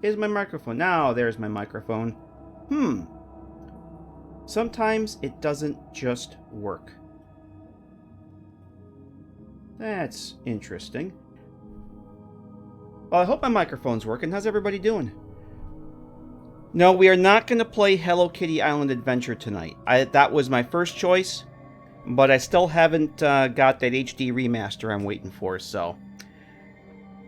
Is my microphone? Now there's my microphone. Sometimes it doesn't just work. That's interesting. Well, I hope my microphone's working. How's everybody doing? No, we are not going to play Hello Kitty Island Adventure tonight. That was my first choice, but I still haven't got that HD remaster I'm waiting for, so...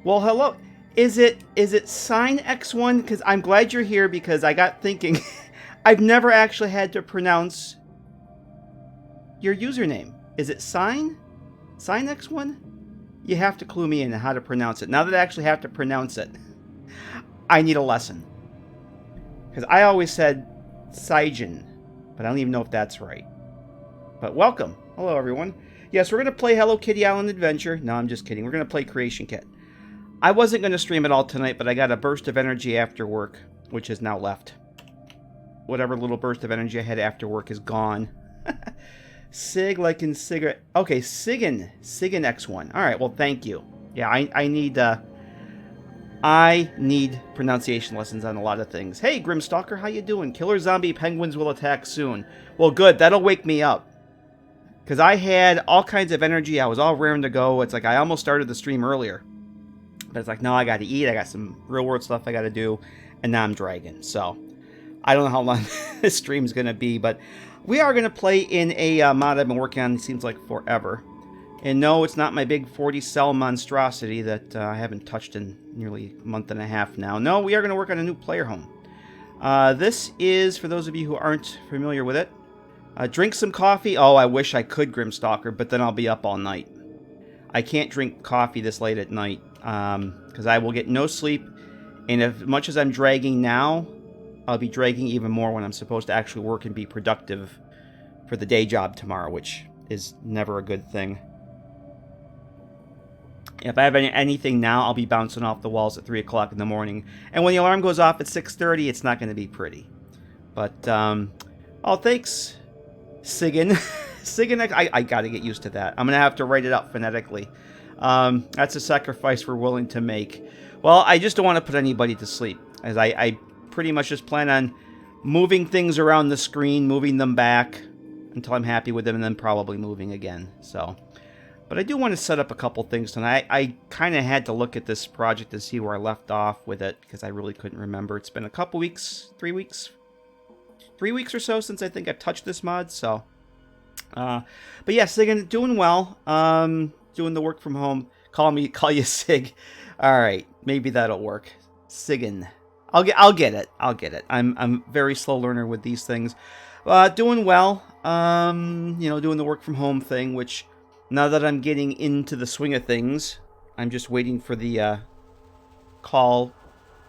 Well, hello. Is it Sign X1? Because I'm glad you're here, because I got thinking... I've never actually had to pronounce your username. Is it Sign X1? You have to clue me in on how to pronounce it. Now that I actually have to pronounce it, I need a lesson. Because I always said Saijin, but I don't even know if that's right. But welcome. Hello, everyone. Yes, we're going to play Hello Kitty Island Adventure. No, I'm just kidding. We're going to play Creation Kit. I wasn't going to stream it all tonight, but I got a burst of energy after work, which has now left. Whatever little burst of energy I had after work is gone. Sig like in cigarette. Okay, Sigan X1. All right, well, thank you. Yeah, I need pronunciation lessons on a lot of things. Hey, Grimstalker, how you doing? Killer zombie penguins will attack soon. Well, good. That'll wake me up. Because I had all kinds of energy. I was all raring to go. It's like I almost started the stream earlier. But it's like, no, I got to eat. I got some real-world stuff I got to do. And now I'm dragging. So, I don't know how long this stream's going to be. But we are going to play in a mod I've been working on, it seems like, forever. And no, it's not my big 40-cell monstrosity that I haven't touched in nearly a month and a half now. No, we are going to work on a new player home. This is, for those of you who aren't familiar with it, drink some coffee. Oh, I wish I could, Grimstalker, but then I'll be up all night. I can't drink coffee this late at night because I will get no sleep. And as much as I'm dragging now, I'll be dragging even more when I'm supposed to actually work and be productive for the day job tomorrow, which is never a good thing. If I have anything now, I'll be bouncing off the walls at 3 o'clock in the morning. And when the alarm goes off at 6:30, it's not going to be pretty. But, oh, thanks, Sigan. Sigan, I got to get used to that. I'm going to have to write it out phonetically. That's a sacrifice we're willing to make. Well, I just don't want to put anybody to sleep, as I pretty much just plan on moving things around the screen, moving them back until I'm happy with them, and then probably moving again, so... But I do want to set up a couple things tonight. I kind of had to look at this project to see where I left off with it, because I really couldn't remember. It's been a couple weeks, 3 weeks or so since I think I've touched this mod, so. But yeah, Sig, doing well. Doing the work from home. Call you Sig. All right, maybe that'll work. Sigan. I'll get it. I'm very slow learner with these things. Doing well. Doing the work from home thing, which... Now that I'm getting into the swing of things, I'm just waiting for the call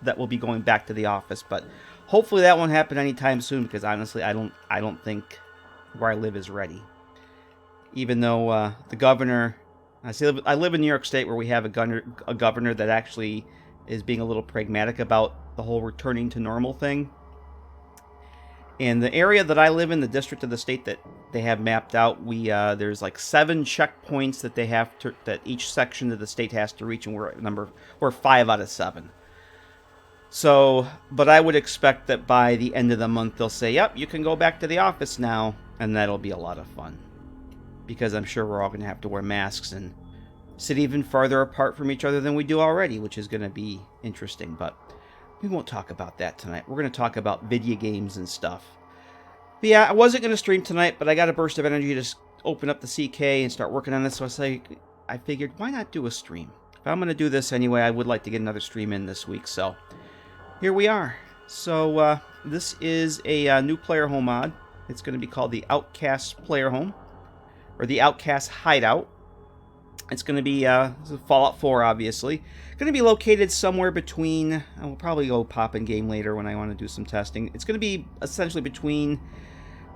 that will be going back to the office. But hopefully that won't happen anytime soon, because honestly, I don't think where I live is ready. Even though the governor, I live in New York State, where we have a governor that actually is being a little pragmatic about the whole returning to normal thing. In the area that I live in, the district of the state that they have mapped out, there's like 7 checkpoints that they have that each section of the state has to reach, and we're 5 out of 7. So, but I would expect that by the end of the month they'll say, "Yep, you can go back to the office now," and that'll be a lot of fun, because I'm sure we're all going to have to wear masks and sit even farther apart from each other than we do already, which is going to be interesting, but. We won't talk about that tonight. We're going to talk about video games and stuff. But yeah, I wasn't going to stream tonight, but I got a burst of energy to open up the CK and start working on this. So I figured, why not do a stream? If I'm going to do this anyway, I would like to get another stream in this week. So here we are. So this is a new player home mod. It's going to be called the Outcasts player home, or the Outcasts hideout. It's going to be Fallout 4, obviously. Going to be located somewhere between... I'll probably go pop in game later when I want to do some testing. It's going to be essentially between,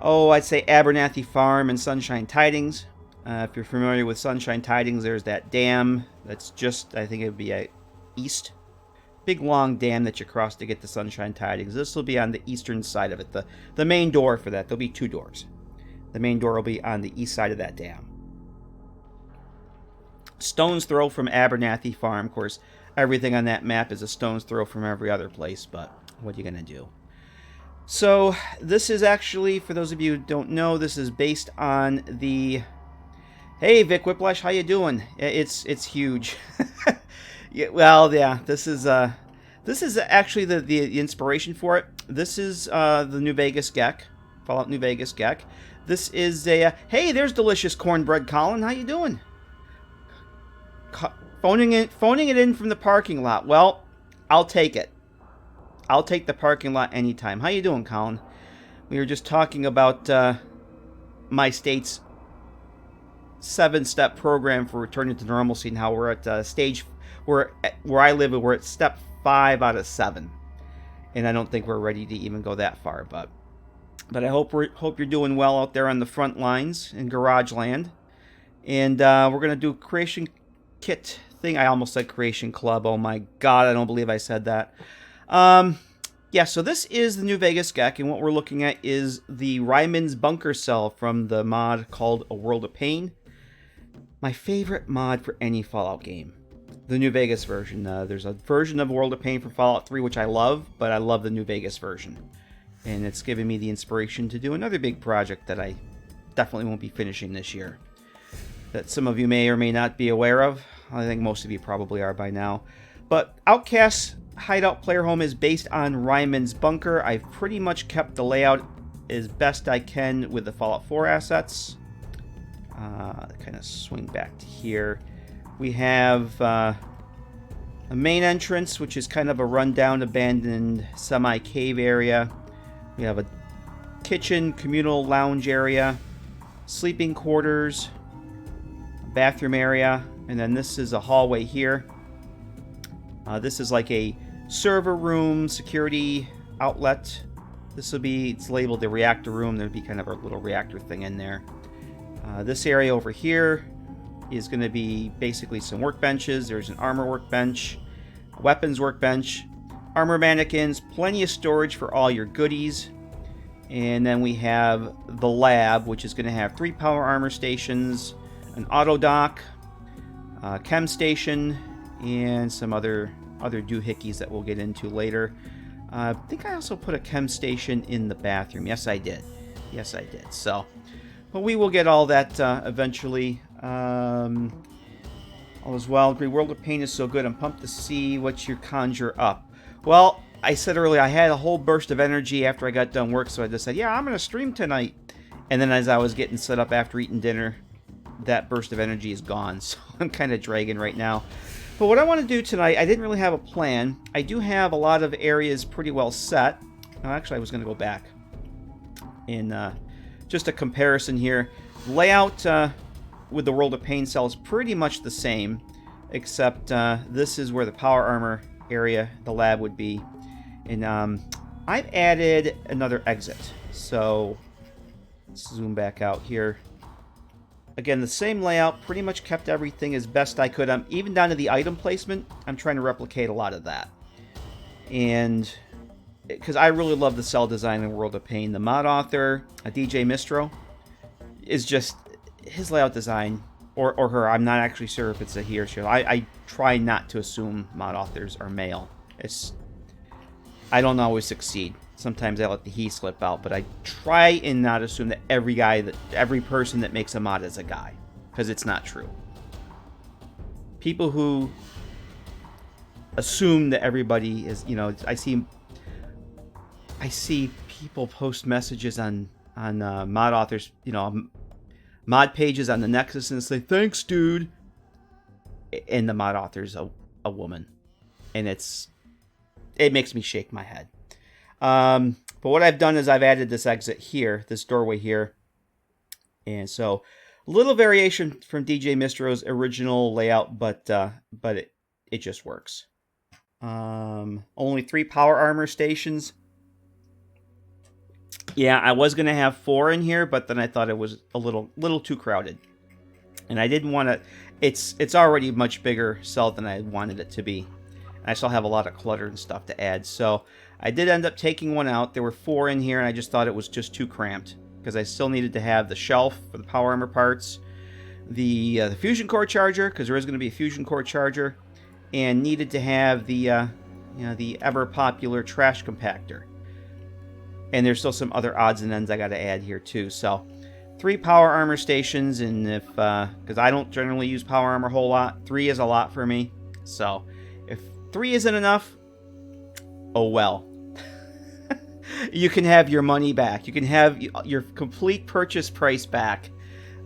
I'd say Abernathy Farm and Sunshine Tidings. If you're familiar with Sunshine Tidings, there's that dam that's just, I think it would be east. Big long dam that you cross to get to Sunshine Tidings. This will be on the eastern side of it. The main door for that, there'll be 2 doors. The main door will be on the east side of that dam. Stone's throw from Abernathy Farm. Of course, everything on that map is a stone's throw from every other place, but what are you going to do? So this is actually, for those of you who don't know, this is based on the... Hey, Vic Whiplash, how you doing? It's huge. Yeah, well, yeah, this is actually the inspiration for it. This is the New Vegas GEC, Fallout New Vegas GEC. This is a... hey, there's delicious cornbread, Colin. How you doing? Phoning it in from the parking lot. Well, I'll take it. I'll take the parking lot anytime. How you doing, Colin? We were just talking about my state's 7-step program for returning to normalcy and how we're at stage... where I live, we're at step 5 out of 7. And I don't think we're ready to even go that far, but I hope you're doing well out there on the front lines in Garage Land. And we're going to do a creation kit thing. I almost said creation club. Oh my god, I don't believe I said that. Yeah, so this is the New Vegas GEC, and what we're looking at is the Ryman's bunker cell from the mod called A World of Pain. My favorite mod for any Fallout game. The New Vegas version. There's a version of World of Pain for Fallout 3, which I love, but I love the New Vegas version. And it's given me the inspiration to do another big project that I definitely won't be finishing this year, that some of you may or may not be aware of. I think most of you probably are by now. But Outcasts Hideout Player Home is based on Ryman's bunker. I've pretty much kept the layout as best I can with the Fallout 4 assets. Kind of swing back to here. We have a main entrance, which is kind of a rundown, abandoned semi-cave area. We have a kitchen, communal lounge area, sleeping quarters, bathroom area, and then this is a hallway here. This is like a server room, security outlet. It's labeled the reactor room. There'd be kind of a little reactor thing in there. This area over here is going to be basically some workbenches. There's an armor workbench, a weapons workbench, armor mannequins, plenty of storage for all your goodies. And then we have the lab, which is going to have 3 power armor stations, an auto dock, a chem station, and some other doohickeys that we'll get into later. I think I also put a chem station in the bathroom. Yes, I did. Yes, I did. So, but we will get all that eventually. All is well. Agree. World of Pain is so good. I'm pumped to see what you conjure up. Well, I said earlier I had a whole burst of energy after I got done work, so I just said, yeah, I'm going to stream tonight. And then as I was getting set up after eating dinner, that burst of energy is gone. So I'm kind of dragging right now. But what I want to do tonight, I didn't really have a plan. I do have a lot of areas pretty well set. Oh, actually, I was going to go back in just a comparison here. Layout with the World of Pain cell is pretty much the same, except this is where the power armor area, the lab, would be. And I've added another exit. So let's zoom back out here. Again, the same layout, pretty much kept everything as best I could. Even down to the item placement, I'm trying to replicate a lot of that. And because I really love the cell design in World of Pain. The mod author, DJ Mistro, is just his layout design, or her, I'm not actually sure if it's a he or she. I try not to assume mod authors are male. I don't always succeed. Sometimes I let the he slip out, but I try and not assume that every person that makes a mod is a guy, because it's not true. People who assume that everybody is, I see people post messages on mod authors, mod pages on the Nexus and say, "Thanks, dude," and the mod author's a woman, and it makes me shake my head. But what I've done is I've added this exit here, this doorway here. And so a little variation from DJ Mistro's original layout, but it just works. Only 3 power armor stations. Yeah, I was going to have 4 in here, but then I thought it was a little too crowded. And I didn't want to... It's already a much bigger cell than I wanted it to be. I still have a lot of clutter and stuff to add, so I did end up taking one out. There were 4 in here, and I just thought it was just too cramped, because I still needed to have the shelf for the power armor parts, the fusion core charger, because there is going to be a fusion core charger, and needed to have the the ever popular trash compactor. And there's still some other odds and ends I got to add here too. So 3 power armor stations, and if because I don't generally use power armor a whole lot, 3 is a lot for me. So if 3 isn't enough, oh well. You can have your money back. You can have your complete purchase price back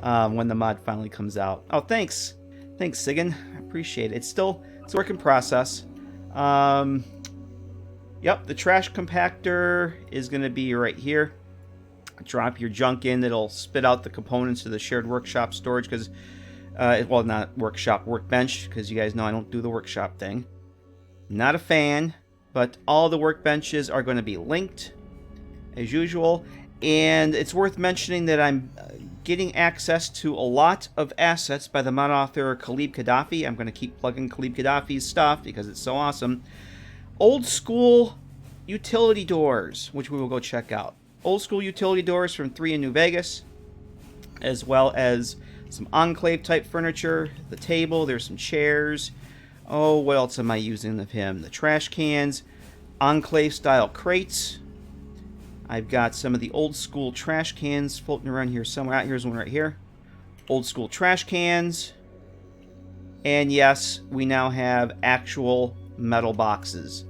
when the mod finally comes out. Oh, thanks, Sigan. I appreciate it. It's a work in process. Yep, the trash compactor is going to be right here. Drop your junk in. It'll spit out the components to the shared workshop storage because, well, not workshop, workbench, because you guys know I don't do the workshop thing. Not a fan, but all the workbenches are going to be linked as usual. And it's worth mentioning that I'm getting access to a lot of assets by the mod author Khalib Gaddafi. I'm going to keep plugging Khalib Gaddafi's stuff because it's so awesome. Old school utility doors, which we will go check out. Old school utility doors from 3 in New Vegas, as well as some Enclave type furniture, the table, there's some chairs. Oh, what else am I using of him? The trash cans, Enclave style crates. I've got some of the old school trash cans floating around here somewhere. Here's one right here. Old school trash cans. And yes, we now have actual metal boxes.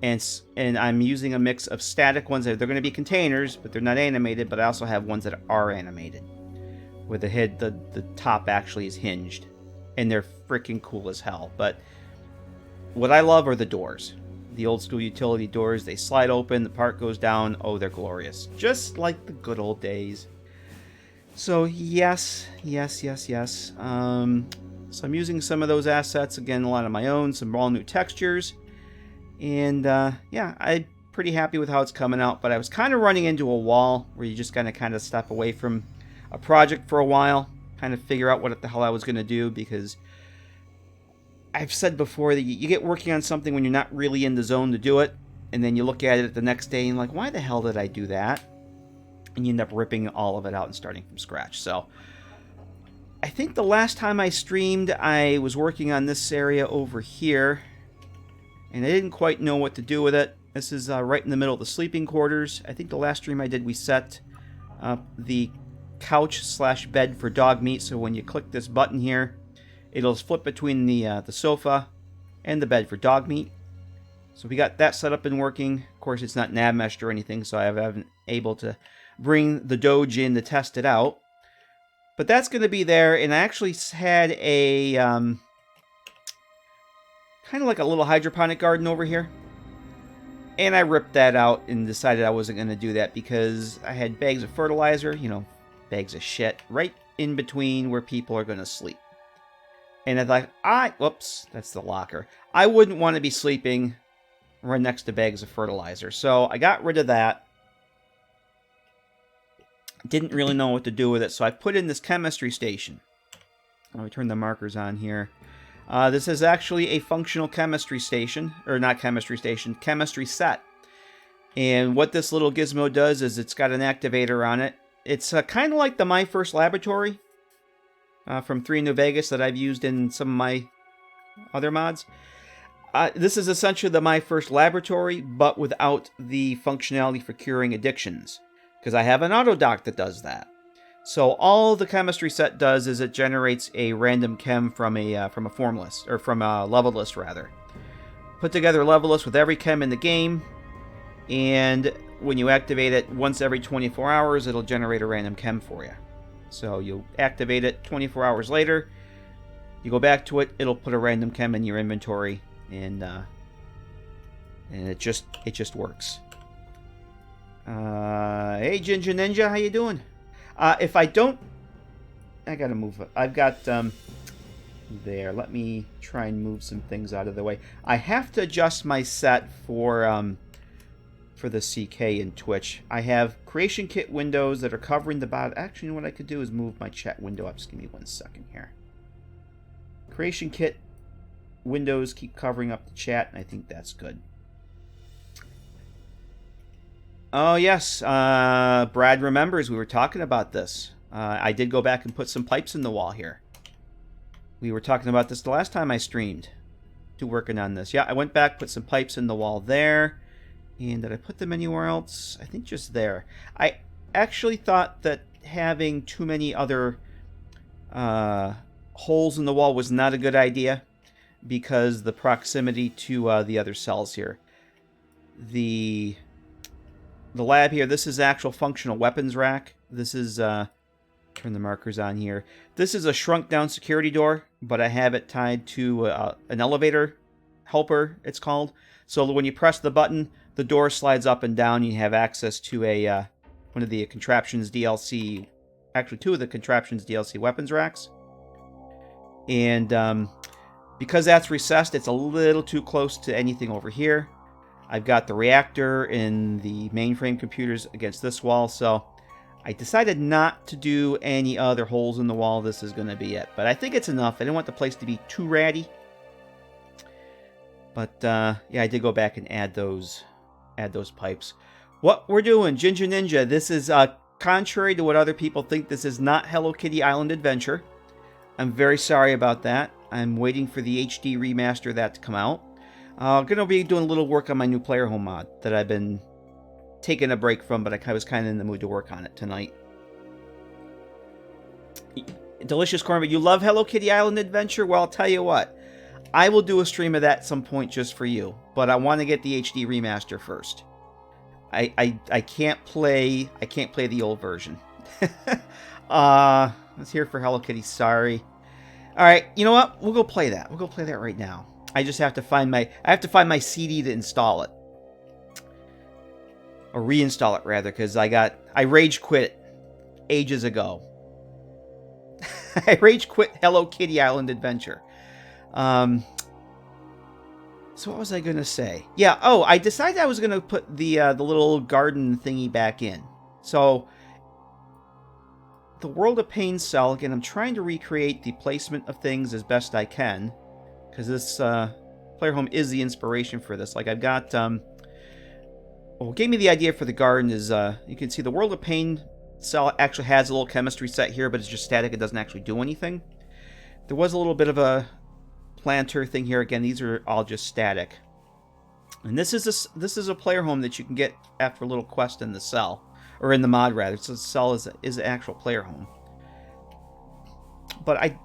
And I'm using a mix of static ones. They're going to be containers, but they're not animated. But I also have ones that are animated, where the top actually is hinged, and they're freaking cool as hell. But what I love are the doors, the old school utility doors. They slide open, the part goes down. Oh, they're glorious, just like the good old days. So yes. So I'm using some of those assets again, a lot of my own, some all new textures. And yeah, I'm pretty happy with how it's coming out, but I was kind of running into a wall where you just gotta kind of step away from a project for a while, kind of figure out what the hell I was going to do, because I've said before that you get working on something when you're not really in the zone to do it, and then you look at it the next day and like, why the hell did I do that? And you end up ripping all of it out and starting from scratch. So I think the last time I streamed, I was working on this area over here, and I didn't quite know what to do with it. This is right in the middle of the sleeping quarters. I think the last stream I did, we set the couch/bed for dog meat, so when you click this button here, it'll flip between the sofa and the bed for dog meat. So we got that set up and working. Of course, it's not nav meshed or anything, so I haven't been able to bring the Doge in to test it out. But that's going to be there, and I actually had a kind of like a little hydroponic garden over here. And I ripped that out and decided I wasn't going to do that because I had bags of fertilizer, bags of shit, right in between where people are going to sleep. And I thought, whoops, that's the locker. I wouldn't want to be sleeping right next to bags of fertilizer. So I got rid of that. Didn't really know what to do with it, so I put in this chemistry station. Let me turn the markers on here. This is actually a functional chemistry station, or not chemistry station, chemistry set. And what this little gizmo does is it's got an activator on it. It's kind of like the My First Laboratory from 3 in New Vegas that I've used in some of my other mods. This is essentially the My First Laboratory, but without the functionality for curing addictions, because I have an auto dock that does that. So all the chemistry set does is it generates a random chem from a form list, or from a level list rather. Put together a level list with every chem in the game, and when you activate it once every 24 hours, it'll generate a random chem for you. So you'll activate it 24 hours later, you go back to it, it'll put a random chem in your inventory, and it just works. Hey Ginger Ninja, how you doing? If I don't, I gotta move it. I've got there. Let me try and move some things out of the way. I have to adjust my set for the CK in Twitch. I have creation kit windows that are covering the bottom. Actually, you know what I could do is move my chat window up. Just give me 1 second here. Creation kit windows keep covering up the chat, and I think that's good. Oh, yes. Brad remembers we were talking about this. I did go back and put some pipes in the wall here. We were talking about this the last time I streamed. to working on this. Yeah, I went back, put some pipes in the wall there. And did I put them anywhere else? I think just there. I actually thought that having too many other holes in the wall was not a good idea because the proximity to the other cells here. The lab here, this is actual functional weapons rack. This is, turn the markers on here. This is a shrunk down security door, but I have it tied to an elevator helper, it's called. So when you press the button, the door slides up and down. You have access to a one of the Contraptions DLC, actually 2 of the Contraptions DLC weapons racks. And because that's recessed, it's a little too close to anything over here. I've got the reactor and the mainframe computers against this wall, so I decided not to do any other holes in the wall. This is going to be it. But I think it's enough. I didn't want the place to be too ratty. But yeah, I did go back and add those pipes. What we're doing, Ginger Ninja, this is contrary to what other people think. This is not Hello Kitty Island Adventure. I'm very sorry about that. I'm waiting for the HD remaster of that to come out. I'm going to be doing a little work on my new player home mod that I've been taking a break from, but I was kind of in the mood to work on it tonight. Delicious Corn, but you love Hello Kitty Island Adventure? Well, I'll tell you what. I will do a stream of that at some point just for you, but I want to get the HD remaster first. I can't play the old version. Let's hear for Hello Kitty. Sorry. All right, you know what? We'll go play that. We'll go play that right now. I just have to find my CD to install it, or reinstall it rather, because I rage quit ages ago. I rage quit Hello Kitty Island Adventure. So what was I gonna say? Yeah. Oh, I decided I was gonna put the little garden thingy back in. So the World of Pain cell again. I'm trying to recreate the placement of things as best I can, because this player home is the inspiration for this. Like I've got. What gave me the idea for the garden is you can see the World of Pain cell actually has a little chemistry set here, but it's just static. It doesn't actually do anything. There was a little bit of a planter thing here. Again, these are all just static. And this is a player home that you can get after a little quest in the cell, or in the mod rather. So the cell is an actual player home. But I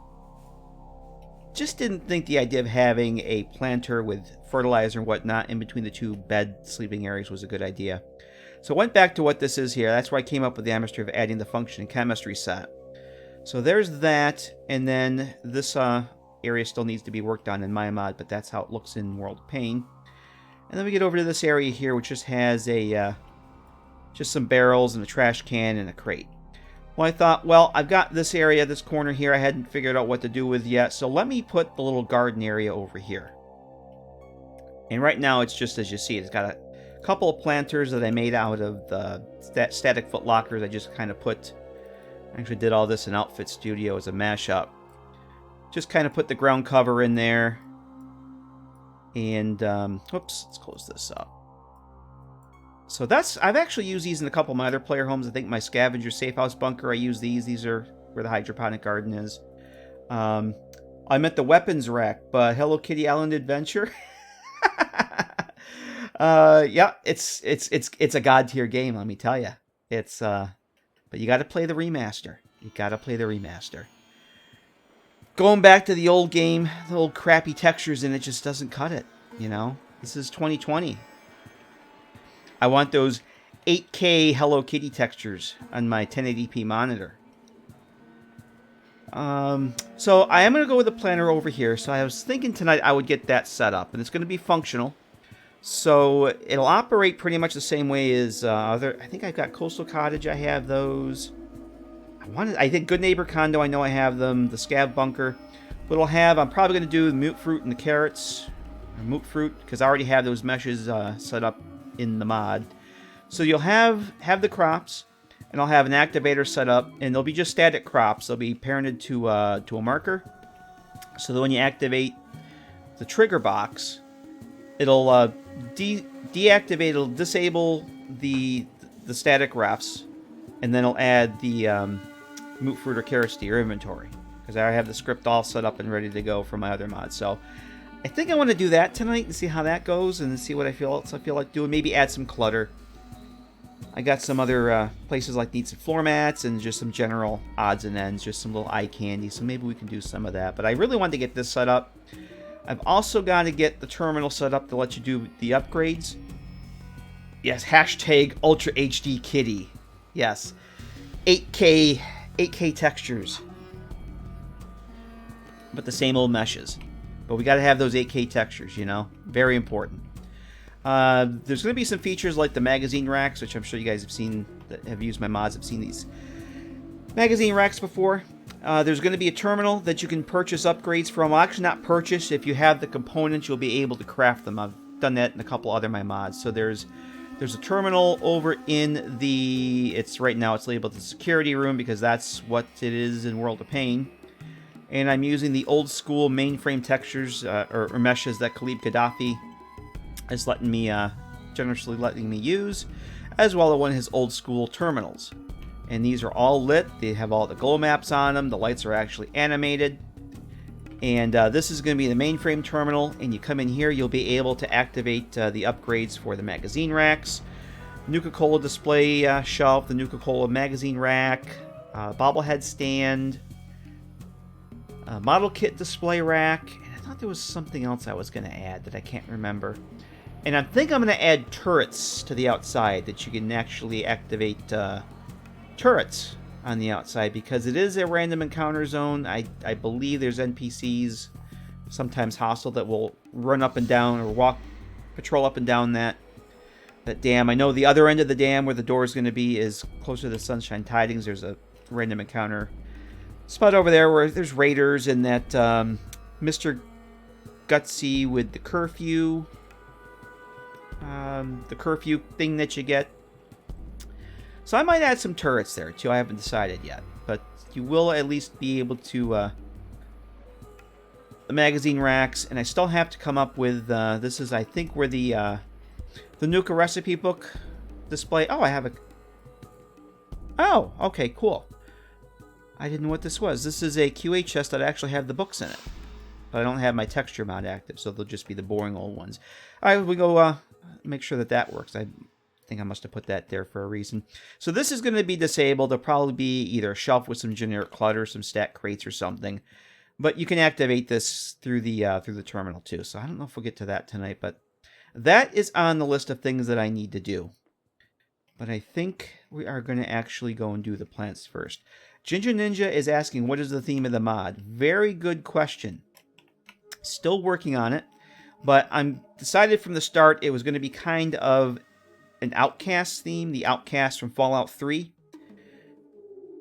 just didn't think the idea of having a planter with fertilizer and whatnot in between the 2 bed sleeping areas was a good idea. So I went back to what this is here. That's where I came up with the mystery of adding the function and chemistry set. So there's that, and then this area still needs to be worked on in my mod, but that's how it looks in World of Pain. And then we get over to this area here, which just has a just some barrels and a trash can and a crate. Well, I thought, well, I've got this area, this corner here, I hadn't figured out what to do with yet, so let me put the little garden area over here. And right now, it's just as you see, it's got a couple of planters that I made out of the static foot lockers. I just kind of I actually did all this in Outfit Studio as a mashup. Just kind of put the ground cover in there. And, whoops, let's close this up. So I've actually used these in a couple of my other player homes. I think my scavenger safe house bunker, I use these. These are where the hydroponic garden is. I'm at the weapons rack, but Hello Kitty Island Adventure. Yeah, it's a god tier game, let me tell you. But you got to play the remaster. You got to play the remaster. Going back to the old game, the old crappy textures in it just doesn't cut it, you know? This is 2020. I want those 8K Hello Kitty textures on my 1080p monitor. So I am going to go with the planner over here. So I was thinking tonight I would get that set up, and it's going to be functional. So it'll operate pretty much the same way as other. I think I've got Coastal Cottage. I have those. I think Good Neighbor Condo. I know I have them. The Scav Bunker. What it'll have, I'm probably going to do the Mute Fruit and the Carrots. Or Mute Fruit, because I already have those meshes set up in the mod. So you'll have the crops, and I'll have an activator set up, and they'll be just static crops. They'll be parented to a marker. So that when you activate the trigger box, it'll deactivate, it'll disable the static refs, and then it'll add the Mute Fruit or Carrots to your inventory. Because I have the script all set up and ready to go for my other mods. So I think I want to do that tonight and see how that goes and see what I feel like doing. Maybe add some clutter. I got some other places like need some floor mats and just some general odds and ends, just some little eye candy. So maybe we can do some of that. But I really want to get this set up. I've also got to get the terminal set up to let you do the upgrades. Yes, hashtag Ultra HD Kitty. Yes, 8K textures, but the same old meshes. But we got to have those 8K textures, you know, very important. There's going to be some features like the magazine racks, which I'm sure you guys have seen, that have used my mods, have seen these magazine racks before. There's going to be a terminal that you can purchase upgrades from. Well, actually not purchase. If you have the components, you'll be able to craft them. I've done that in a couple other my mods. So there's a terminal over in the, right now it's labeled the security room because that's what it is in World of Pain. And I'm using the old school mainframe textures or meshes that Khalib Gaddafi is generously letting me use, as well as one of his old school terminals. And these are all lit. They have all the glow maps on them. The lights are actually animated. And this is going to be the mainframe terminal. And you come in here, you'll be able to activate the upgrades for the magazine racks, Nuka-Cola display shelf, the Nuka-Cola magazine rack, bobblehead stand, model kit display rack. And I thought there was something else I was going to add that I can't remember. And I think I'm going to add turrets to the outside that you can actually activate turrets on the outside because it is a random encounter zone. I believe there's NPCs, sometimes hostile, that will run up and down or patrol up and down that dam. I know the other end of the dam where the door is going to be is closer to the Sunshine Tidings. There's a random encounter spot over there where there's raiders and that Mr. Gutsy with the curfew thing that you get. So I might add some turrets there too. I haven't decided yet, but you will at least be able to the magazine racks, and I still have to come up with this is I think where the Nuka recipe book display. Oh, I have a. Oh, okay, cool. I didn't know what this was. This is a QA chest that actually have the books in it, but I don't have my texture mod active, so they'll just be the boring old ones. All right, we go make sure that works. I think I must have put that there for a reason. So this is going to be disabled. There'll probably be either a shelf with some generic clutter, some stat crates or something. But you can activate this through the terminal too. So I don't know if we'll get to that tonight, but that is on the list of things that I need to do. But I think we are going to actually go and do the plants first. Ginger Ninja is asking, what is the theme of the mod? Very good question. Still working on it. But I'm decided from the start it was going to be kind of an Outcasts theme, the Outcasts from Fallout 3.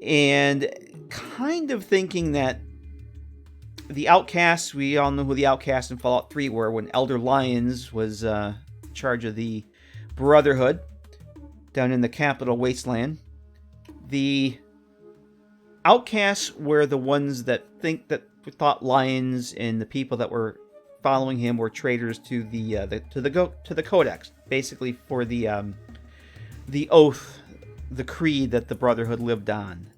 And kind of thinking that the Outcasts, we all know who the Outcasts in Fallout 3 were when Elder Lyons was in charge of the Brotherhood down in the Capital Wasteland. The Outcasts were the ones that thought Lyons and the people that were following him were traitors to the Codex, basically for the oath, the creed that the Brotherhood lived on.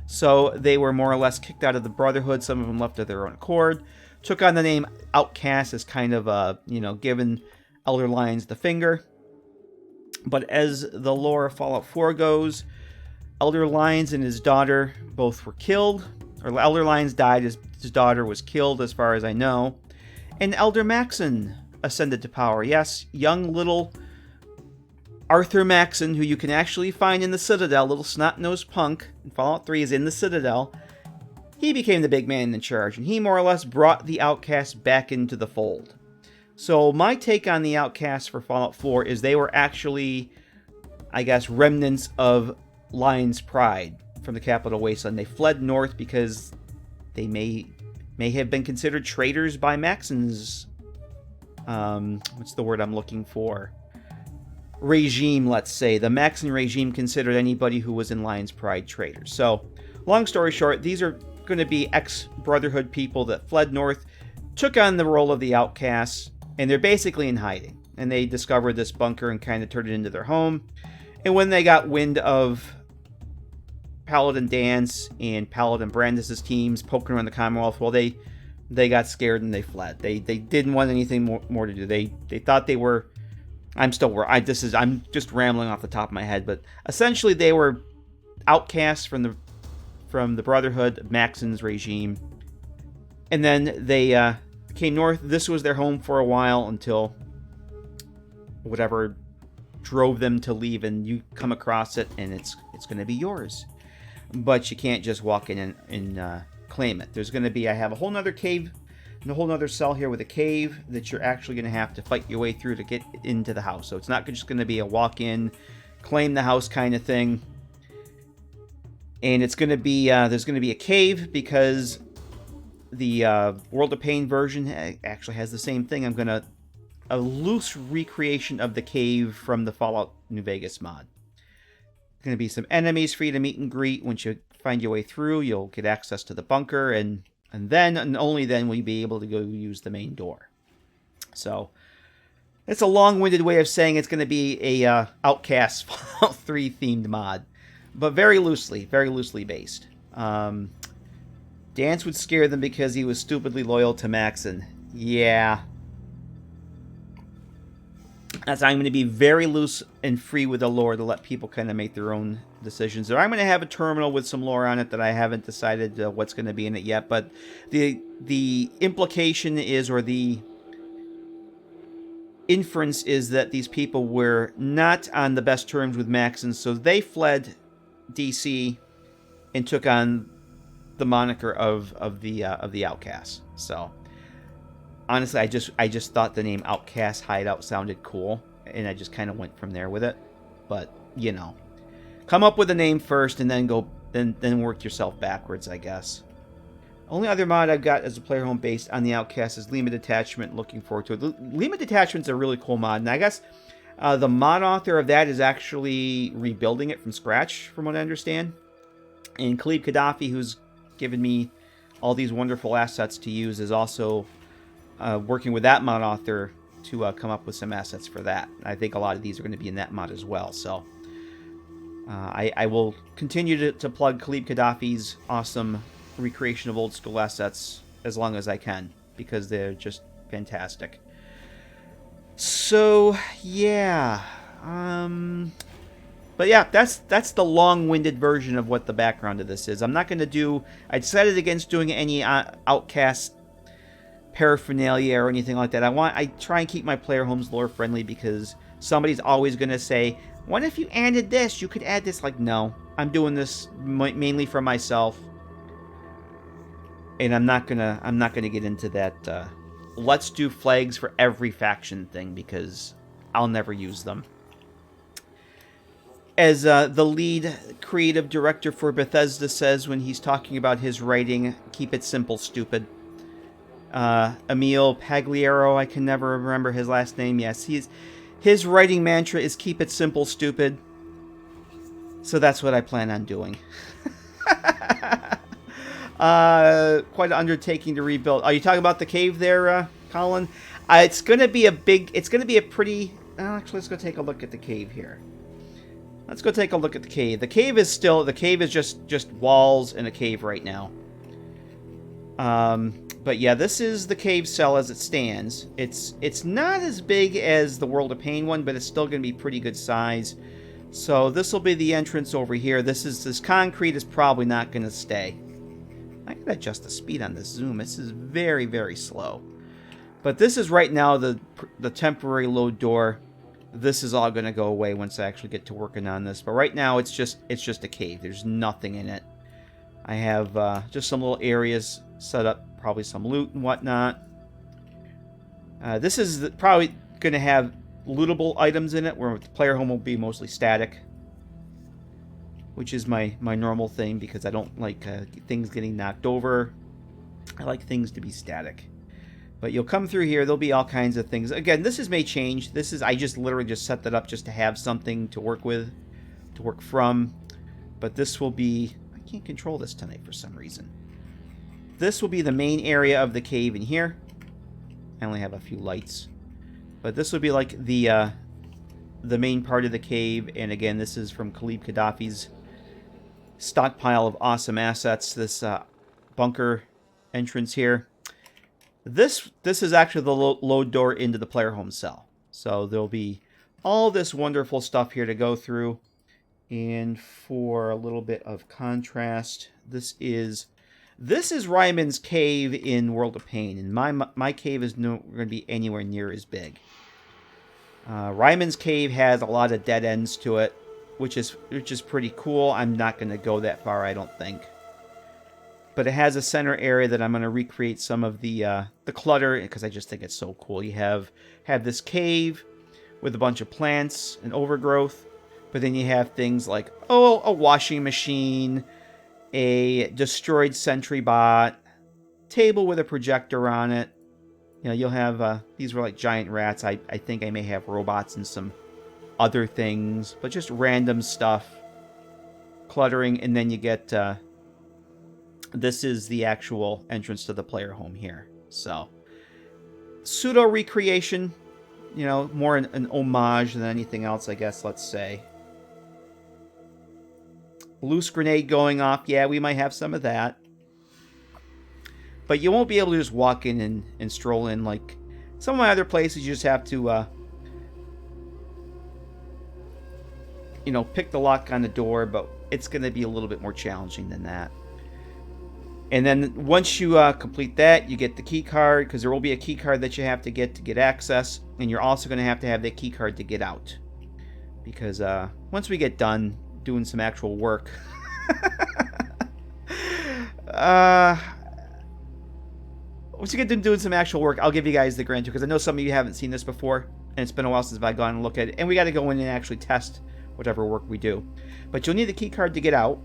So they were more or less kicked out of the Brotherhood. Some of them left of their own accord, took on the name Outcast as kind of giving Elder Lyons the finger. But as the lore of Fallout 4 goes, Elder Lyons and his daughter both were killed, or Elder Lyons died, his daughter was killed as far as I know. And Elder Maxon ascended to power. Yes, young little Arthur Maxon, who you can actually find in the Citadel, little snot-nosed punk in Fallout 3 is in the Citadel. He became the big man in charge, and he more or less brought the Outcasts back into the fold. So my take on the Outcasts for Fallout 4 is they were actually, I guess, remnants of Lyons' pride from the Capital Wasteland. They fled north because they may have been considered traitors by Maxon's, what's the word I'm looking for? Regime, let's say. The Maxon regime considered anybody who was in Lyons' pride traitors. So, long story short, these are going to be ex-Brotherhood people that fled north, took on the role of the Outcasts, and they're basically in hiding. And they discovered this bunker and kind of turned it into their home. And when they got wind of Paladin Dance and Paladin Brandis' teams poking around the Commonwealth, well, they they got scared and they fled. They didn't want anything more to do. They thought they were. I'm just rambling off the top of my head, but essentially they were outcasts from the Brotherhood, Maxon's regime, and then they came north. This was their home for a while until whatever drove them to leave, and you come across it, and it's going to be yours. But you can't just walk in and claim it. There's going to be, I have a whole nother cave, and a whole nother cell here with a cave that you're actually going to have to fight your way through to get into the house. So it's not just going to be a walk-in, claim the house kind of thing. And it's going to be, there's going to be a cave because the World of Pain version actually has the same thing. I'm going to, a loose recreation of the cave from the Fallout New Vegas mod. There's going to be some enemies for you to meet and greet. Once you find your way through, you'll get access to the bunker, and then, and only then, will you be able to go use the main door. So, it's a long-winded way of saying it's going to be a Outcasts Fallout 3 themed mod. But very loosely based. Dance would scare them because he was stupidly loyal to Maxon. Yeah. As I'm going to be very loose and free with the lore to let people kind of make their own decisions. Or I'm going to have a terminal with some lore on it that I haven't decided what's going to be in it yet. But the implication is, or the inference is, that these people were not on the best terms with Maxon, so they fled DC and took on the moniker of the Outcasts. So honestly, I just thought the name Outcast Hideout sounded cool, and I just kind of went from there with it. But you know, come up with a name first, and then work yourself backwards, I guess. Only other mod I've got as a player home based on the Outcast is Lima Detachment. Looking forward to it. Lima Detachment's a really cool mod, and I guess the mod author of that is actually rebuilding it from scratch, from what I understand. And Khalid Gaddafi, who's given me all these wonderful assets to use, is also working with that mod author to come up with some assets for that. I think a lot of these are going to be in that mod as well. So I will continue to plug Khalid Gaddafi's awesome recreation of old school assets as long as I can, because they're just fantastic. So yeah, but yeah, that's the long-winded version of what the background of this is. I'm not going to do, I decided against doing any Outcast paraphernalia or anything like that. I try and keep my player homes lore friendly, because somebody's always going to say, what if you added this? You could add this. Like, no, I'm doing this mainly for myself, and I'm not gonna get into that let's do flags for every faction thing, because I'll never use them. As the lead creative director for Bethesda says when he's talking about his writing, keep it simple, stupid. Emil Pagliaro, I can never remember his last name. Yes, his writing mantra is keep it simple, stupid. So that's what I plan on doing. Quite an undertaking to rebuild. Are you talking about the cave there, Colin? It's going to be a pretty... actually, let's go take a look at the cave here. Let's go take a look at the cave. The cave is just walls and a cave right now. But yeah, this is the cave cell as it stands. It's not as big as the World of Pain one, but it's still going to be pretty good size. So this will be the entrance over here. This concrete is probably not going to stay. I can adjust the speed on this zoom. This is very, very slow. But this is right now the temporary load door. This is all going to go away once I actually get to working on this. But right now it's just a cave. There's nothing in it. I have just some little areas set up, probably some loot and whatnot. This is probably going to have lootable items in it, where the player home will be mostly static, which is my normal thing, because I don't like things getting knocked over. I like things to be static. But you'll come through here, there'll be all kinds of things. Again, may change. I just literally set that up just to have something to work with, to work from. But this will be... I can't control this tonight for some reason. This will be the main area of the cave in here. I only have a few lights. But this will be like the main part of the cave. And again, this is from Khalid Gaddafi's stockpile of awesome assets. This bunker entrance here. this is actually the load door into the player home cell. So there'll be all this wonderful stuff here to go through. And for a little bit of contrast, this is Ryman's cave in World of Pain, and my cave is not going to be anywhere near as big. Ryman's cave has a lot of dead ends to it, which is pretty cool. I'm not going to go that far, I don't think. But it has a center area that I'm going to recreate some of the clutter, because I just think it's so cool. You have this cave with a bunch of plants and overgrowth, but then you have things like, a washing machine, a destroyed sentry bot, table with a projector on it. You know, you'll have, these were like giant rats. I think I may have robots and some other things, but just random stuff, cluttering, and then you get, this is the actual entrance to the player home here. So, pseudo recreation, you know, more an homage than anything else, I guess, let's say. Loose grenade going off. Yeah, we might have some of that. But you won't be able to just walk in and stroll in like some of my other places. You just have to, you know, pick the lock on the door, but it's going to be a little bit more challenging than that. And then once you complete that, you get the key card, because there will be a key card that you have to get access, and you're also going to have that key card to get out. Because once we get done doing some actual work, once you get done doing some actual work, I'll give you guys the grand tour, because I know some of you haven't seen this before, and it's been a while since I've gone and looked at it, and we got to go in and actually test whatever work we do. But you'll need the key card to get out.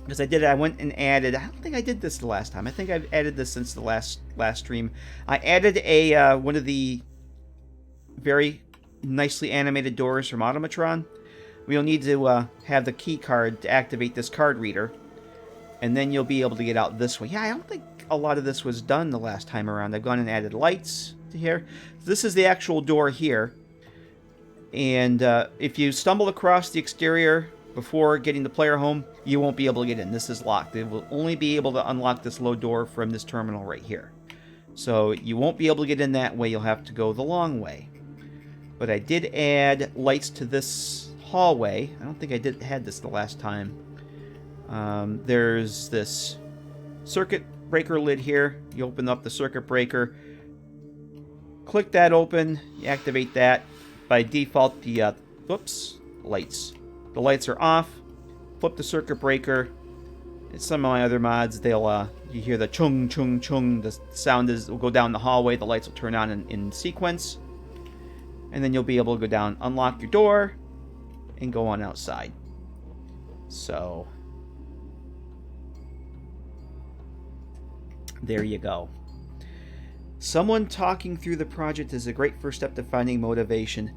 Because I went and added, I don't think I did this the last time. I think I've added this since the last stream. I added a one of the very nicely animated doors from Automatron. We'll need to have the key card to activate this card reader. And then you'll be able to get out this way. Yeah, I don't think a lot of this was done the last time around. I've gone and added lights to here. This is the actual door here. And if you stumble across the exterior before getting the player home, you won't be able to get in. This is locked. They will only be able to unlock this load door from this terminal right here. So you won't be able to get in that way. You'll have to go the long way. But I did add lights to this hallway. I don't think I had this the last time. There's this circuit breaker lid here. You open up the circuit breaker. Click that open. You activate that. By default, the lights. The lights are off. Flip the circuit breaker. In some of my other mods, they'll you hear the chung chung chung. The sound will go down the hallway. The lights will turn on in sequence, and then you'll be able to go down, unlock your door, and go on outside. So there you go. Someone talking through the project is a great first step to finding motivation.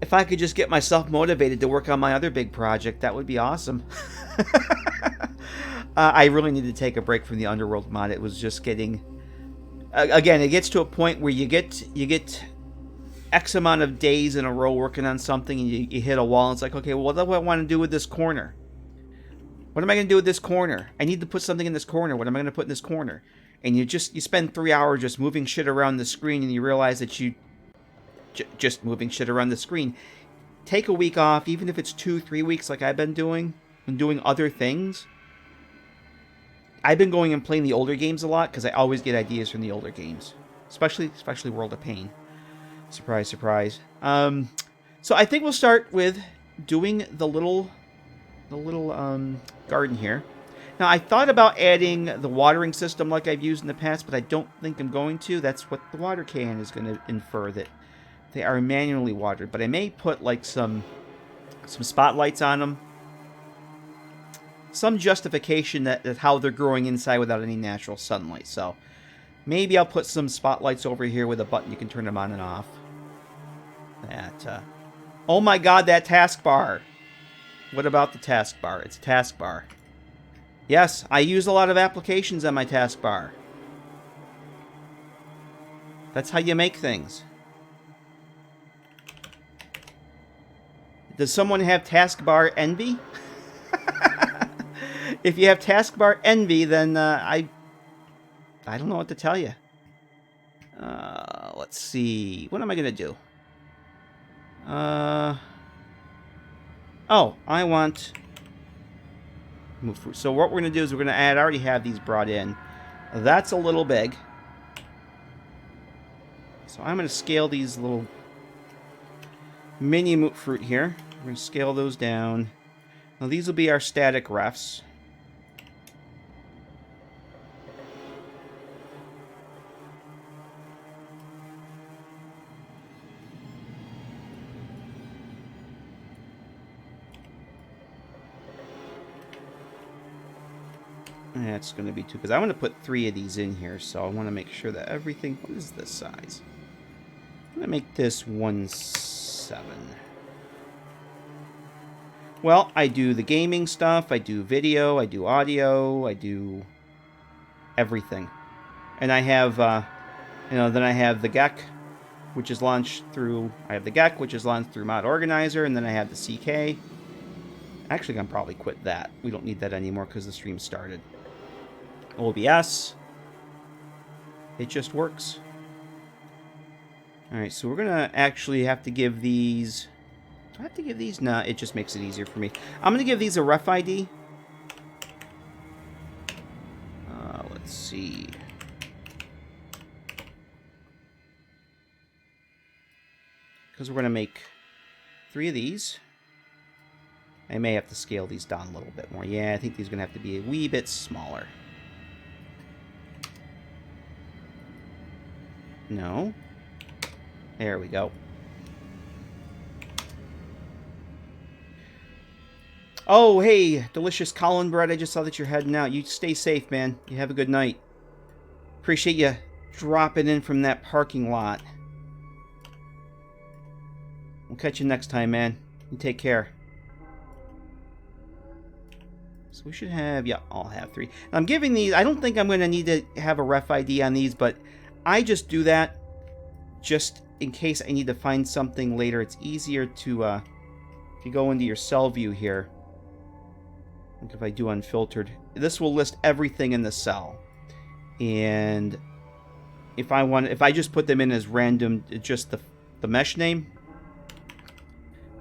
If I could just get myself motivated to work on my other big project, that would be awesome. I really need to take a break from the Underworld mod. It was just getting... Again, it gets to a point where you get X amount of days in a row working on something, and you hit a wall, and it's like, okay, well, what do I want to do with this corner? What am I going to do with this corner? I need to put something in this corner. What am I going to put in this corner? And you spend 3 hours just moving shit around the screen, and you realize that you... just moving shit around the screen. Take a week off, even if it's 2-3 weeks like I've been doing, and doing other things. I've been going and playing the older games a lot, because I always get ideas from the older games. Especially World of Pain. Surprise, surprise. So I think we'll start with doing the little garden here. Now, I thought about adding the watering system like I've used in the past, but I don't think I'm going to. That's what the water can is going to infer, that they are manually watered. But I may put like some spotlights on them. Some justification that how they're growing inside without any natural sunlight. So maybe I'll put some spotlights over here with a button you can turn them on and off. Oh my god, that taskbar. What about the taskbar? It's a taskbar. Yes, I use a lot of applications on my taskbar. That's how you make things. Does someone have taskbar envy? If you have taskbar envy, then I don't know what to tell you. let's see. What am I going to do? Oh, I want move fruit. So what we're going to do is we're going to add, I already have these brought in. That's a little big. So I'm going to scale these little mini moot fruit here. We're going to scale those down. Now these will be our static refs. That's going to be 2, because I want to put 3 of these in here, so I want to make sure that everything... What is this size? I'm going to make this 1.7. Well, I do the gaming stuff, I do video, I do audio, I do everything. And I have, then I have the GEC, which is launched through... I have the GEC, which is launched through Mod Organizer, and then I have the CK. Actually, I'm probably quit that. We don't need that anymore because the stream started. OBS. It just works. Alright, so we're going to actually have to give these... Do I have to give these? Nah, it just makes it easier for me. I'm going to give these a ref ID. Let's see. Because we're going to make 3 of these. I may have to scale these down a little bit more. Yeah, I think these are going to have to be a wee bit smaller. No. There we go. Oh, hey, delicious Colin bread. I just saw that you're heading out. You stay safe, man. You have a good night. Appreciate you dropping in from that parking lot. We'll catch you next time, man. You take care. So we should have, yeah, I'll have 3. I'm giving these, I don't think I'm going to need to have a ref ID on these, but I just do that just in case I need to find something later. It's easier to, if you go into your cell view here, like if I do unfiltered, this will list everything in the cell. And if I just put them in as random, just the mesh name,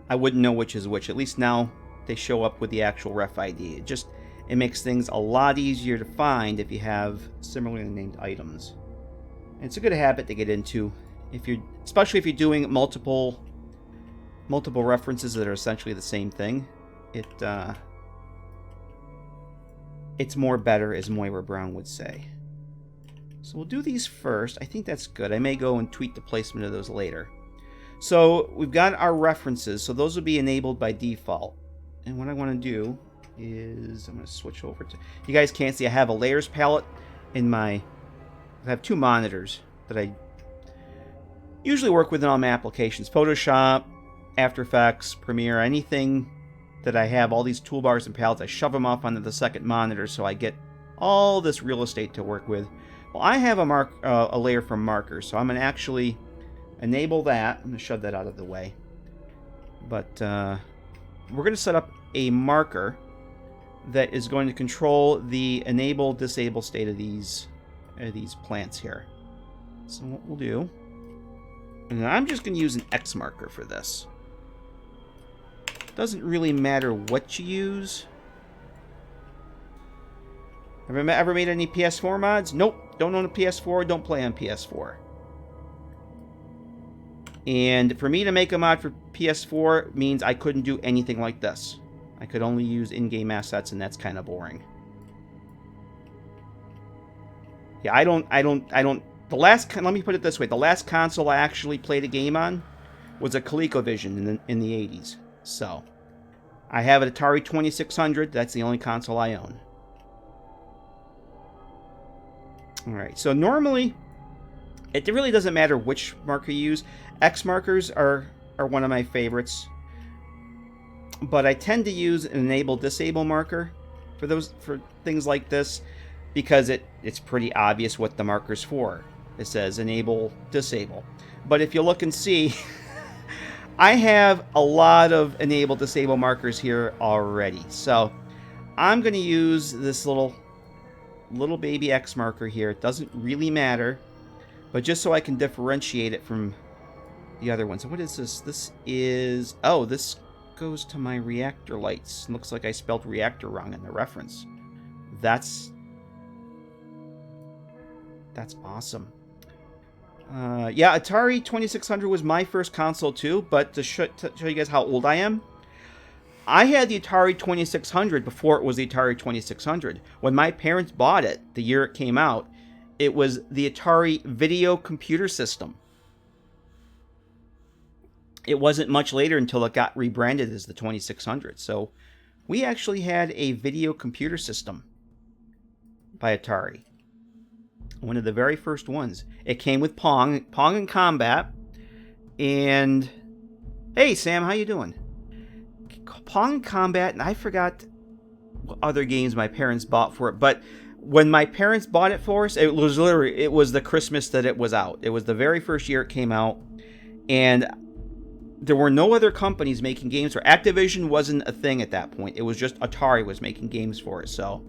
I wouldn't know which is which. At least now they show up with the actual ref ID. It makes things a lot easier to find if you have similarly named items. And it's a good habit to get into, especially if you're doing multiple references that are essentially the same thing. It's more better, as Moira Brown would say. So we'll do these first. I think that's good. I may go and tweak the placement of those later. So we've got our references. So those will be enabled by default. And what I want to do is I'm going to switch over to... You guys can't see. I have a layers palette in my... I have 2 monitors that I usually work with in all my applications. Photoshop, After Effects, Premiere, anything that I have, all these toolbars and palettes, I shove them off onto the second monitor so I get all this real estate to work with. Well, I have a layer for markers, so I'm going to actually enable that. I'm going to shove that out of the way. But we're going to set up a marker that is going to control the enable, disable state of these plants here. So what we'll do, and I'm just going to use an X marker for this. Doesn't really matter what you use. Ever made any PS4 mods? Nope. Don't own a PS4. Don't play on PS4. And for me to make a mod for PS4 means I couldn't do anything like this. I could only use in-game assets, and that's kind of boring. Yeah, I don't, let me put it this way. The last console I actually played a game on was a ColecoVision in the 80s. So, I have an Atari 2600. That's the only console I own. Alright, so normally, it really doesn't matter which marker you use. X markers are one of my favorites. But I tend to use an enable-disable marker for things like this, because it's pretty obvious what the marker's for. It says enable, disable. But if you look and see, I have a lot of enable, disable markers here already. So I'm going to use this little baby X marker here. It doesn't really matter. But just so I can differentiate it from the other ones. What is this? This is... Oh, this goes to my reactor lights. Looks like I spelled reactor wrong in the reference. That's awesome. Yeah, Atari 2600 was my first console too, but to show you guys how old I am, I had the Atari 2600 before it was the Atari 2600. When my parents bought it, the year it came out, it was the Atari Video Computer System. It wasn't much later until it got rebranded as the 2600. So we actually had a video computer system by Atari. One of the very first ones. It came with Pong and Combat. And hey Sam, how you doing? Pong and Combat, and I forgot what other games my parents bought for it. But when my parents bought it for us, it was the Christmas that it was out. It was the very first year it came out. And there were no other companies making games for it. Activision wasn't a thing at that point. It was just Atari was making games for it. So,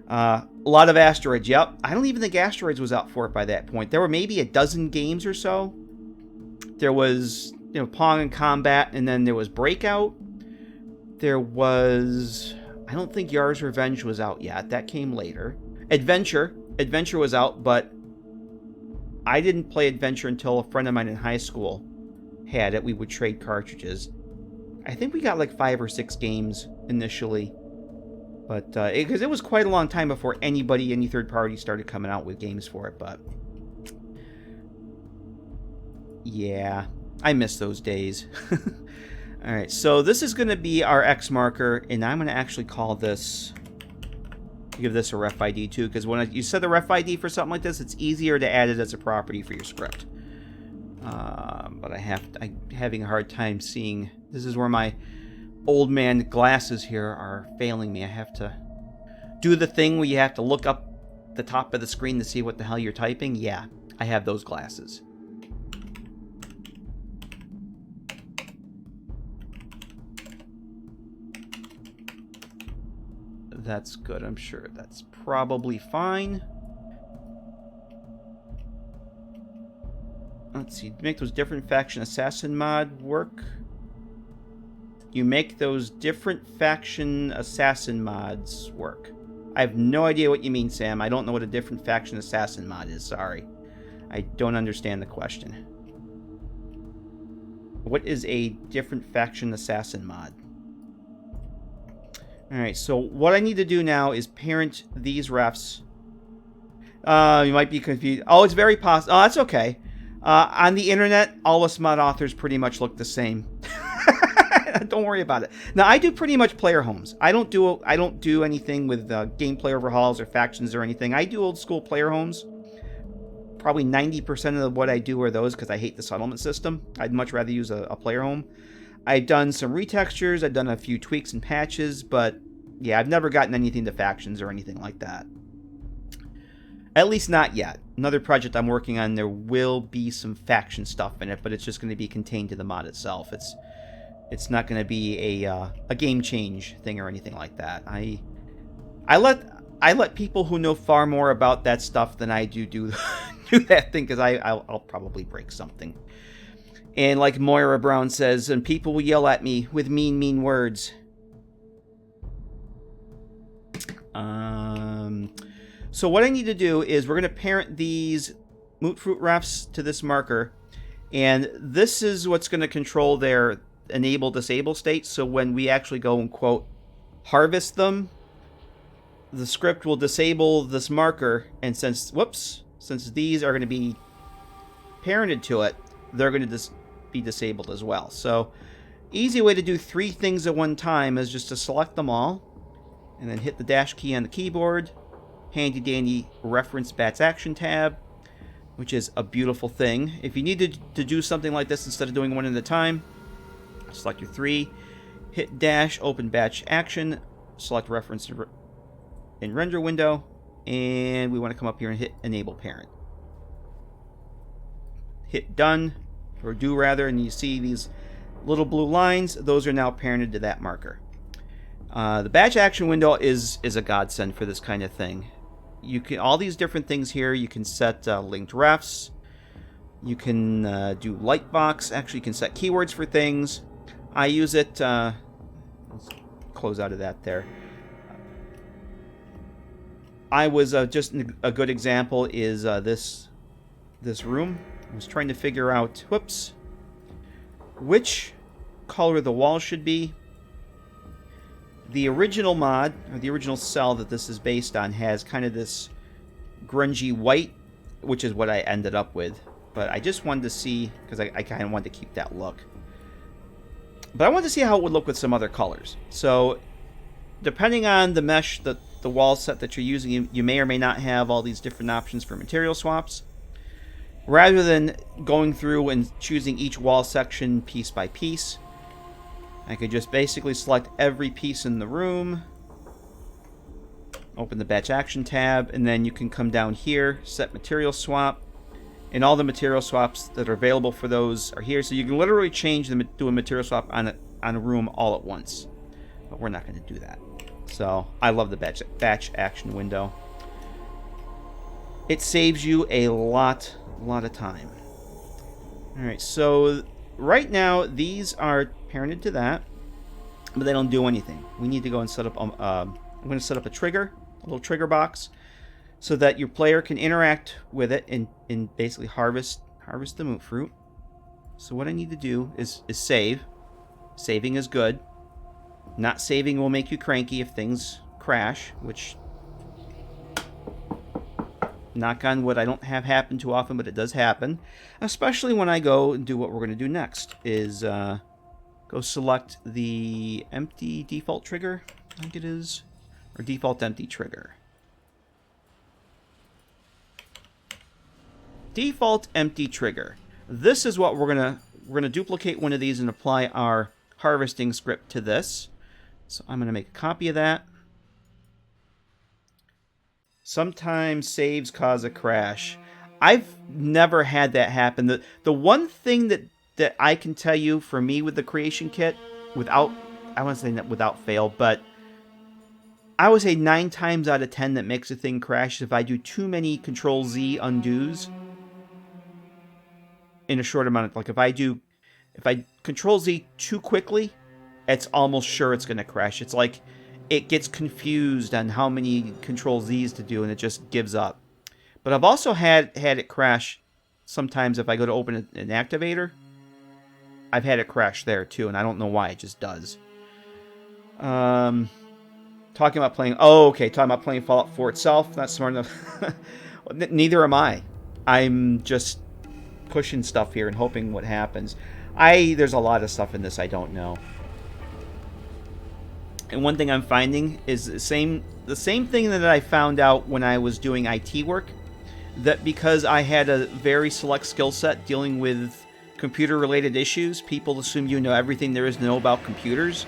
a lot of Asteroids. Yep. I don't even think Asteroids was out for it by that point. There were maybe a dozen games or so. There was, Pong and Combat, and then there was Breakout. There was... I don't think Yar's Revenge was out yet. That came later. Adventure was out, but I didn't play Adventure until a friend of mine in high school had it. We would trade cartridges. I think we got like 5 or 6 games initially, but because it was quite a long time before any third party started coming out with games for it. But yeah, I miss those days. All right, so this is going to be our X marker, and I'm going to actually call this, give this a ref ID too, because when you set the ref ID for something like this, it's easier to add it as a property for your script. But I'm having a hard time seeing. This is where my old man glasses here are failing me. I have to do the thing where you have to look up the top of the screen to see what the hell you're typing. Yeah, I have those glasses. That's good. I'm sure that's probably fine. Let's see. Make those different faction assassin mod work. You make those different faction assassin mods work. I have no idea what you mean, Sam. I don't know what a different faction assassin mod is. Sorry. I don't understand the question. What is a different faction assassin mod? Alright, so what I need to do now is parent these refs. You might be confused. Oh, it's very possible. Oh, that's okay. On the internet, all us mod authors pretty much look the same. Don't worry about it. Now, I do pretty much player homes. I don't do anything with gameplay overhauls or factions or anything. I do old school player homes. Probably 90% of what I do are those because I hate the settlement system. I'd much rather use a player home. I've done some retextures. I've done a few tweaks and patches, but yeah, I've never gotten anything to factions or anything like that. At least not yet. Another project I'm working on, there will be some faction stuff in it, but it's just going to be contained to the mod itself. It's not going to be a game change thing or anything like that. I let people who know far more about that stuff than I do that thing, because I'll probably break something. And like Moira Brown says, and people will yell at me with mean words. So what I need to do is we're going to parent these Mootfruit refs to this marker. And this is what's going to control their enable-disable state. So when we actually go and, quote, harvest them, the script will disable this marker. And since these are going to be parented to it, they're going to be disabled as well. So easy way to do 3 things at one time is just to select them all and then hit the dash key on the keyboard. Handy dandy reference BATS action tab, which is a beautiful thing. If you needed to do something like this instead of doing one at a time, select your 3, hit dash, open batch action, select reference in render window, and we want to come up here and hit enable parent. Hit done, or do rather, and you see these little blue lines. Those are now parented to that marker. The batch action window is a godsend for this kind of thing. You can all these different things here. You can set linked refs. You can do Lightbox. Actually, you can set keywords for things. I use it... let's close out of that there. I was just a good example is this room. I was trying to figure out, whoops, which color the wall should be. The original mod, or the original cell that this is based on, has kind of this grungy white, which is what I ended up with. But I just wanted to see, because I kind of wanted to keep that look. But I wanted to see how it would look with some other colors. So, depending on the mesh, the wall set that you're using, you may or may not have all these different options for material swaps. Rather than going through and choosing each wall section piece by piece, I could just basically select every piece in the room, open the batch action tab, and then you can come down here, set material swap, and all the material swaps that are available for those are here. So you can literally do a material swap on a room all at once. But we're not going to do that. So I love the batch action window. It saves you a lot of time. Alright, so right now these are parented to that, but they don't do anything. We need to go and set up I'm going to set up a little trigger box, so that your player can interact with it and basically harvest the moot fruit. So what I need to do is save. Saving is good. Not saving will make you cranky if things crash, which, knock on wood, I don't have happen too often, but it does happen. Especially when I go and do what we're going to do next, is go select the empty default trigger, I think it is, or default empty trigger. Default empty trigger. This is what we're gonna duplicate one of these and apply our harvesting script to this. So I'm gonna make a copy of that. Sometimes saves cause a crash. I've never had that happen. The one thing that I can tell you for me with the creation kit, without, I want to say that without fail, but I would say 9 times out of 10 that makes a thing crash if I do too many Control-Z undos in a short amount of, like if I Control-Z too quickly, it's almost sure it's going to crash. It's like it gets confused on how many Control-Zs to do and it just gives up. But I've also had it crash sometimes if I go to open an activator. I've had it crash there too, and I don't know why, it just does. Talking about playing Fallout 4 itself, not smart enough. Neither am I. I'm just pushing stuff here and hoping what happens. There's a lot of stuff in this I don't know. And one thing I'm finding is the same thing that I found out when I was doing IT work, that because I had a very select skill set dealing with computer-related issues, people assume you know everything there is to know about computers,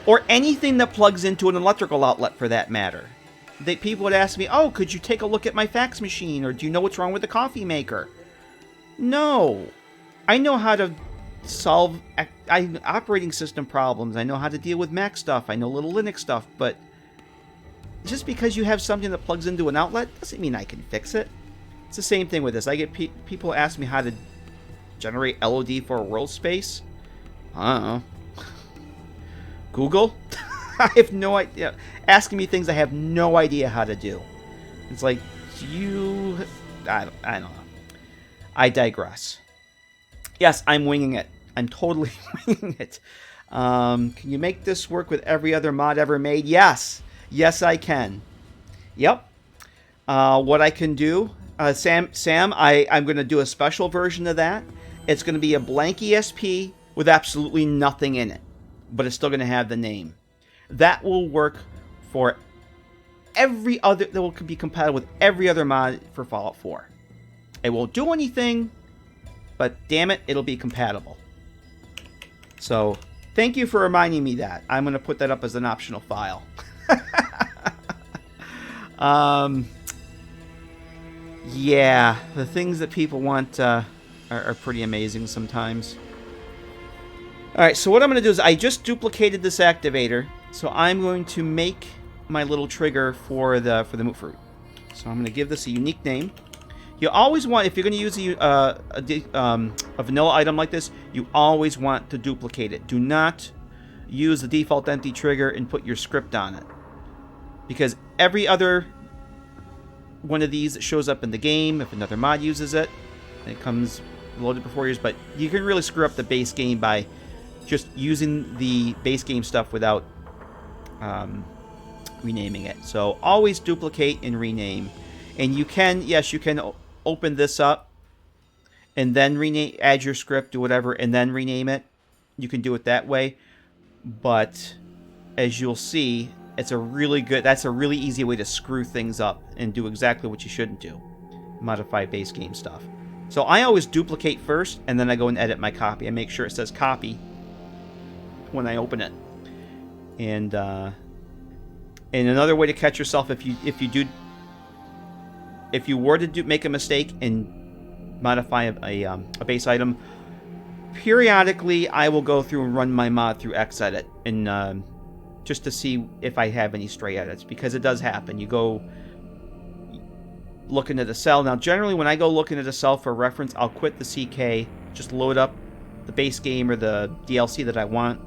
or anything that plugs into an electrical outlet for that matter. People would ask me, oh, could you take a look at my fax machine, or do you know what's wrong with the coffee maker? No. I know how to solve operating system problems. I know how to deal with Mac stuff. I know little Linux stuff, but just because you have something that plugs into an outlet doesn't mean I can fix it. It's the same thing with this. I get people ask me how to generate LOD for a world space. I don't know. Google? I have no idea. Asking me things I have no idea how to do. It's like, I don't know. I digress. Yes, I'm winging it. I'm totally winging it. Can you make this work with every other mod ever made? Yes. Yes, I can. Yep. What I can do, Sam, I'm going to do a special version of that. It's going to be a blank ESP with absolutely nothing in it, but it's still going to have the name. That will work for every other, that will be compatible with every other mod for Fallout 4. It won't do anything, but damn it, it'll be compatible. So, thank you for reminding me that. I'm going to put that up as an optional file. Yeah, the things that people want are pretty amazing sometimes. Alright, so what I'm going to do is I just duplicated this activator, so I'm going to make my little trigger for the moot fruit. So I'm going to give this a unique name. You always want, if you're going to use a vanilla item like this, you always want to duplicate it. Do not use the default empty trigger and put your script on it. Because every other one of these that shows up in the game, if another mod uses it, it comes loaded before yours, but you can really screw up the base game by just using the base game stuff without renaming it. So always duplicate and rename. And you can, yes, you can open this up and then rename, add your script or whatever, and then rename it. You can do it that way. But as you'll see, that's a really easy way to screw things up and do exactly what you shouldn't do. Modify base game stuff. So I always duplicate first, and then I go and edit my copy. I make sure it says copy when I open it. And another way to catch yourself, if you were to make a mistake and modify a base item, periodically I will go through and run my mod through Xedit and just to see if I have any stray edits, because it does happen. You go looking at a cell. Now, generally, when I go looking at a cell for reference, I'll quit the CK, just load up the base game or the DLC that I want,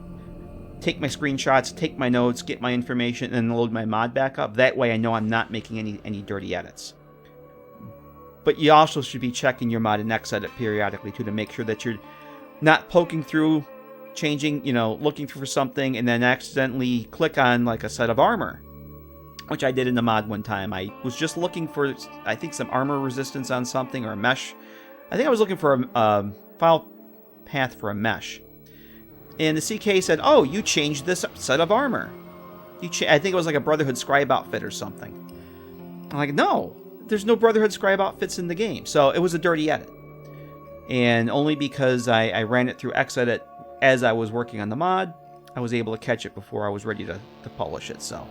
take my screenshots, take my notes, get my information, and then load my mod back up. That way I know I'm not making any dirty edits. But you also should be checking your mod in Xedit periodically, too, to make sure that you're not poking through, changing, looking for something, and then accidentally click on, like, a set of armor, which I did in the mod one time. I was just looking for, I think, some armor resistance on something, or a mesh. I think I was looking for a file path for a mesh. And the CK said, oh, you changed this set of armor. I think it was like a Brotherhood scribe outfit or something. I'm like, no, there's no Brotherhood scribe outfits in the game. So it was a dirty edit. And only because I ran it through Xedit as I was working on the mod, I was able to catch it before I was ready to publish it. So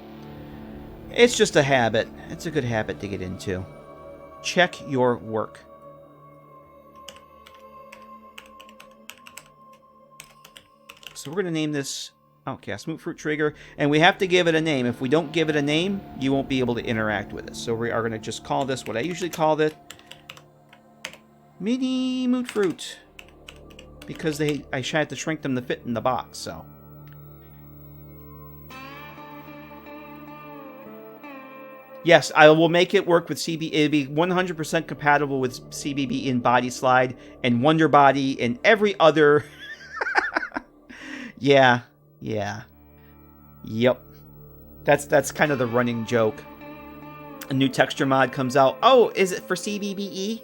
it's just a habit. It's a good habit to get into. Check your work. So we're going to name this Outcast Moot Fruit Trigger, and we have to give it a name. If we don't give it a name, you won't be able to interact with it. So we are going to just call this what I usually called it, Mini Moot Fruit, because I had to shrink them to fit in the box. So yes, I will make it work with CB. It'll be 100% compatible with CBB in Body Slide and Wonder Body and every other. Yeah. Yep. That's kind of the running joke. A new texture mod comes out. Oh, is it for CBBE?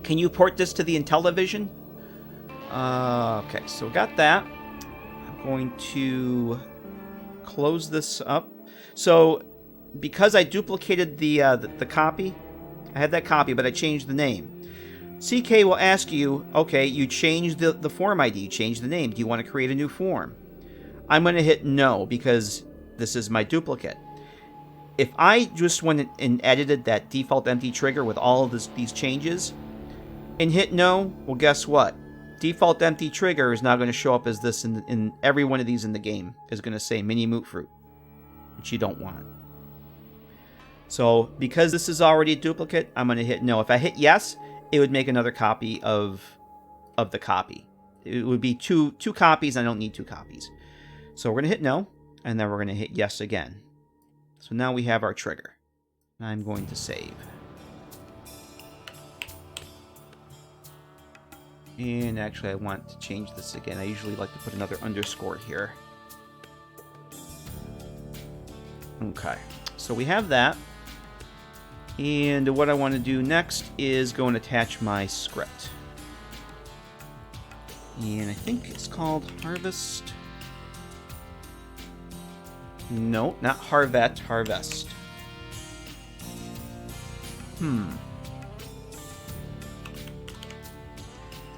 Can you port this to the Intellivision? Okay, so we got that. I'm going to close this up. So, because I duplicated the copy, I had that copy, but I changed the name. CK will ask you, okay, you changed the form ID, you changed the name. Do you want to create a new form? I'm going to hit no, because this is my duplicate. If I just went and edited that default empty trigger with all of these changes and hit no, well, guess what? Default empty trigger is now going to show up as this in every one of these in the game. Is going to say Mini Moot Fruit, which you don't want. So, because this is already a duplicate, I'm going to hit no. If I hit yes, it would make another copy of the copy. It would be two copies. I don't need two copies. So we're going to hit no, and then we're going to hit yes again. So now we have our trigger. I'm going to save. And actually, I want to change this again. I usually like to put another underscore here. Okay, so we have that. And what I want to do next is go and attach my script. And I think it's called Harvest. No, not Harvet, Harvest.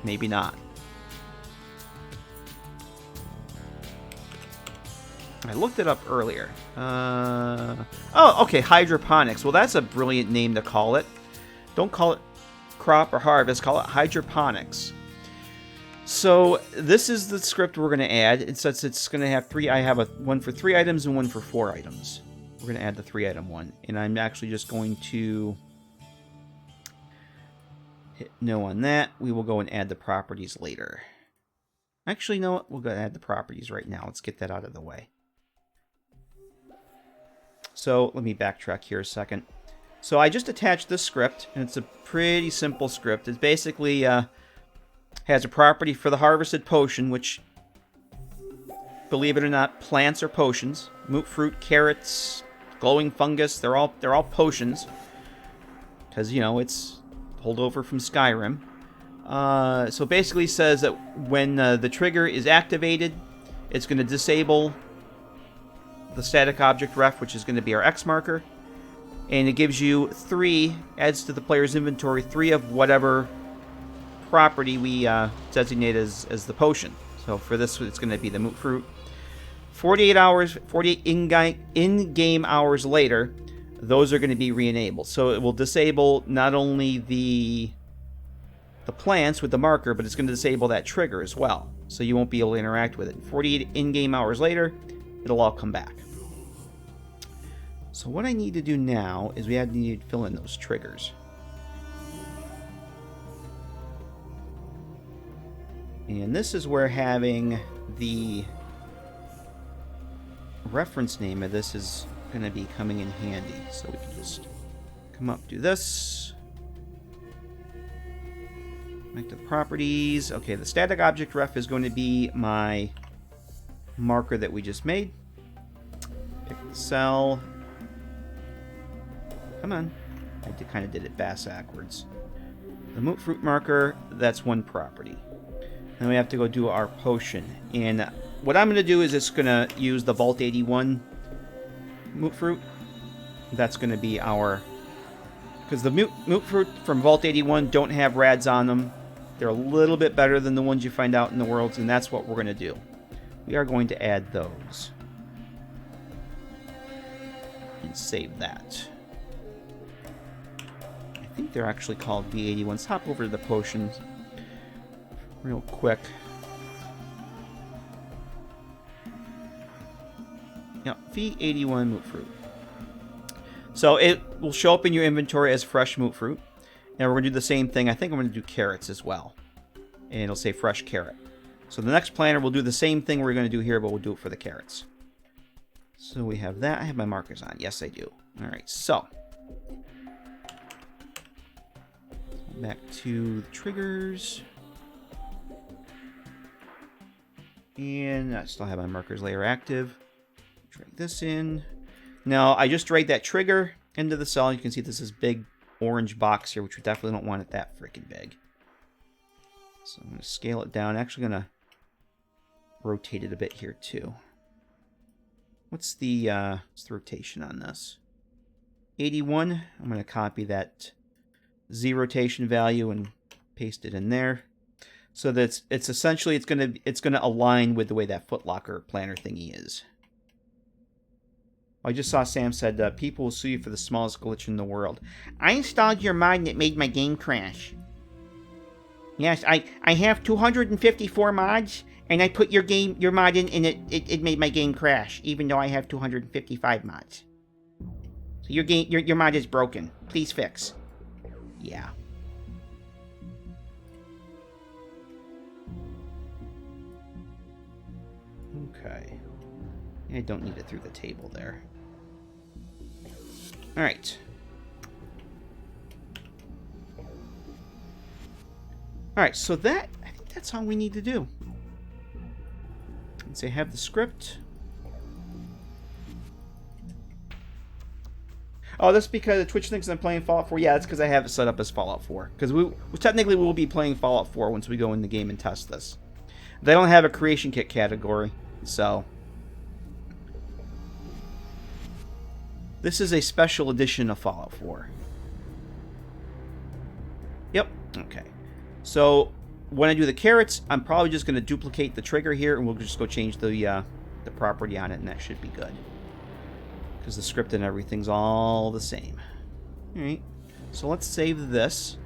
Maybe not. I looked it up earlier. Oh, okay, hydroponics. Well, that's a brilliant name to call it. Don't call it crop or harvest. Call it hydroponics. So this is the script we're going to add. It says it's going to have three. I have one for 3 items and one for 4 items. we're going to add the 3-item one. And I'm actually just going to hit no on that. We will go and add the properties later. Actually, you know what? We'll go add the properties right now. Let's get that out of the way. So let me backtrack here a second. So I just attached this script, and it's a pretty simple script. It basically has a property for the harvested potion, which, believe it or not, plants are potions. Moot fruit, carrots, glowing fungus, they're all potions. Because, you know, it's pulled over from Skyrim. So basically says that when the trigger is activated, it's going to disable the static object ref, which is going to be our X marker. And it gives you 3, adds to the player's inventory 3 of whatever property we designate as the potion. So for this, it's going to be the moot fruit. 48 in-game hours later, those are going to be re-enabled. So it will disable not only the plants with the marker, but it's going to disable that trigger as well. So you won't be able to interact with it. 48 in-game hours later, it'll all come back. So what I need to do now is we need to fill in those triggers. And this is where having the reference name of this is going to be coming in handy. So we can just come up, do this. Back to the properties. Okay, the static object ref is going to be my marker that we just made. Pick the cell. Come on. I kind of did it backwards. The moot fruit marker, that's one property. Then we have to go do our potion. And what I'm going to do is it's going to use the Vault 81 moot fruit. That's going to be our... Because the moot fruit from Vault 81 don't have rads on them. They're a little bit better than the ones you find out in the worlds, and that's what we're going to do. We are going to add those. And save that. I think they're actually called V81. Let's hop over to the potions real quick. Yeah, V81 moot fruit. So it will show up in your inventory as fresh moot fruit. And we're going to do the same thing. I think I'm going to do carrots as well. And it'll say fresh carrot. So the next planner will do the same thing we're going to do here, but we'll do it for the carrots. So we have that. I have my markers on. Yes, I do. All right, so back to the triggers. And I still have my markers layer active. Drag this in. Now, I just dragged that trigger into the cell. You can see this is big orange box here, which we definitely don't want it that freaking big. So I'm going to scale it down. Actually going to rotate it a bit here too. What's the rotation on this? 81. I'm going to copy that Z rotation value and paste it in there, so that it's essentially it's going to align with the way that footlocker planner thingy is. I just saw Sam said people will sue you for the smallest glitch in the world. I installed your mod and it made my game crash. Yes, I have 254 mods, and I put your mod in, and it made my game crash, even though I have 255 mods. So your mod is broken. Please fix. Yeah. Okay. I don't need it through the table there. All right. All right, so I think that's all we need to do. Let's say have the script. Oh, that's because Twitch thinks I'm playing Fallout 4. Yeah, that's because I have it set up as Fallout 4. Because we technically will be playing Fallout 4 once we go in the game and test this. They don't have a creation kit category, so this is a special edition of Fallout 4. Yep. Okay. So when I do the carrots, I'm probably just going to duplicate the trigger here, and we'll just go change the property on it, and that should be good. Because the script and everything's all the same. All right. So let's save this.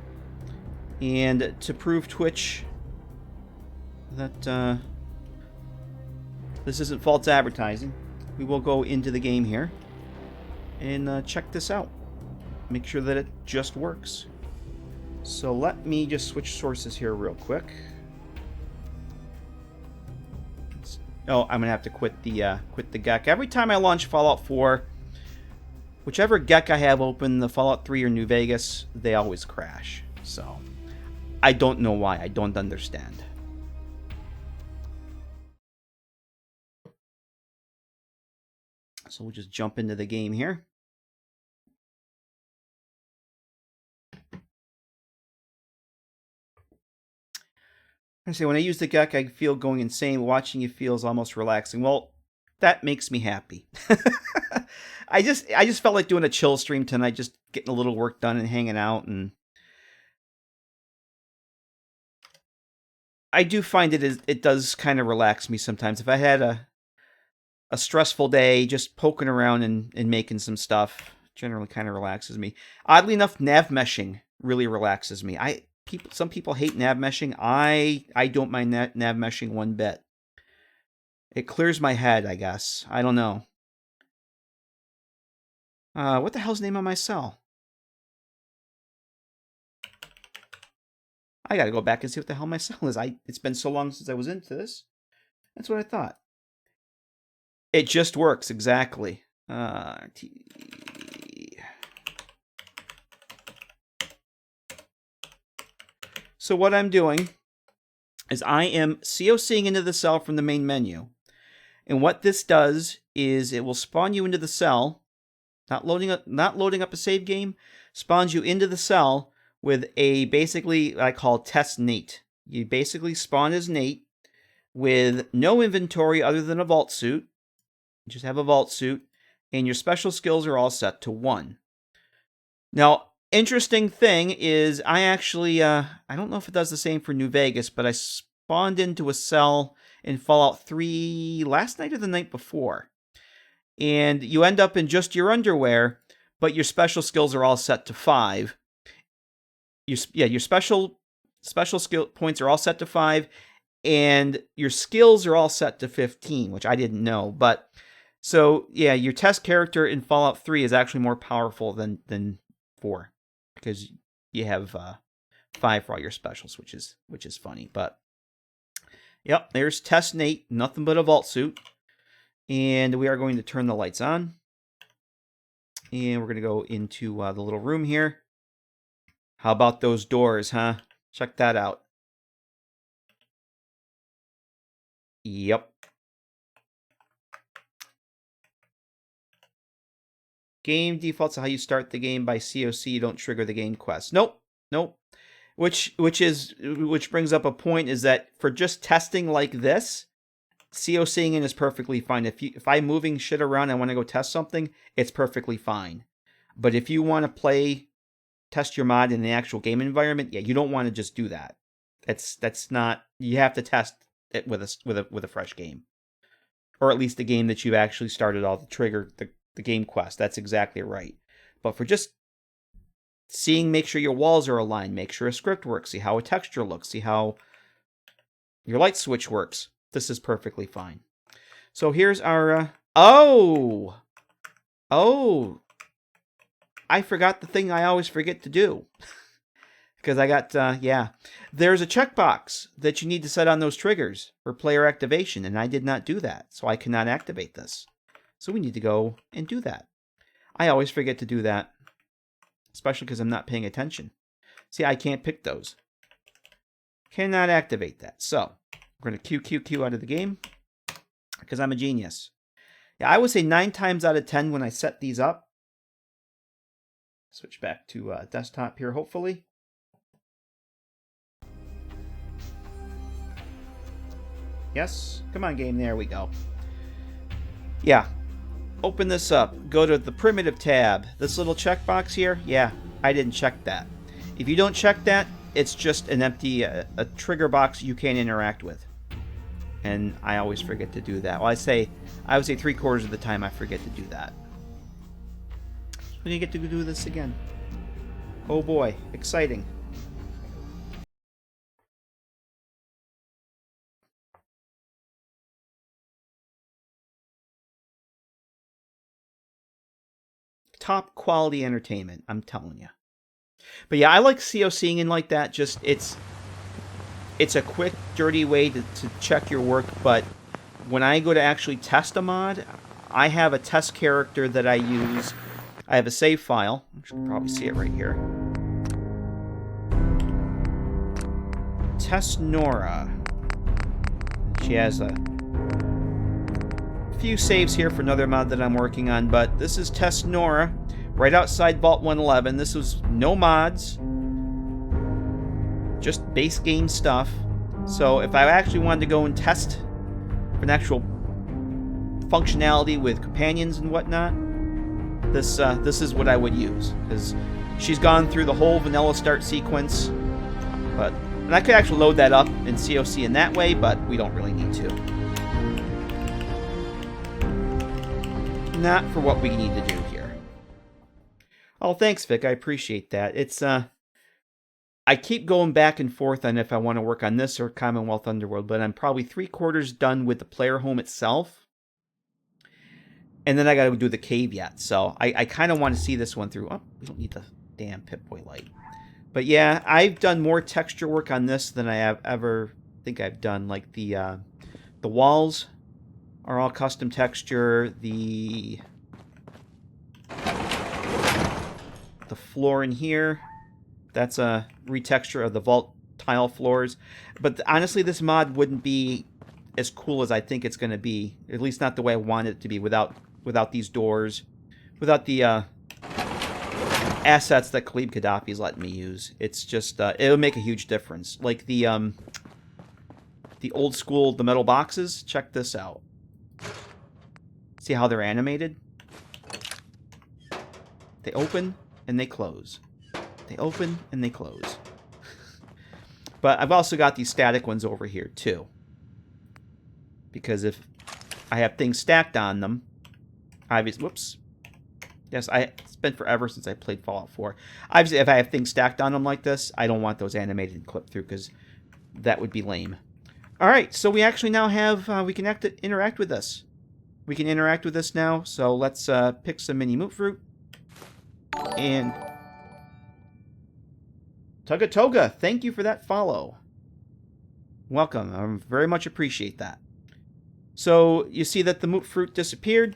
And to prove Twitch that this isn't false advertising, we will go into the game here. and check this out. Make sure that it just works. So let me just switch sources here real quick. Oh, I'm gonna have to quit the GEC. Every time I launch Fallout 4, whichever GEC I have open, the Fallout 3 or New Vegas, they always crash. So I don't know why. I don't understand. So we'll just jump into the game here. I say when I use the GEC, I feel going insane. Watching it feels almost relaxing. Well, that makes me happy. I just felt like doing a chill stream tonight, just getting a little work done and hanging out, and I do find it does kind of relax me sometimes. If I had a stressful day, just poking around and making some stuff generally kind of relaxes me. Oddly enough, nav meshing really relaxes me. Some people hate nav meshing. I don't mind nav meshing one bit. It clears my head, I guess. I don't know. What the hell's the name of my cell? I gotta go back and see what the hell my cell is. It's been so long since I was into this. That's what I thought. It just works, exactly. So what I'm doing is I am COCing into the cell from the main menu. And what this does is it will spawn you into the cell, not loading up a save game, spawns you into the cell with a basically what I call test Nate. You basically spawn as Nate with no inventory other than a vault suit. You just have a vault suit, and your special skills are all set to 1. Now, interesting thing is I actually, I don't know if it does the same for New Vegas, but I spawned into a cell in Fallout 3 last night or the night before. And you end up in just your underwear, but your special skills are all set to 5. Your special skill points are all set to 5, and your skills are all set to 15, which I didn't know. But so yeah, your test character in Fallout 3 is actually more powerful than 4, because you have 5 for all your specials, which is funny. But yep, there's test Nate, nothing but a vault suit. And we are going to turn the lights on. And we're going to go into the little room here. How about those doors, huh? Check that out. Yep. Game defaults how you start the game by COC. You don't trigger the game quest. Nope. Which brings up a point, is that for just testing like this, COCing in is perfectly fine. If I'm moving shit around and I want to go test something, it's perfectly fine. But if you want to test your mod in the actual game environment, yeah, you don't want to just do that. That's not. You have to test it with a fresh game, or at least the game that you've actually started all the trigger the game quest. That's exactly right. But for just make sure your walls are aligned, make sure a script works, see how a texture looks, see how your light switch works, this is perfectly fine. So here's our oh, I forgot the thing I always forget to do. Because I got, there's a checkbox that you need to set on those triggers for player activation, and I did not do that, so I cannot activate this. So we need to go and do that. I always forget to do that, especially because I'm not paying attention. See, I can't pick those. Cannot activate that. So we're going to QQQ out of the game because I'm a genius. Yeah, I would say 9 times out of 10 when I set these up. Switch back to desktop here, hopefully. Yes, come on game, there we go. Yeah, open this up, go to the primitive tab. This little checkbox here, yeah, I didn't check that. If you don't check that, it's just an empty a trigger box you can't interact with. And I always forget to do that. Well, I would say 3/4 of the time I forget to do that. We're gonna get to do this again. Oh boy, exciting. top quality entertainment, I'm telling you. But yeah, I like COCing in like that. Just it's a quick, dirty way to check your work. But when I go to actually test a mod, I have a test character that I use. I have a save file. You can probably see it right here. Test Nora. She has a few saves here for another mod that I'm working on, but this is Test Nora, right outside Vault 111. This was no mods, just base game stuff. So if I actually wanted to go and test for an actual functionality with companions and whatnot, this is what I would use, because she's gone through the whole vanilla start sequence. And I could actually load that up in COC in that way, but we don't really need to. Not for what we need to do here. Oh, thanks, Vic. I appreciate that. It's I keep going back and forth on if I want to work on this or Commonwealth Underworld, but I'm probably 3/4 done with the player home itself. And then I got to do the cave yet. So I kind of want to see this one through. Oh, we don't need the damn Pip-Boy light. But yeah, I've done more texture work on this than I have ever think I've done. Like the walls are all custom texture. The floor in here, that's a retexture of the vault tile floors. But honestly, this mod wouldn't be as cool as I think it's going to be. At least not the way I want it to be without these doors, without the assets that Khalib Gaddafi's letting me use. It's just it'll make a huge difference. Like the old school, the metal boxes. Check this out. See how they're animated? They open and they close. They open and they close. But I've also got these static ones over here too, because if I have things stacked on them, obviously, whoops. Yes, it's been forever since I played Fallout 4. Obviously, if I have things stacked on them like this, I don't want those animated and clipped through, because that would be lame. All right, so we actually now have, we can interact with this. We can interact with this now, so let's pick some mini moot fruit. And Tugga Toga, thank you for that follow. Welcome, I very much appreciate that. So you see that the moot fruit disappeared.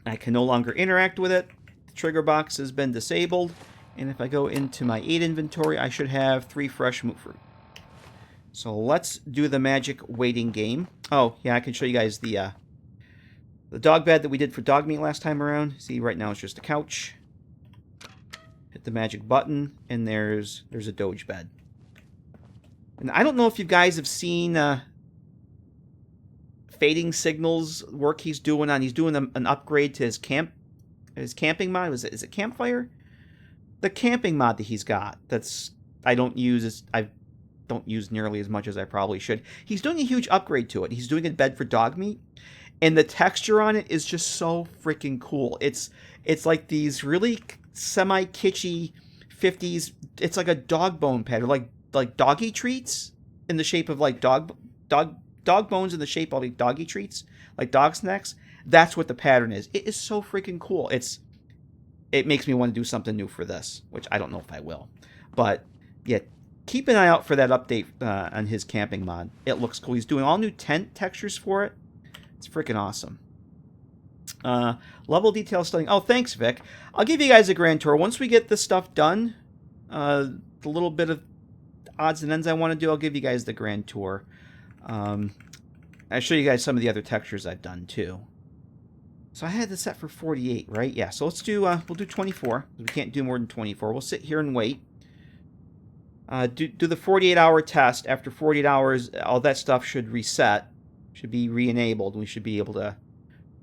I can no longer interact with it. The trigger box has been disabled. And if I go into my 8 inventory, I should have 3 fresh moot fruit. So let's do the magic waiting game. Oh, yeah, I can show you guys the dog bed that we did for dog meat last time around. See, right now it's just a couch. Hit the magic button, and there's a doge bed. And I don't know if you guys have seen Fading Signals work he's doing an upgrade to his camping mod. Is it Campfire? The camping mod that he's got I don't use nearly as much as I probably should. He's doing a huge upgrade to it. He's doing a bed for dog meat, and the texture on it is just so freaking cool. It's like these really semi-kitschy 50s. It's like a dog bone pattern, like doggy treats in the shape of like dog bones in the shape of like doggy treats, like dog snacks. That's what the pattern is. It is so freaking cool. It makes me want to do something new for this, which I don't know if I will. But yeah, keep an eye out for that update on his camping mod. It looks cool. He's doing all new tent textures for it. It's freaking awesome. Level detail studying. Oh, thanks, Vic. I'll give you guys a grand tour. Once we get this stuff done, the little bit of odds and ends I want to do, I'll give you guys the grand tour. I'll show you guys some of the other textures I've done too. So I had this set for 48, right? Yeah, so let's do, we'll do 24. We can't do more than 24. We'll sit here and wait. Do the 48-hour test. After 48 hours, all that stuff should reset. Should be re-enabled. We should be able to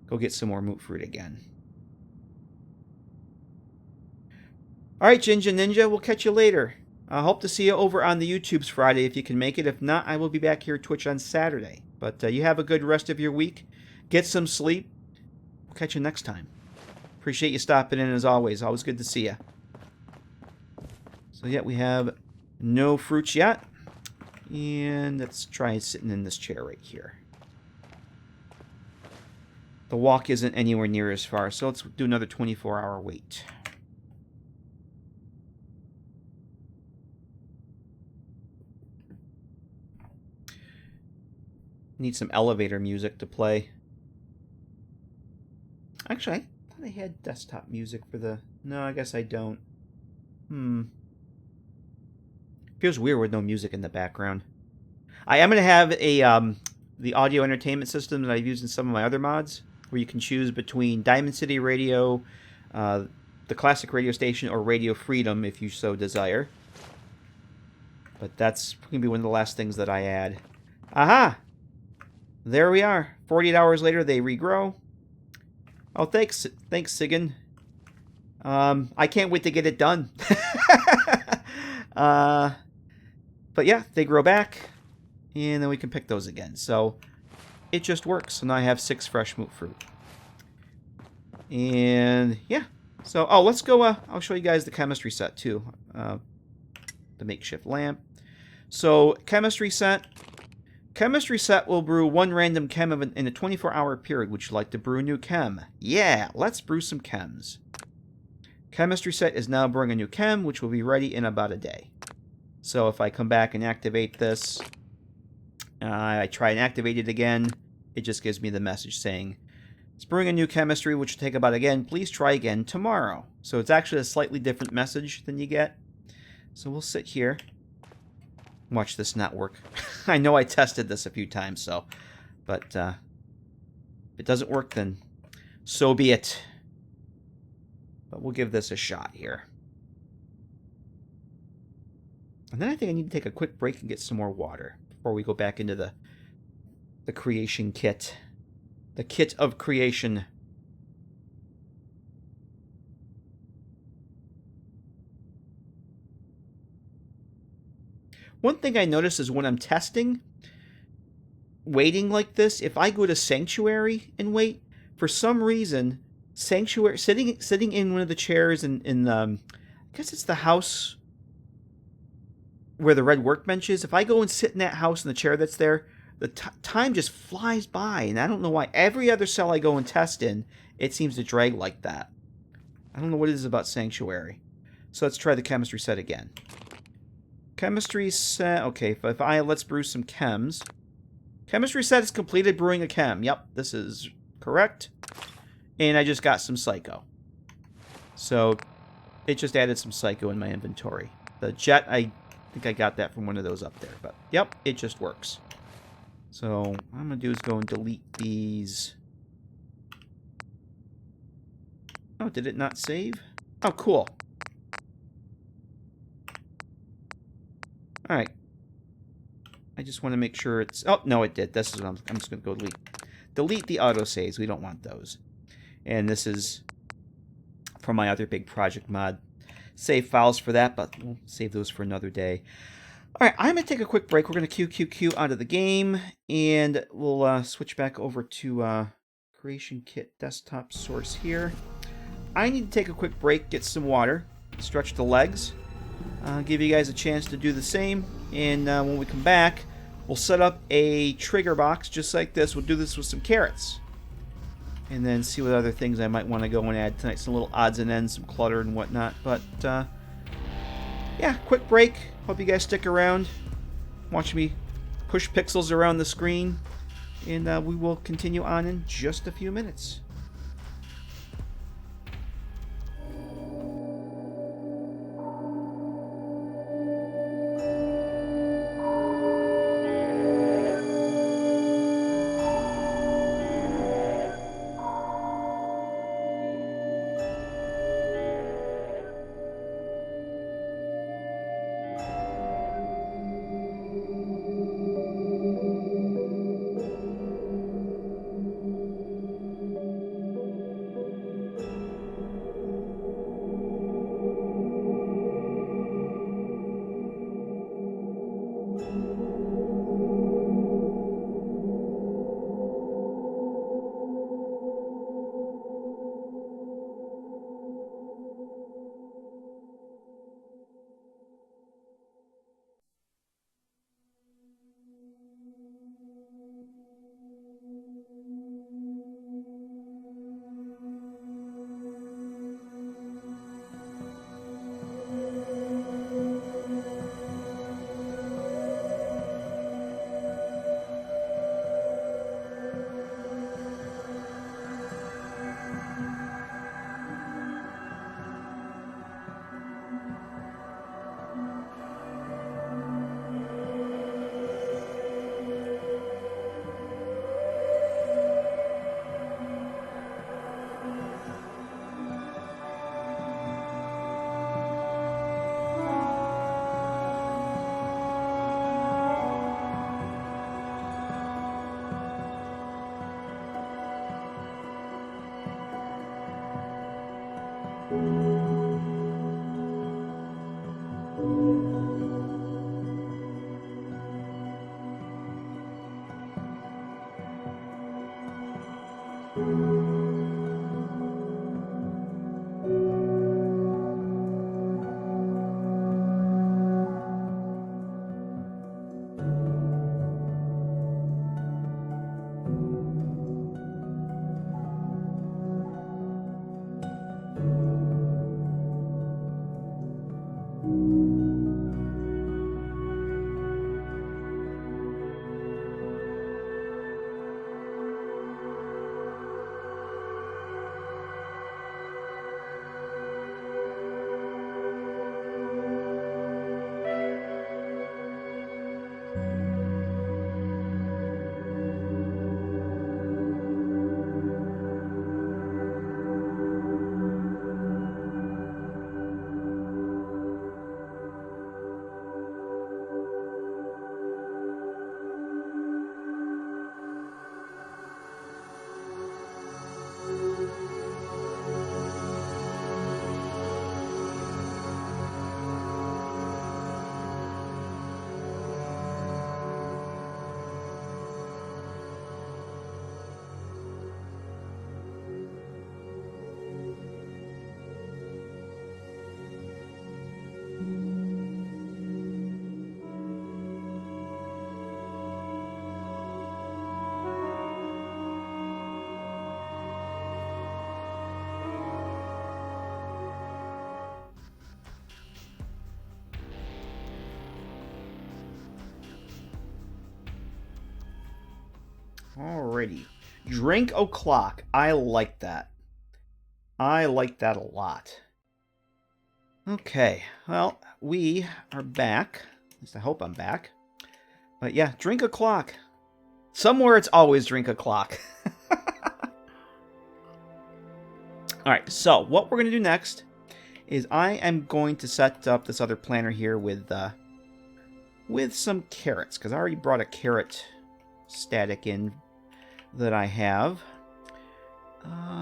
go get some more moot fruit again. Alright, Jinja Ninja, we'll catch you later. I hope to see you over on the YouTubes Friday if you can make it. If not, I will be back here at Twitch on Saturday. But you have a good rest of your week. Get some sleep. We'll catch you next time. Appreciate you stopping in as always. Always good to see you. So yeah, we have no fruits yet. And let's try sitting in this chair right here. The walk isn't anywhere near as far, so let's do another 24-hour wait. Need some elevator music to play. Actually, I thought I had desktop music for the... No, I guess I don't. Feels weird with no music in the background. I am going to have a the audio entertainment system that I've used in some of my other mods, where you can choose between Diamond City Radio, the classic radio station, or Radio Freedom if you so desire. But that's going to be one of the last things that I add. Aha! There we are. 48 hours later, they regrow. Oh, thanks, Sigan. I can't wait to get it done. But yeah, they grow back, and then we can pick those again. So it just works. So now I have 6 fresh fruit. And yeah. So, oh, let's go. I'll show you guys the chemistry set too. The makeshift lamp. So chemistry set. Chemistry set will brew 1 random chem in a 24-hour period. Would you like to brew a new chem? Yeah, let's brew some chems. Chemistry set is now brewing a new chem, which will be ready in about a day. So if I come back and activate this, I try and activate it again, it just gives me the message saying, it's brewing a new chemistry, which will take about again. Please try again tomorrow. So it's actually a slightly different message than you get. So we'll sit here. Watch this not work. I know I tested this a few times, so. But if it doesn't work, then so be it. But we'll give this a shot here. And then I think I need to take a quick break and get some more water before we go back into the creation kit. The kit of creation. One thing I notice is when I'm testing, waiting like this, if I go to Sanctuary and wait, for some reason, Sanctuary, sitting in one of the chairs in I guess it's the house where the red workbench is. If I go and sit in that house in the chair that's there, the time just flies by, and I don't know why. Every other cell I go and test in, it seems to drag like that. I don't know what it is about Sanctuary. So let's try the chemistry set again. Chemistry set. Okay, let's brew some chems. Chemistry set is completed brewing a chem. Yep, this is correct. And I just got some Psycho. So it just added some Psycho in my inventory. The jet, I think I got that from one of those up there. But yep, it just works. So what I'm going to do is go and delete these. Oh, did it not save? Oh, cool. Alright. I just want to make sure it's... Oh, no, it did. This is what I'm just going to go delete. Delete the autosaves. We don't want those. And this is from my other big project mod. Save files for that, but we'll save those for another day. Alright, I'm going to take a quick break. We're going to QQQ out of the game, and we'll switch back over to Creation Kit desktop source here. I need to take a quick break, get some water, stretch the legs. Give you guys a chance to do the same, and when we come back, we'll set up a trigger box just like this. We'll do this with some carrots, and then see what other things I might want to go and add tonight. Some little odds and ends, some clutter and whatnot. But yeah, quick break. Hope you guys stick around. Watch me push pixels around the screen, and we will continue on in just a few minutes. Alrighty. Drink o'clock. I like that. I like that a lot. Okay. Well, we are back. At least I hope I'm back. But yeah, drink o'clock. Somewhere it's always drink o'clock. Alright, so what we're going to do next is I am going to set up this other planner here with some carrots, because I already brought a carrot static in that I have.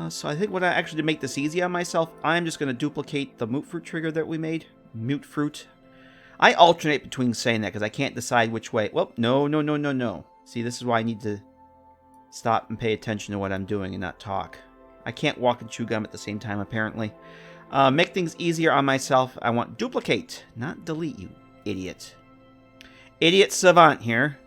So I think what I actually, to make this easy on myself, I'm just going to duplicate the mute fruit trigger that we made. Mute fruit. I alternate between saying that because I can't decide which way. Well, no. See, this is why I need to stop and pay attention to what I'm doing and not talk. I can't walk and chew gum at the same time, apparently. Make things easier on myself. I want duplicate, not delete, you idiot. Idiot savant here.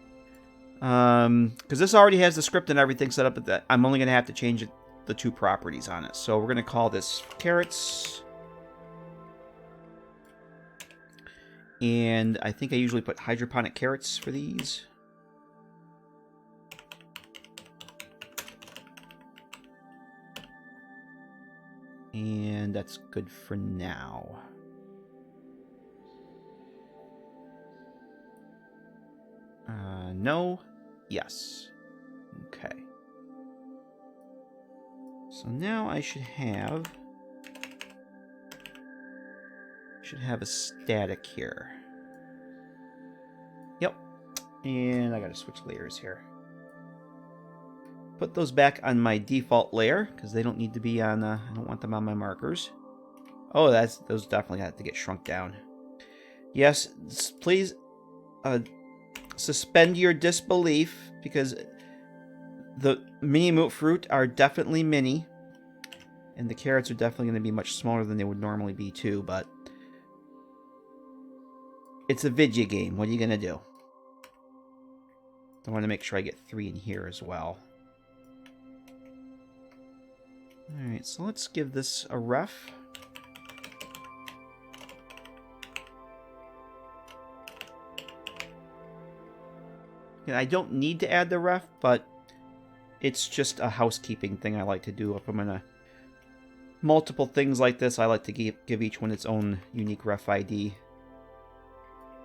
Because this already has the script and everything set up, but I'm only going to have to change the two properties on it. So we're going to call this carrots. And I think I usually put hydroponic carrots for these. And that's good for now. No. Yes. Okay. So now I should have a static here. Yep. And I gotta switch layers here. Put those back on my default layer because they don't need to be on. I don't want them on my markers. Oh, those definitely have to get shrunk down. Yes, please suspend your disbelief because the mini mute fruit are definitely mini, and the carrots are definitely going to be much smaller than they would normally be too. But it's a EVGA game. What are you going to do? I want to make sure I get 3 in here as well. Alright, so let's give this a ref. Yeah, I don't need to add the ref, but it's just a housekeeping thing I like to do. If I'm going to multiple things like this, I like to give each one its own unique ref ID.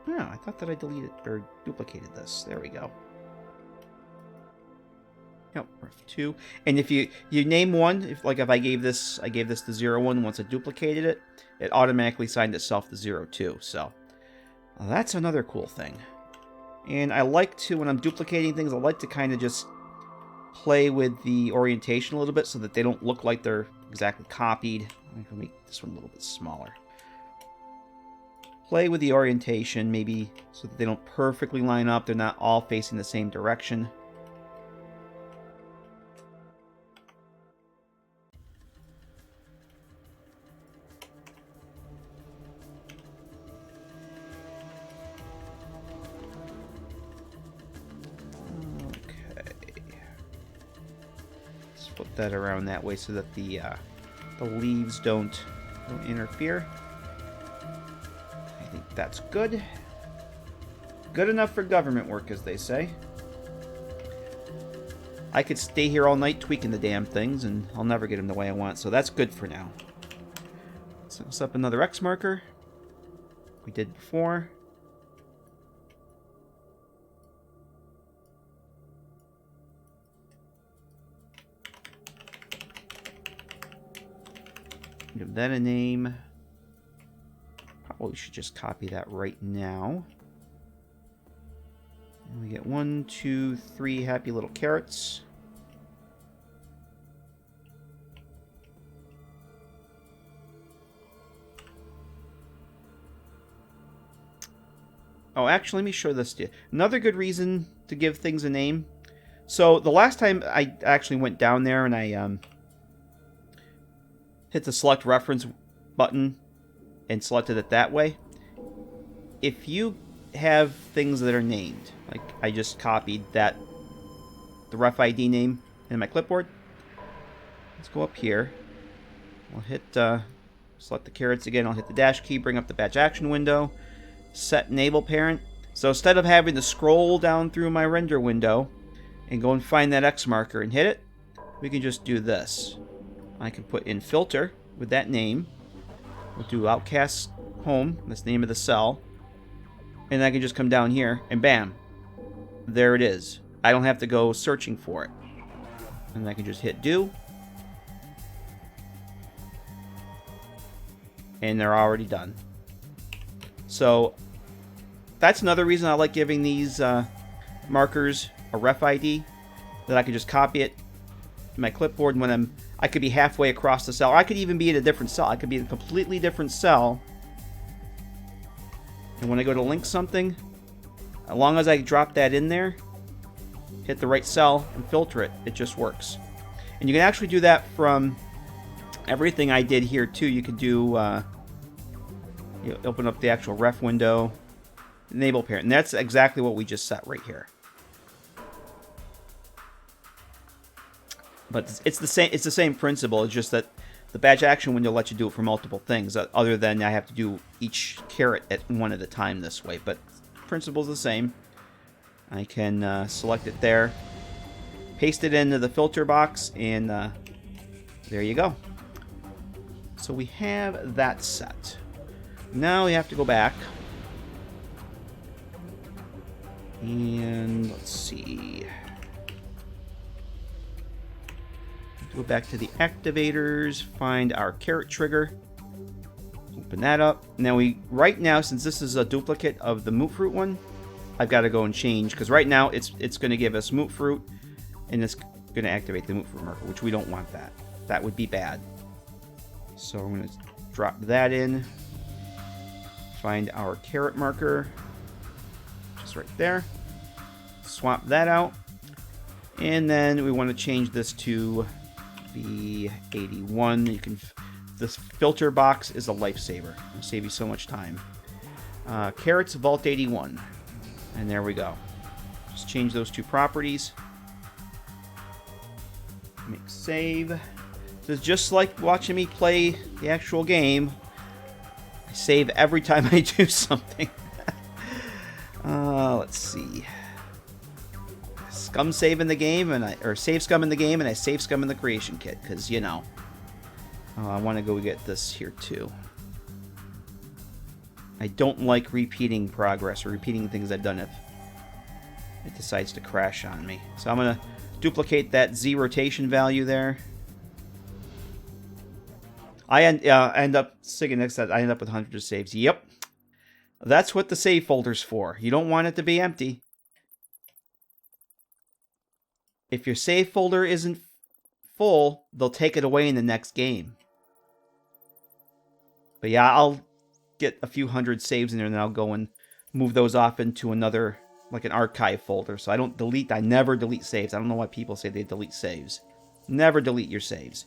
Oh, I thought that I deleted or duplicated this. There we go. Yep, ref 2. And if you name one, if I gave this the 01, once I duplicated it, it automatically signed itself to 02. So that's another cool thing. And I like to, when I'm duplicating things, I like to kind of just play with the orientation a little bit so that they don't look like they're exactly copied. I can make this one a little bit smaller. Play with the orientation, maybe so that they don't perfectly line up. They're not all facing the same direction. Flip that around that way so that the leaves don't interfere. I think that's good. Good enough for government work, as they say. I could stay here all night tweaking the damn things, and I'll never get them the way I want, so that's good for now. Set us up another X marker. We did before. Give that a name. Probably should just copy that right now. And we get 1, 2, 3 happy little carrots. Oh, actually, let me show this to you. Another good reason to give things a name. So the last time I actually went down there and I hit the select reference button and selected it that way. If you have things that are named, like I just copied that, the ref ID name in my clipboard. Let's go up here. I'll hit, select the carrots again. I'll hit the dash key, bring up the batch action window, set enable parent. So instead of having to scroll down through my render window and go and find that X marker and hit it, we can just do this. I can put in filter with that name. We'll do Outcasts home. That's the name of the cell. And I can just come down here and bam. There it is. I don't have to go searching for it. And I can just hit do. And they're already done. So that's another reason I like giving these markers a ref ID. That I can just copy it in my clipboard when I could be halfway across the cell. Or I could even be in a different cell. I could be in a completely different cell. And when I go to link something, as long as I drop that in there, hit the right cell and filter it, it just works. And you can actually do that from everything I did here too. You could do, you open up the actual ref window, enable parent. And that's exactly what we just set right here. But it's the same principle. It's just that the batch action window lets you do it for multiple things, other than I have to do each caret at one at a time this way. But the principle's the same. I can select it there, paste it into the filter box, and there you go. So we have that set. Now we have to go back. And let's see. Go back to the activators, find our caret trigger, open that up. Now right now, since this is a duplicate of the moot fruit one, I've got to go and change, because right now it's going to give us moot fruit, and it's going to activate the moot fruit marker, which we don't want that. That would be bad. So I'm going to drop that in, find our caret marker, just right there, swap that out, and then we want to change this to B81. You can. This filter box is a lifesaver. It'll save you so much time. Carets Vault 81, and there we go. Just change those two properties. Make save. So it's just like watching me play the actual game. I save every time I do something. Let's see. Scum save in the game, or save scum in the game, and I save scum in the creation kit, because, you know. I want to go get this here, too. I don't like repeating progress, or repeating things I've done if it decides to crash on me. So I'm going to duplicate that Z rotation value there. I end up, Sig next that I end up with hundreds of saves. Yep. That's what the save folder's for. You don't want it to be empty. If your save folder isn't full, they'll take it away in the next game. But yeah, I'll get a few hundred saves in there, and then I'll go and move those off into another, like an archive folder. So I don't delete. I never delete saves. I don't know why people say they delete saves. Never delete your saves.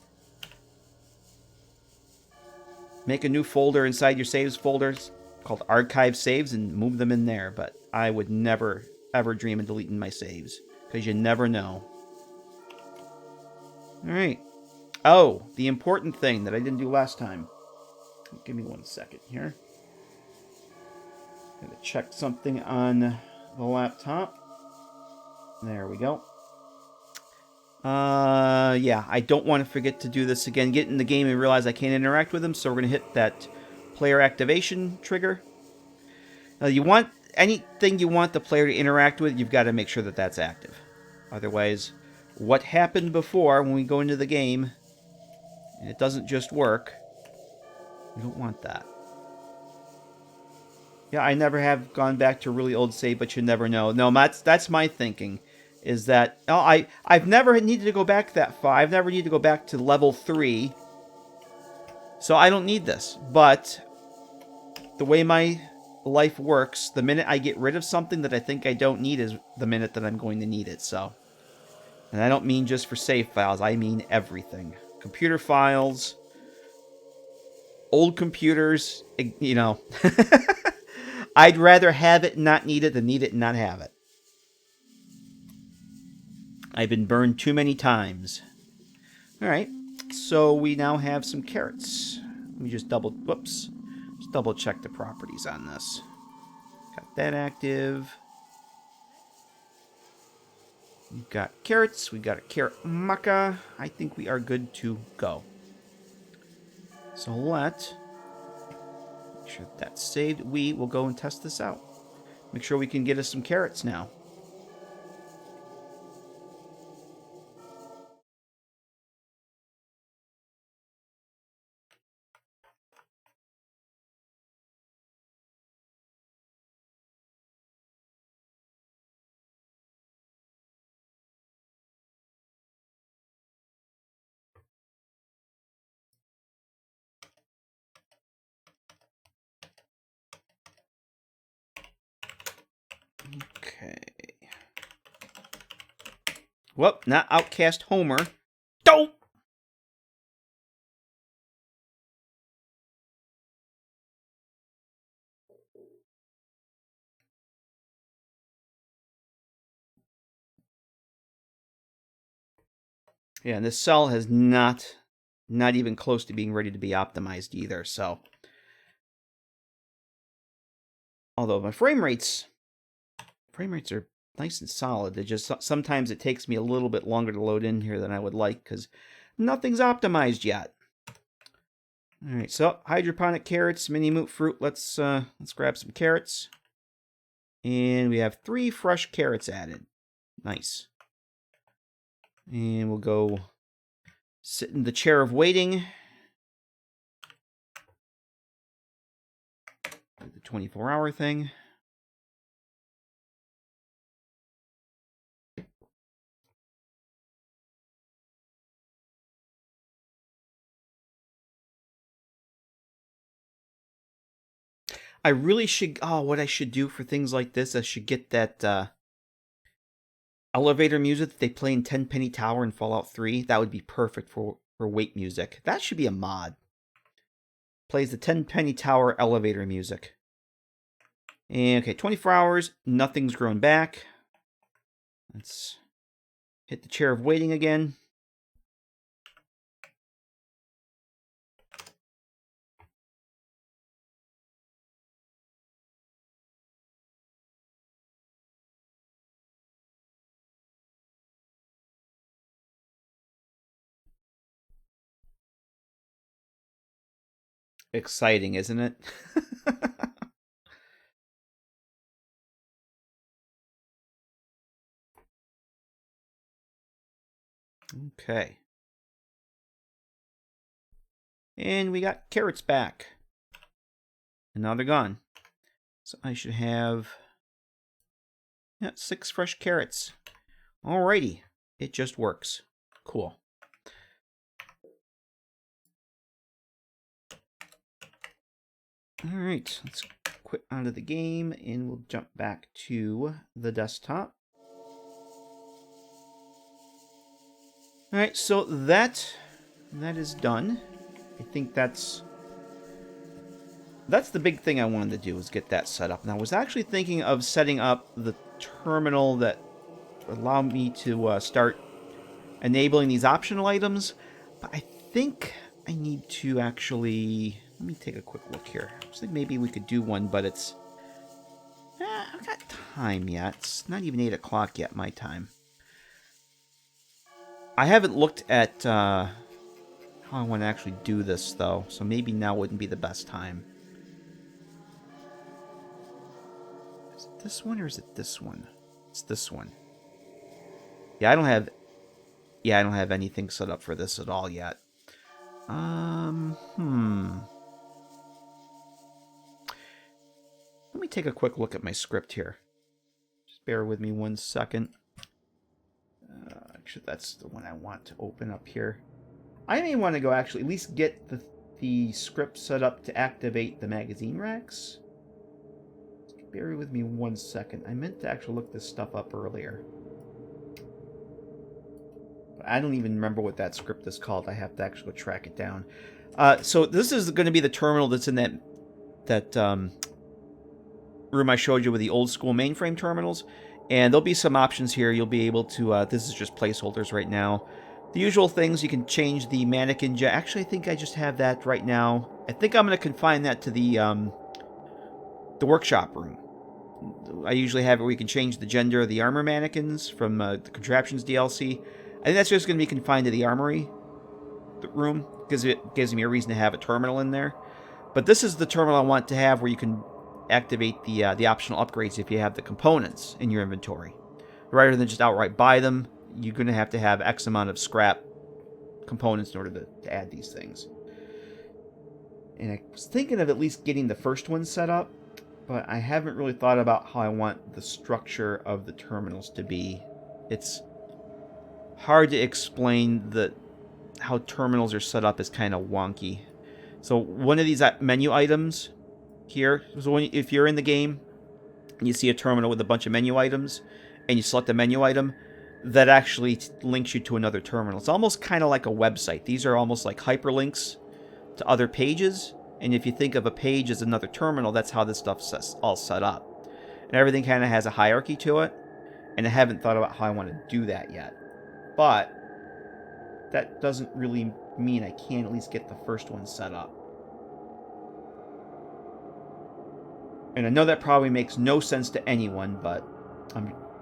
Make a new folder inside your saves folders called archive saves and move them in there. But I would never, ever dream of deleting my saves because you never know. All right. Oh, the important thing that I didn't do last time. Give me 1 second here. Gotta check something on the laptop. There we go. Yeah, I don't want to forget to do this again. Get in the game and realize I can't interact with them, so we're gonna hit that player activation trigger. Now, you want anything you want the player to interact with, you've got to make sure that that's active. Otherwise, what happened before when we go into the game, and it doesn't just work, we don't want that. Yeah, I never have gone back to really old save, but you never know. No, that's my thinking, is that I've never needed to go back that far. I've never needed to go back to level 3, so I don't need this. But the way my life works, the minute I get rid of something that I think I don't need is the minute that I'm going to need it. So, and I don't mean just for save files. I mean everything. Computer files, old computers, you know. I'd rather have it and not need it than need it and not have it. I've been burned too many times. All right, so we now have some carrots. Let me just double check the properties on this. Got that active. We've got carrots. We've got a carrot maca. I think we are good to go. So make sure that's saved. We will go and test this out. Make sure we can get us some carrots now. Okay. Whoop, not Outcast Homer. Don't! Yeah, and this cell has not even close to being ready to be optimized either, so. Although my frame rates are nice and solid. It just sometimes it takes me a little bit longer to load in here than I would like because nothing's optimized yet. All right, so hydroponic carrots, mini moot fruit. Let's grab some carrots, and we have 3 fresh carrots added. Nice. And we'll go sit in the chair of waiting. The 24-hour thing. I really should... Oh, what I should do for things like this, I should get that elevator music that they play in Tenpenny Tower in Fallout 3. That would be perfect for wait music. That should be a mod. Plays the Tenpenny Tower elevator music. And, okay, 24 hours. Nothing's grown back. Let's hit the chair of waiting again. Exciting, isn't it? Okay. And we got carrots back. And now they're gone. So I should have 6 fresh carrots. Alrighty. It just works. Cool. Alright, let's quit out of the game and we'll jump back to the desktop. Alright, so that is done. I think that's the big thing I wanted to do, is get that set up. And I was actually thinking of setting up the terminal that allowed me to start enabling these optional items, but I think I need to actually... Let me take a quick look here. I was thinking maybe we could do one, but it's... I've got time yet. It's not even 8 o'clock yet, my time. I haven't looked at how I want to actually do this, though, so maybe now wouldn't be the best time. Is it this one or is it this one? It's this one. Yeah, I don't have anything set up for this at all yet. Let me take a quick look at my script here. Just bear with me 1 second. Actually, that's the one I want to open up here. I may want to go actually at least get the script set up to activate the magazine racks. Bear with me 1 second. I meant to actually look this stuff up earlier. But I don't even remember what that script is called. I have to actually track it down. So this is going to be the terminal that's in that room I showed you with the old school mainframe terminals. And there'll be some options here. You'll be able to... this is just placeholders right now. The usual things, you can change the mannequin... Actually, I think I just have that right now. I think I'm going to confine that to the workshop room. I usually have it where you can change the gender of the armor mannequins from the Contraptions DLC. I think that's just going to be confined to the armory room, because it gives me a reason to have a terminal in there. But this is the terminal I want to have where you can activate the optional upgrades if you have the components in your inventory. Rather than just outright buy them, you're going to have X amount of scrap components in order to add these things. And I was thinking of at least getting the first one set up, but I haven't really thought about how I want the structure of the terminals to be. It's hard to explain how terminals are set up is kind of wonky. So one of these menu items here, so if you're in the game and you see a terminal with a bunch of menu items and you select a menu item, that actually links you to another terminal. It's almost kind of like a website. These are almost like hyperlinks to other pages. And if you think of a page as another terminal, that's how this stuff's all set up. And everything kind of has a hierarchy to it. And I haven't thought about how I want to do that yet. But that doesn't really mean I can't at least get the first one set up. And I know that probably makes no sense to anyone, but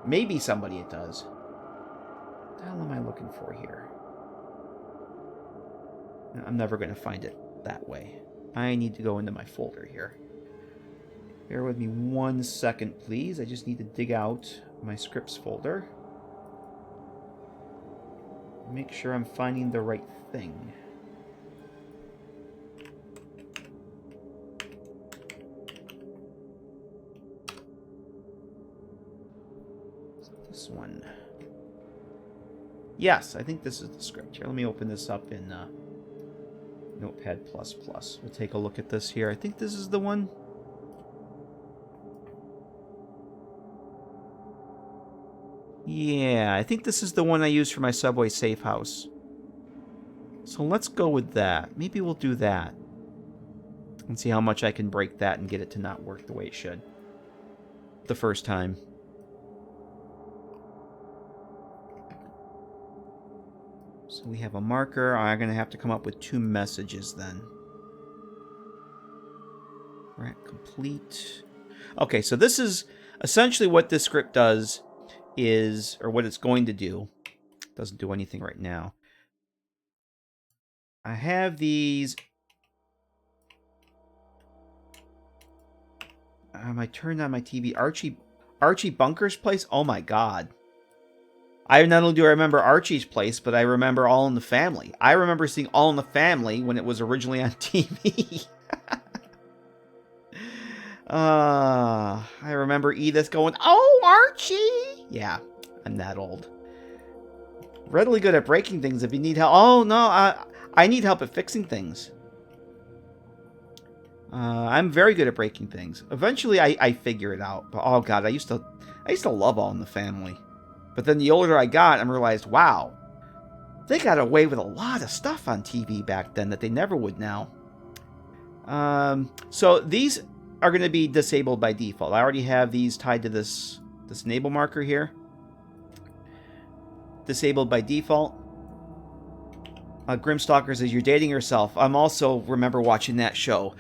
maybe somebody it does. What the hell am I looking for here? I'm never going to find it that way. I need to go into my folder here. Bear with me 1 second, please. I just need to dig out my scripts folder. Make sure I'm finding the right thing. This one. Yes, I think this is the script here. Let me open this up in Notepad++. We'll take a look at this here. I think this is the one. Yeah, I think this is the one I use for my Subway safe house. So let's go with that. Maybe we'll do that. And see how much I can break that and get it to not work the way it should. The first time. So we have a marker. I'm going to have to come up with 2 messages then. Right, complete. Okay, so this is essentially what this script does is, or what it's going to do. It doesn't do anything right now. I have these. I turned on my TV. Archie Bunker's Place? Oh my god. I not only do I remember Archie's Place, but I remember All in the Family. I remember seeing All in the Family when it was originally on TV. I remember Edith going, "Oh, Archie!" Yeah, I'm that old. Readily good at breaking things if you need help. Oh, no, I need help at fixing things. I'm very good at breaking things. Eventually, I figure it out. But oh god, I used to love All in the Family. But then the older I got, I realized, wow, they got away with a lot of stuff on TV back then that they never would now. So these are going to be disabled by default. I already have these tied to this enable marker here. Disabled by default. Grimstalker says, you're dating yourself. I'm also remember watching that show.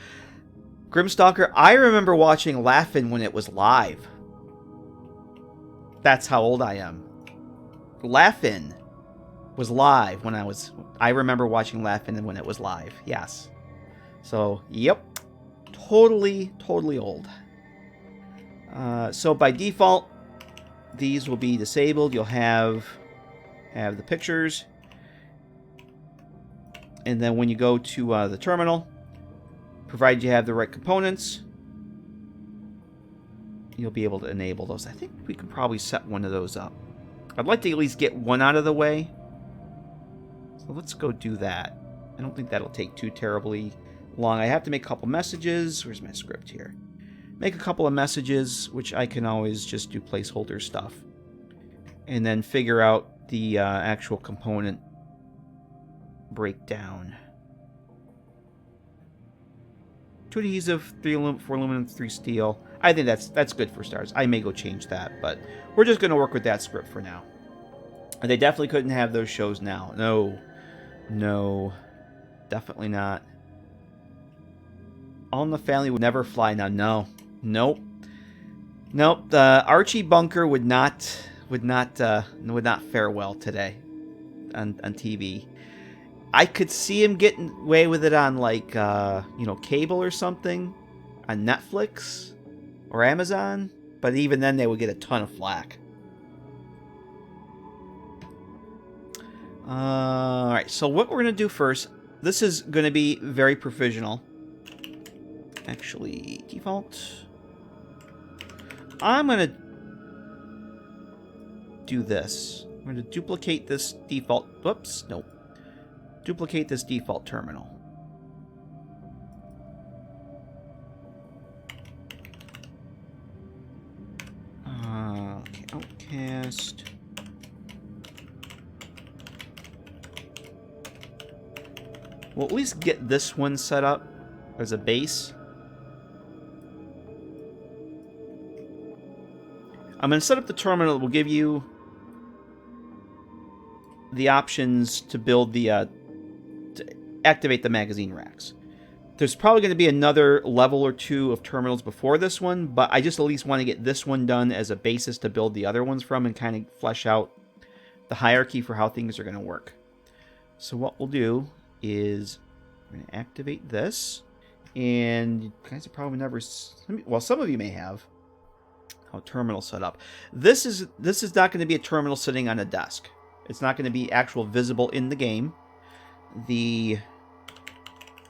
Grimstalker, I remember watching Laugh-In when it was live. That's how old I am. Laugh-In was live when I remember watching Laugh-In when it was live. Yes. So, yep. Totally old. So by default, these will be disabled. You'll have the pictures. And then when you go to the terminal, provided you have the right components, you'll be able to enable those. I think we can probably set one of those up. I'd like to at least get one out of the way. So let's go do that. I don't think that'll take too terribly long. I have to make a couple messages. Where's my script here? Make a couple of messages, which I can always just do placeholder stuff. And then figure out the actual component breakdown. 2 adhesive, 4 aluminum, 3 steel. I think that's good for starters. I may go change that, but we're just going to work with that script for now. And they definitely couldn't have those shows now. No, definitely not. All in the Family would never fly now. Nope. The Archie Bunker would not fare well today on TV. I could see him getting away with it on like cable or something, on Netflix or Amazon, but even then they would get a ton of flack. Alright, so what we're going to do first, this is going to be very provisional. Actually, default. I'm going to do this. I'm going to duplicate this default. Whoops, nope. Duplicate this default terminal. Okay, Outcast. We'll at least get this one set up as a base. I'm going to set up the terminal that will give you the options to build to activate the magazine racks. There's probably going to be another level or two of terminals before this one, but I just at least want to get this one done as a basis to build the other ones from and kind of flesh out the hierarchy for how things are going to work. So what we'll do is we're going to activate this, and you guys have probably never, well, some of you may have, how terminal set up. This is not going to be a terminal sitting on a desk. It's not going to be actual visible in the game. The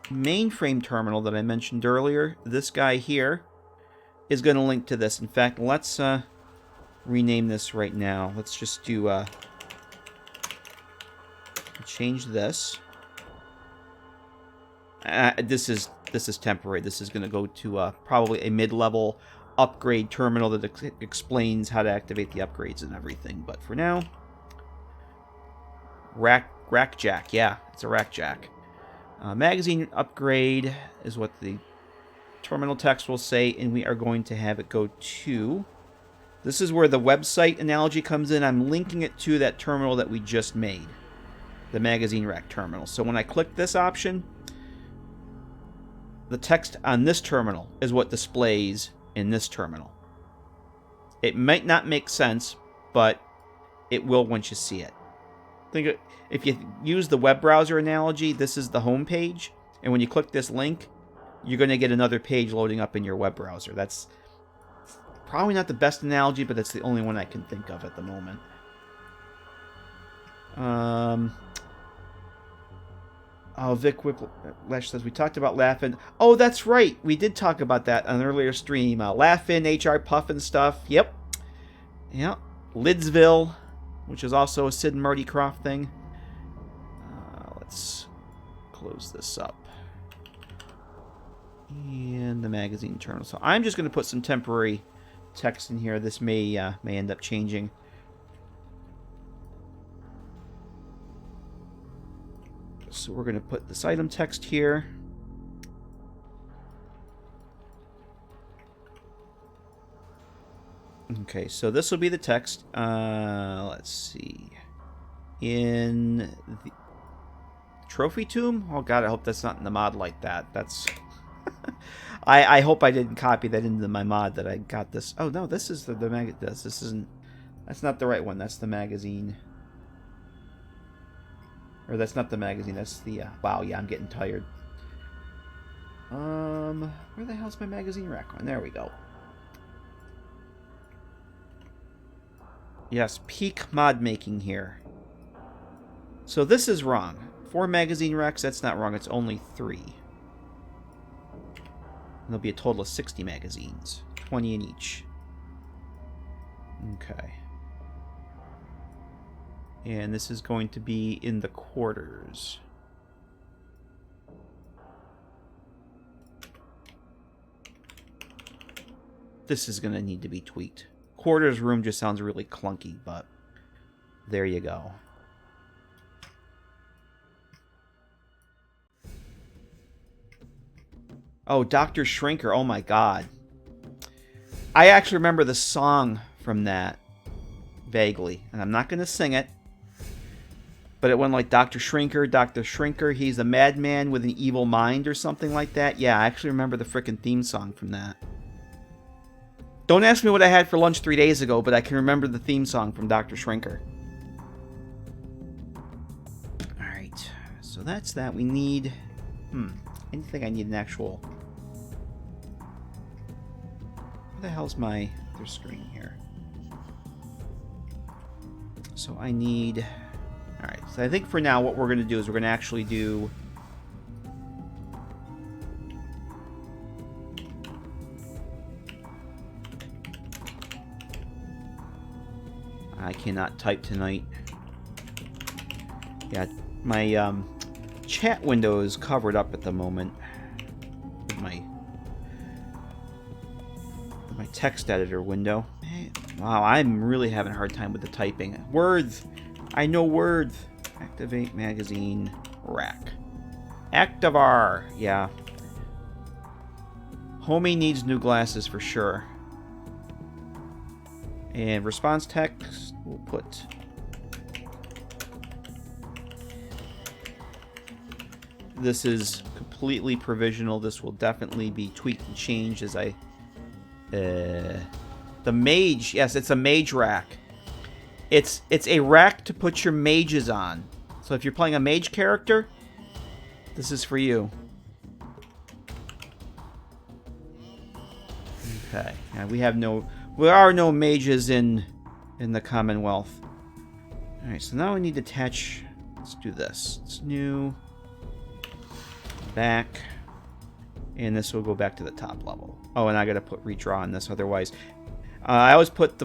mainframe terminal that I mentioned earlier, this guy here, is going to link to this. In fact, let's rename this right now. Let's just do change this. This is temporary. This is going to go to probably a mid-level upgrade terminal that explains how to activate the upgrades and everything. But for now, rack jack. Yeah, it's a rack jack. Magazine upgrade is what the terminal text will say, and we are going to have it go to... This is where the website analogy comes in. I'm linking it to that terminal that we just made, the magazine rack terminal. So when I click this option, the text on this terminal is what displays in this terminal. It might not make sense, but it will once you see it. Think if you use the web browser analogy, this is the home page, and when you click this link, you're going to get another page loading up in your web browser. That's probably not the best analogy, but that's the only one I can think of at the moment. Oh, Vic Whiplash says, we talked about Laugh-In. Oh, that's right. We did talk about that on an earlier stream. Laugh-In, HR Puff and stuff. Yep. Lidsville, which is also a Sid and Marty Krofft thing. Let's close this up. And the magazine terminal. So I'm just going to put some temporary text in here. This may end up changing. So we're going to put this item text here. Okay, so this will be the text. Let's see. In the trophy tomb? Oh god, I hope that's not in the mod like that. That's... I hope I didn't copy that into my mod that I got this. Oh no, this is the mag. This isn't. That's not the right one. That's the magazine. Or that's not the magazine. That's the. Wow, yeah, I'm getting tired. Where the hell's my magazine rack on? There we go. Yes, peak mod making here. So this is wrong. 4 magazine racks. That's not wrong. It's only 3. There'll be a total of 60 magazines. 20 in each. Okay. And this is going to be in the quarters. This is going to need to be tweaked. Quarters room just sounds really clunky, but there you go. Oh, Dr. Shrinker. Oh my god. I actually remember the song from that vaguely. And I'm not going to sing it. But it went like Dr. Shrinker, he's a madman with an evil mind or something like that. Yeah, I actually remember the frickin' theme song from that. Don't ask me what I had for lunch 3 days ago, but I can remember the theme song from Dr. Shrinker. Alright, so that's that. We need... anything I need an actual... Where the hell's my other screen here? So I need... Alright, so I think for now what we're going to do is we're going to actually do... I cannot type tonight. Yeah, my chat window is covered up at the moment with my text editor window. Wow, I'm really having a hard time with the typing. Words! I know words! Activate magazine rack. Activar! Yeah. Homie needs new glasses for sure. And response text, we'll put... This is completely provisional. This will definitely be tweaked and changed as I... the mage, yes, it's a mage rack. It's a rack to put your mages on. So if you're playing a mage character, this is for you. Okay, and there are no mages in the Commonwealth. Alright, so now we need to attach... Let's do this. It's new. Back. And this will go back to the top level. Oh, and I gotta put redraw on this, otherwise... I always put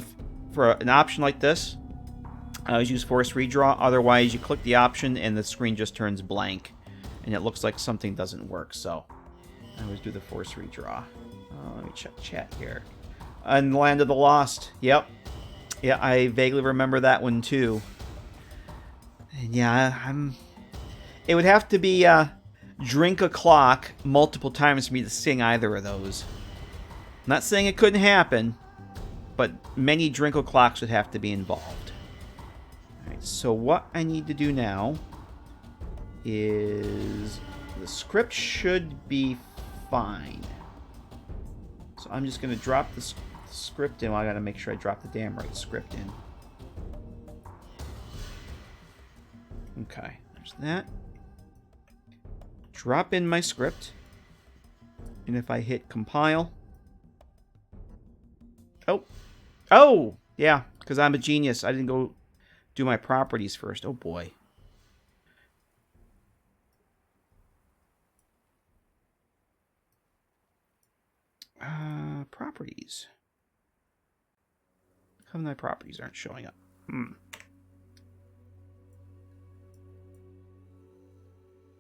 for an option like this, I always use force redraw. Otherwise, you click the option and the screen just turns blank. And it looks like something doesn't work, so... I always do the force redraw. Let me check chat here. And Land of the Lost. Yep. Yeah, I vaguely remember that one too. And yeah, it would have to be drink a clock multiple times for me to sing either of those. I'm not saying it couldn't happen, but many drink o'clocks would have to be involved. Alright, so what I need to do now is the script should be fine. So I'm just going to drop the script in. Well, I got to make sure I drop the damn right script in. Okay, there's that. Drop in my script. And if I hit compile... Oh! Yeah, because I'm a genius. I didn't go do my properties first. Oh, boy. Properties. How come my properties aren't showing up?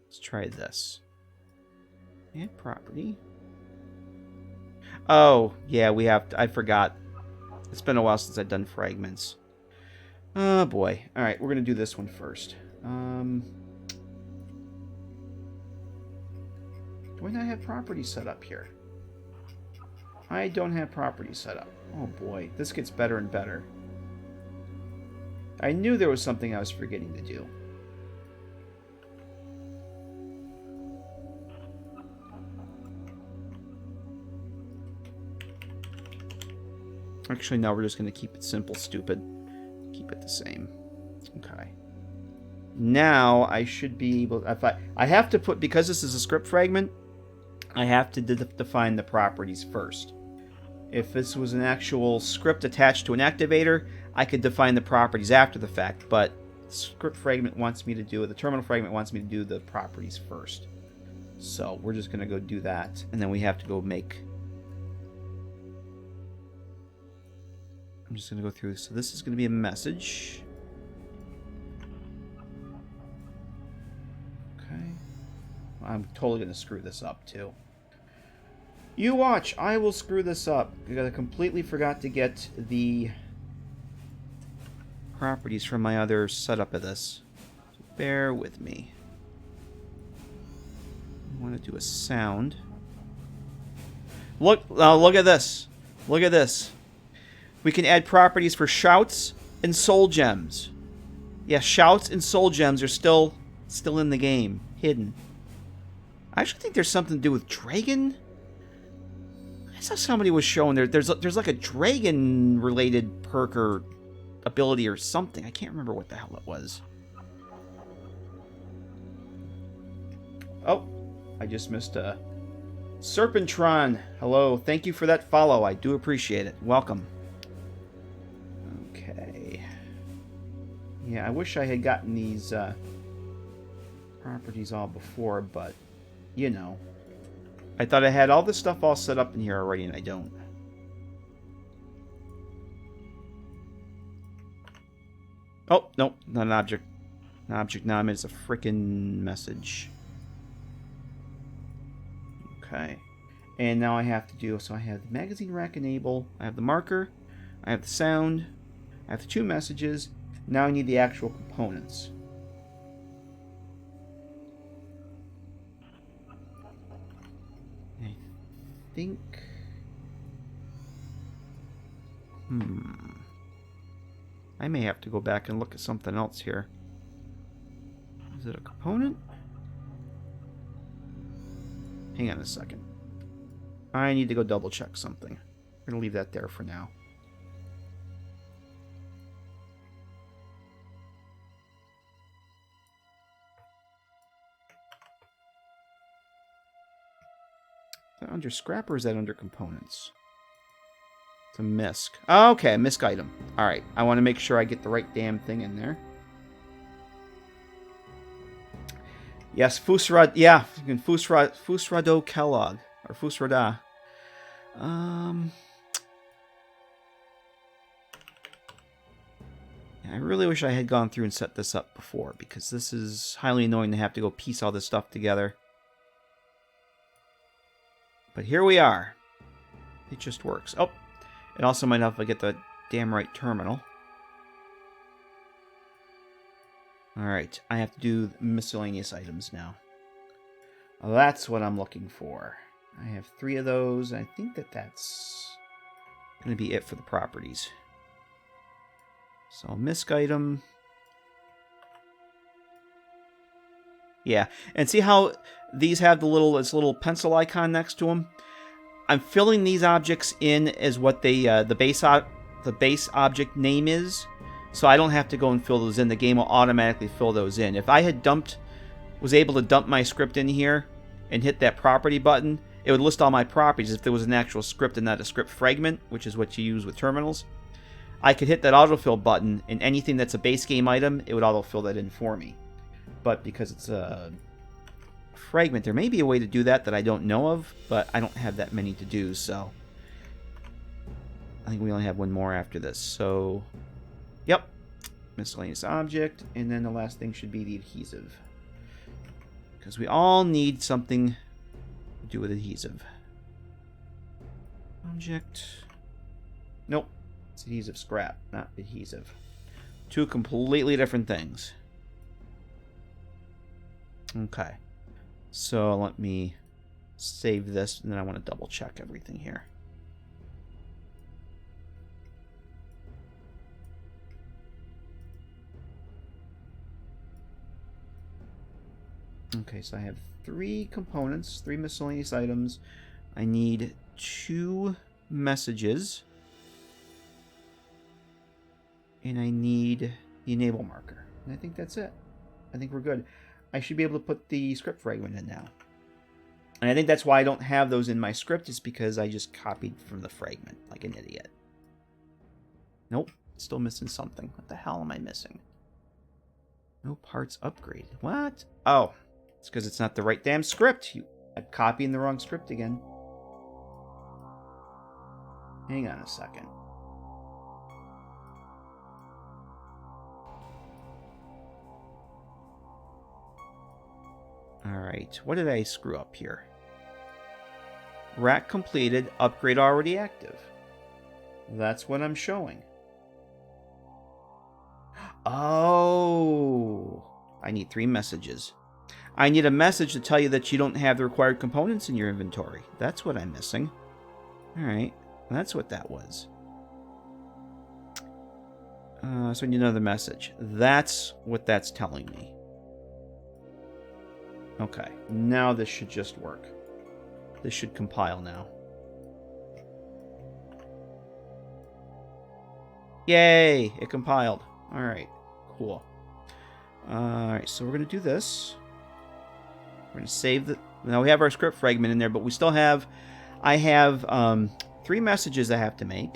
Let's try this. Add property. Oh, yeah, we have to, I forgot. It's been a while since I've done fragments. Oh, boy. Alright, we're going to do this one first. Do I not have properties set up here? I don't have properties set up. Oh, boy. This gets better and better. I knew there was something I was forgetting to do. Actually, no, we're just going to keep it simple, stupid. Keep it the same. Okay. Now, I should be able... If I have to put... Because this is a script fragment, I have to define the properties first. If this was an actual script attached to an activator, I could define the properties after the fact, but the script fragment wants me to do... The terminal fragment wants me to do the properties first. So, we're just going to go do that, and then we have to go make... I'm just going to go through. So this is going to be a message. Okay. I'm totally going to screw this up, too. You watch. I will screw this up. I completely forgot to get the properties from my other setup of this. So bear with me. I want to do a sound. Look at this. Look at this. We can add properties for shouts and soul gems. Yeah, shouts and soul gems are still in the game, hidden. I actually think there's something to do with dragon. I saw somebody was showing there's like a dragon related perk or ability or something. I can't remember what the hell it was. Oh, I just missed a Serpentron. Hello, thank you for that follow. I do appreciate it. Welcome. Okay. Yeah, I wish I had gotten these properties all before, but, you know. I thought I had all this stuff all set up in here already, and I don't. Oh, nope, not an object. An object now, I mean, it's a freaking message. Okay. And now I have to do, so I have the magazine rack enable, I have the marker, I have the sound, I have the two messages. Now I need the actual components. I think... I may have to go back and look at something else here. Is it a component? Hang on a second. I need to go double check something. I'm going to leave that there for now. Is that under scrap or is that under components? It's a misc. Oh, okay, a misc item. Alright, I want to make sure I get the right damn thing in there. Yes, Fusrad, yeah, Fusrado Kellogg, or Fusrada. I really wish I had gone through and set this up before, because this is highly annoying to have to go piece all this stuff together. But here we are. It just works. Oh, it also might help if I get the damn right terminal. Alright, I have to do miscellaneous items now. Well, that's what I'm looking for. I have 3 of those. I think that's going to be it for the properties. So, misc item. Yeah, and see how these have this little pencil icon next to them? I'm filling these objects in as what they the base object name is. So I don't have to go and fill those in. The game will automatically fill those in. If I had was able to dump my script in here and hit that property button, it would list all my properties if there was an actual script and not a script fragment, which is what you use with terminals. I could hit that autofill button, and anything that's a base game item, it would autofill that in for me. But because it's a fragment, there may be a way to do that I don't know of, but I don't have that many to do, so I think we only have one more after this. So, yep, miscellaneous object, and then the last thing should be the adhesive. Because we all need something to do with adhesive. Object. Nope. It's adhesive scrap, not adhesive. Two completely different things. Okay. So let me save this, and then I want to double check everything here. Okay, so I have 3 components, 3 miscellaneous items. I need 2 messages. And I need the enable marker. And I think that's it. I think we're good. I should be able to put the script fragment in now. And I think that's why I don't have those in my script, is because I just copied from the fragment like an idiot. Nope, still missing something. What the hell am I missing? No parts upgraded. What? Oh, it's because it's not the right damn script. I'm copying the wrong script again. Hang on a second. Alright, what did I screw up here? Rack completed, upgrade already active. That's what I'm showing. Oh, I need 3 messages. I need a message to tell you that you don't have the required components in your inventory. That's what I'm missing. Alright, that's what that was. So I need another message. That's what that's telling me. Okay, now this should just work. This should compile now. Yay! It compiled. Alright, cool. Alright, so we're going to do this. We're going to save the... Now we have our script fragment in there, but we still have... I have 3 messages I have to make.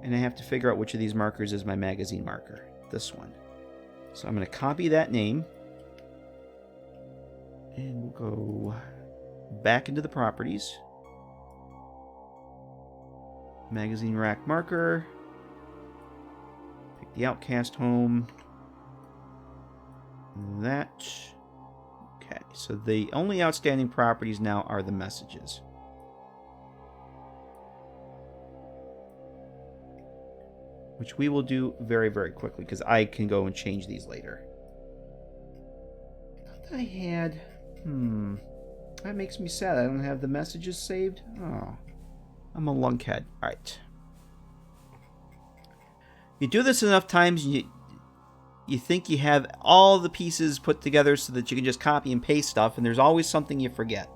And I have to figure out which of these markers is my magazine marker. This one. So I'm going to copy that name. And we'll go back into the properties. Magazine rack marker. Pick the Outcast home. That. Okay, so the only outstanding properties now are the messages. Which we will do very, very quickly, because I can go and change these later. I thought I had... That makes me sad. I don't have the messages saved. Oh, I'm a lunkhead. Alright. You do this enough times, you think you have all the pieces put together so that you can just copy and paste stuff, and there's always something you forget.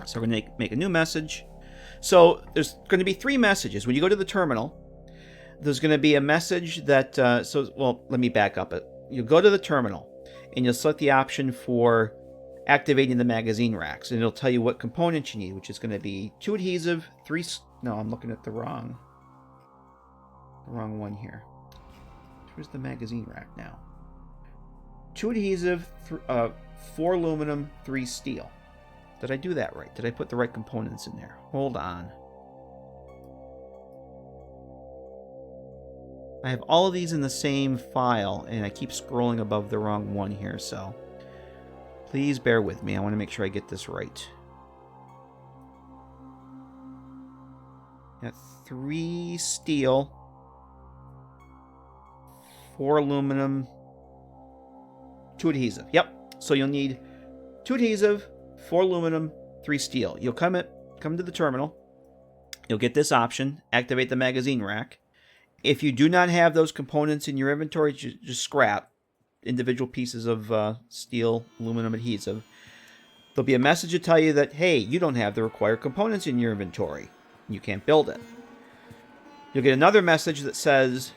So we're going to make a new message. So there's going to be 3 messages. When you go to the terminal, there's going to be a message that... well, let me back up it. You'll go to the terminal, and you'll select the option for activating the magazine racks, and it'll tell you what components you need, which is going to be 2 adhesive, 3... No, I'm looking at the wrong one here. Where's the magazine rack now? 2 adhesive, 4 aluminum, 3 steel. Did I do that right? Did I put the right components in there? Hold on. I have all of these in the same file, and I keep scrolling above the wrong one here, so please bear with me. I want to make sure I get this right. Got 3 steel, 4 aluminum, 2 adhesive. Yep. So you'll need 2 adhesive, 4 aluminum, 3 steel. You'll come to the terminal. You'll get this option, activate the magazine rack. If you do not have those components in your inventory, just scrap individual pieces of steel, aluminum adhesive. There'll be a message to tell you that, hey, you don't have the required components in your inventory. You can't build it. You'll get another message that says,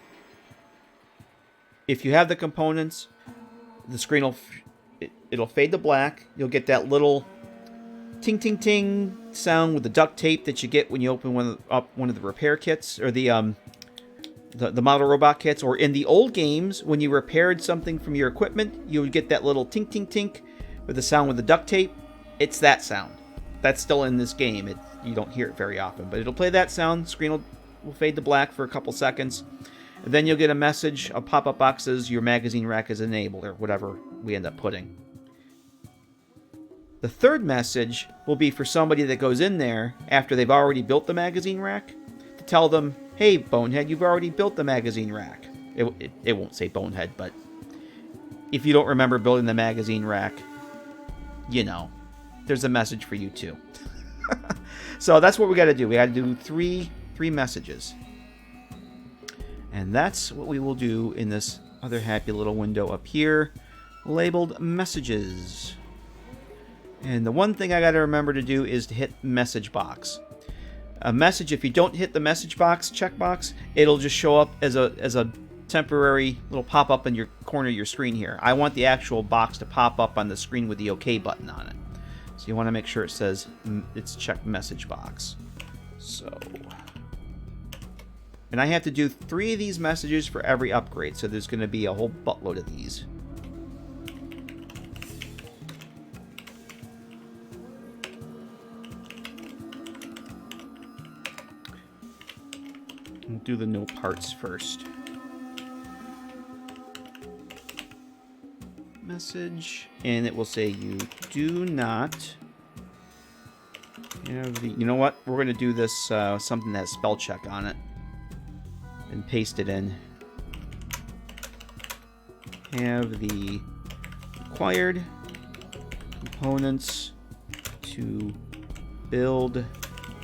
if you have the components, the screen it'll fade to black. You'll get that little ting ting ting sound with the duct tape that you get when you open one of the repair kits, or the model robot kits, or in the old games when you repaired something from your equipment, you would get that little tink tink tink with the sound with the duct tape. It's that sound. That's still in this game. You don't hear it very often, but it'll play that sound. Screen will fade to black for a couple seconds. And then you'll get a message, a pop-up box says your magazine rack is enabled, or whatever we end up putting. The third message will be for somebody that goes in there after they've already built the magazine rack to tell them, hey, Bonehead, you've already built the magazine rack. It won't say Bonehead, but if you don't remember building the magazine rack, you know, there's a message for you too. So that's what we got to do. We got to do three messages. And that's what we will do in this other happy little window up here, labeled messages. And the one thing I got to remember to do is to hit message box. A message, if you don't hit the message box checkbox, it'll just show up as a temporary little pop-up in your corner of your screen here. I want the actual box to pop up on the screen with the OK button on it. So you want to make sure it says it's checked message box. So, and I have to do 3 of these messages for every upgrade, so there's going to be a whole buttload of these. We'll do the no parts first. Message, and it will say you do not have the, you know what, we're going to do this something that has spell check on it and paste it in. Have the required components to build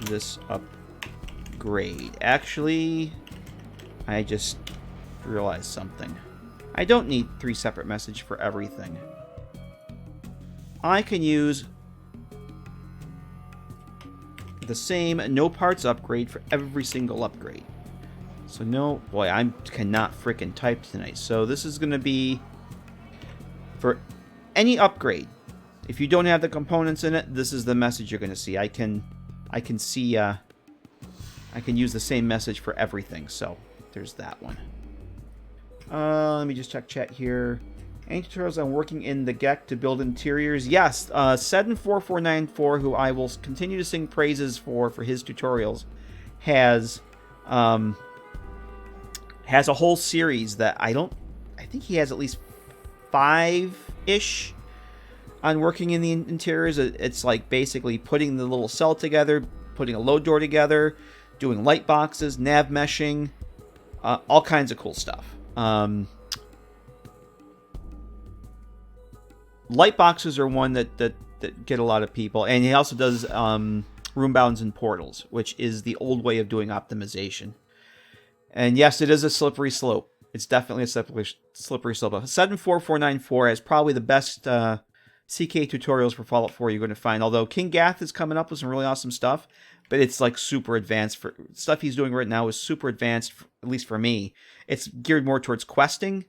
this upgrade. Actually, I just realized something. I don't need 3 separate messages for everything. I can use the same no parts upgrade for every single upgrade. So no, boy, I cannot frickin' type tonight. So this is going to be for any upgrade. If you don't have the components in it, this is the message you're going to see. I can see, I can use the same message for everything. So there's that one. Let me just check chat here. Any tutorials on working in the GEC to build interiors? Yes, Sedin4494, who I will continue to sing praises for his tutorials, has a whole series that I think he has at least 5-ish on working in the interiors. It's like basically putting the little cell together, putting a load door together, doing light boxes, nav meshing, all kinds of cool stuff. Light boxes are one that get a lot of people, and he also does room bounds and portals, which is the old way of doing optimization. And yes, it is a slippery slope. It's definitely a slippery slope. 74494 has probably the best CK tutorials for Fallout 4 you're going to find. Although King Gath is coming up with some really awesome stuff, but it's like super advanced. For stuff he's doing right now is super advanced, at least for me. It's geared more towards questing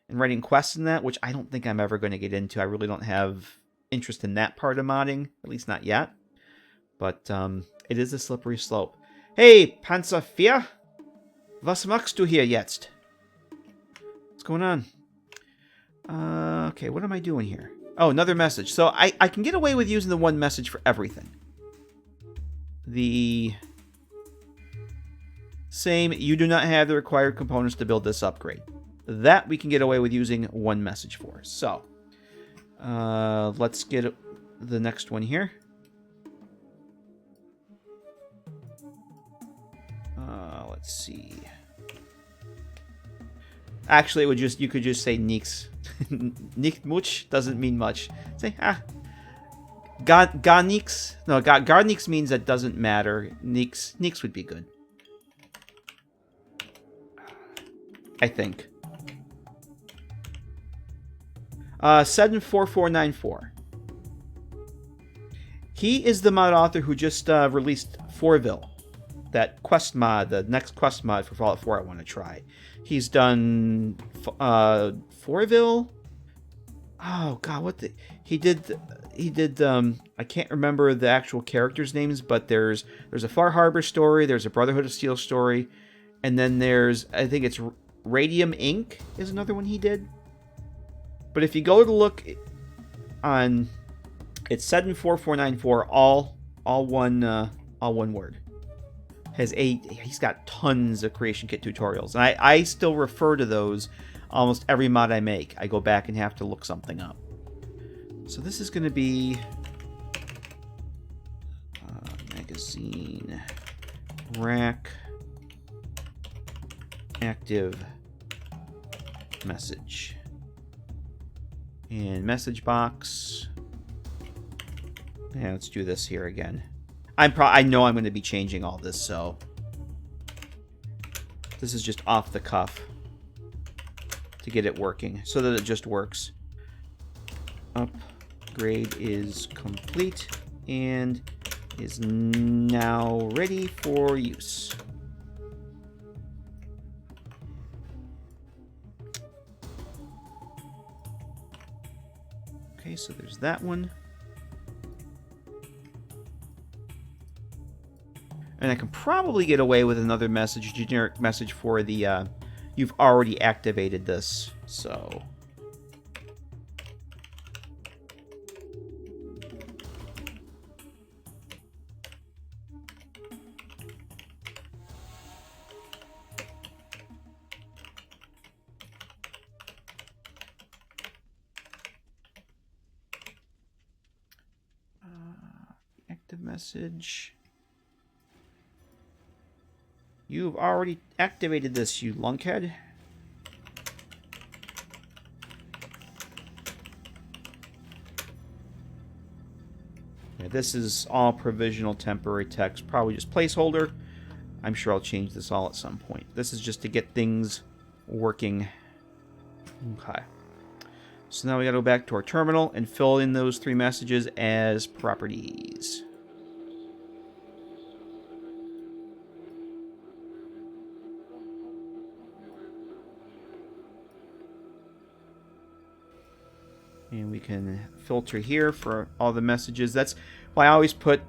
and writing quests in that, which I don't think I'm ever going to get into. I really don't have interest in that part of modding, at least not yet. But it is a slippery slope. Hey, Panzer 4? Was machst du hier jetzt? What's going on? Okay, what am I doing here? Oh, another message. So I can get away with using the one message for everything. The same, you do not have the required components to build this upgrade. That we can get away with using one message for. So, let's get the next one here. Let's see. Actually, you could just say nix. Nicht much doesn't mean much. Say gar nix. No, gar nix means that doesn't matter. Nix would be good, I think. 74494. He is the mod author who just released Forville, that quest mod, the next quest mod for Fallout 4 I want to try. He's done Forville. Oh god, he did I can't remember the actual characters' names, but there's a Far Harbor story, there's a Brotherhood of Steel story, and then there's, I think it's Radium Inc. is another one he did. But if you go to look on, it's 74494, all one word. He's got tons of creation kit tutorials, and I still refer to those almost every mod I make. I go back and have to look something up. So this is going to be magazine rack active message. And message box. Yeah, let's do this here again. I know I'm going to be changing all this, so this is just off the cuff to get it working, so that it just works. Upgrade is complete and is now ready for use. Okay, so there's that one. And I can probably get away with another message, generic message for the, you've already activated this, so. Active message. You've already activated this, you lunkhead. Yeah, this is all provisional temporary text, probably just placeholder. I'm sure I'll change this all at some point. This is just to get things working. Okay. So now we gotta go back to our terminal and fill in those 3 messages as properties. And we can filter here for all the messages. That's why I always put,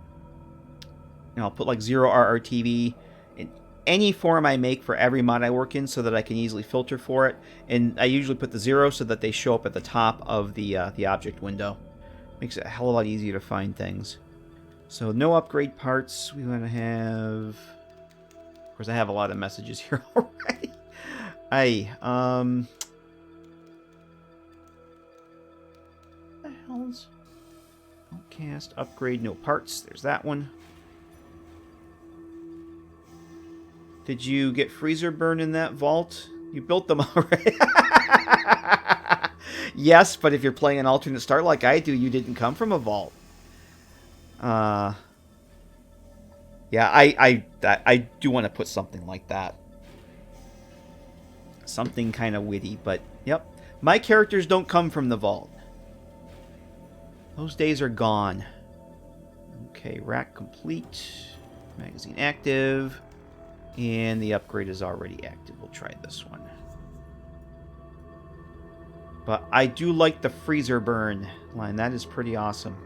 I'll put like 0RRTV in any form I make for every mod I work in so that I can easily filter for it. And I usually put the 0 so that they show up at the top of the object window. Makes it a hell of a lot easier to find things. So no upgrade parts. We want to have... Of course, I have a lot of messages here already. Outcast, upgrade, no parts. There's that one. Did you get freezer burn in that vault? You built them already. Yes, but if you're playing an alternate start like I do, you didn't come from a vault. Yeah, I do want to put something like that. Something kind of witty, but yep. My characters don't come from the vault. Those days are gone. Okay, rack complete. Magazine active. And the upgrade is already active. We'll try this one. But I do like the freezer burn line. That is pretty awesome.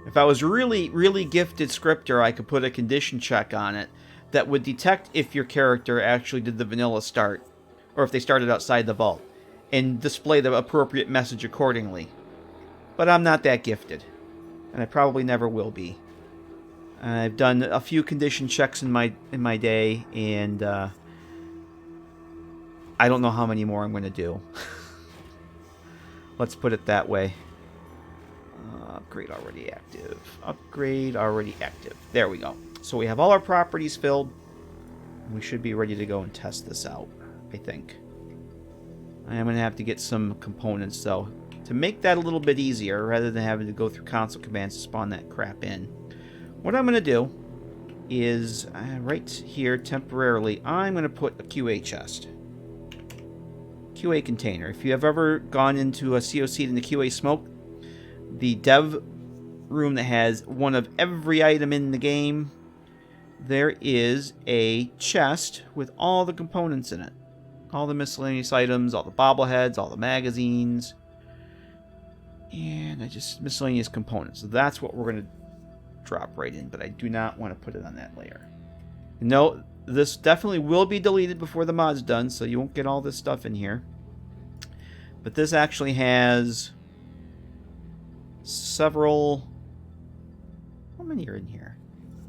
If I was really, really gifted scripter, I could put a condition check on it that would detect if your character actually did the vanilla start, or if they started outside the vault, and display the appropriate message accordingly. But I'm not that gifted, and I probably never will be. I've done a few condition checks in my day, and I don't know how many more I'm going to do. Let's put it that way. Upgrade already active. Upgrade already active. There we go. So we have all our properties filled. We should be ready to go and test this out, I think. I am going to have to get some components, though, to make that a little bit easier, rather than having to go through console commands to spawn that crap in. What I'm going to do is, right here, temporarily, I'm going to put a QA chest. QA container. If you have ever gone into a COC in the QA smoke, the dev room that has one of every item in the game, there is a chest with all the components in it. All the miscellaneous items, all the bobbleheads, all the magazines, and miscellaneous components. So that's what we're going to drop right in, but I do not want to put it on that layer. No, this definitely will be deleted before the mod's done, so you won't get all this stuff in here. But this actually has several... How many are in here?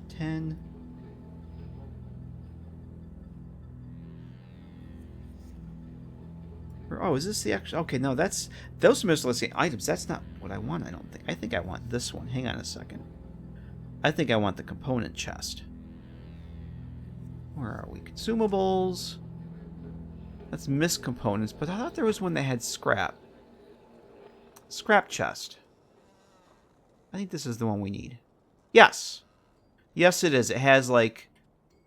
10... Oh, is this the actual... Okay, no, that's... Those miscellaneous items, that's not what I want, I don't think. I think I want this one. Hang on a second. I think I want the component chest. Where are we? Consumables. Let's miss components, but I thought there was one that had scrap. Scrap chest. I think this is the one we need. Yes. Yes, it is. It has, like,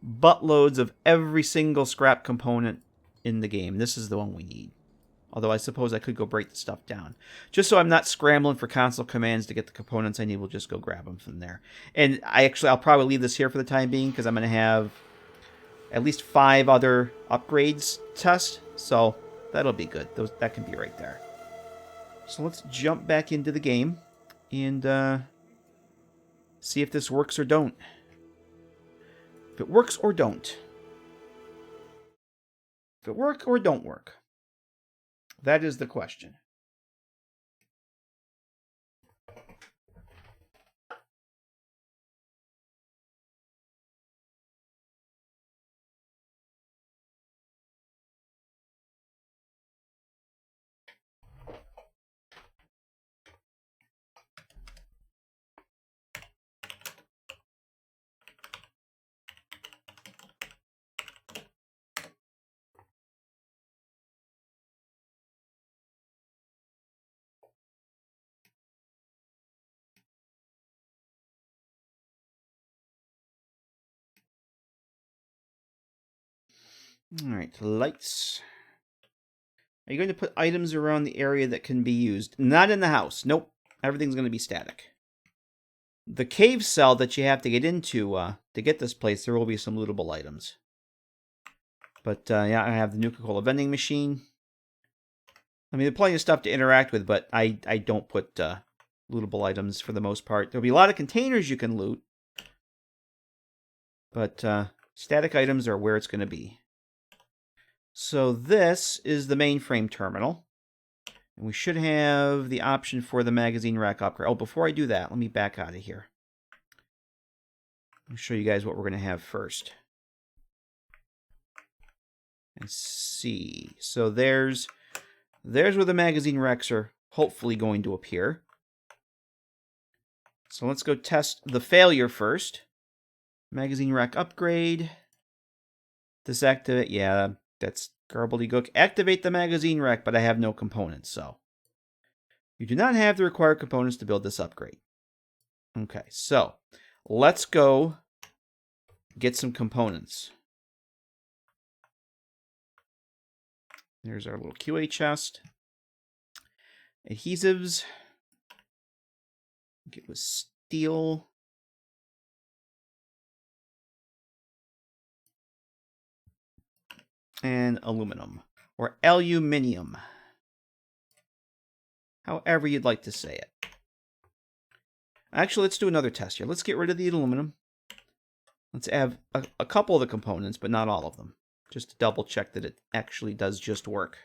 buttloads of every single scrap component in the game. This is the one we need. Although I suppose I could go break the stuff down. Just so I'm not scrambling for console commands to get the components I need, we'll just go grab them from there. And I'll probably leave this here for the time being, because I'm going to have at least 5 other upgrades test. So that'll be good. That can be right there. So let's jump back into the game and see if this works or don't. If it works or don't. If it work or don't work. That is the question. Alright, lights. Are you going to put items around the area that can be used? Not in the house. Nope. Everything's going to be static. The cave cell that you have to get into to get this place, there will be some lootable items. But, yeah, I have the Nuka-Cola vending machine. I mean, there's plenty of stuff to interact with, but I don't put lootable items for the most part. There'll be a lot of containers you can loot. But static items are where it's going to be. So this is the mainframe terminal. And we should have the option for the magazine rack upgrade. Oh, before I do that, let me back out of here. I'll show you guys what we're going to have first. Let's see. So there's where the magazine racks are hopefully going to appear. So let's go test the failure first. Magazine rack upgrade. Disactivate. Yeah, that's gobbledygook. Activate the magazine rack, but I have no components, so. You do not have the required components to build this upgrade. Okay, so let's go get some components. There's our little QA chest. Adhesives. Get with steel. And aluminum. Or aluminium. However you'd like to say it. Actually, let's do another test here. Let's get rid of the aluminum. Let's add a couple of the components, but not all of them. Just to double check that it actually does just work.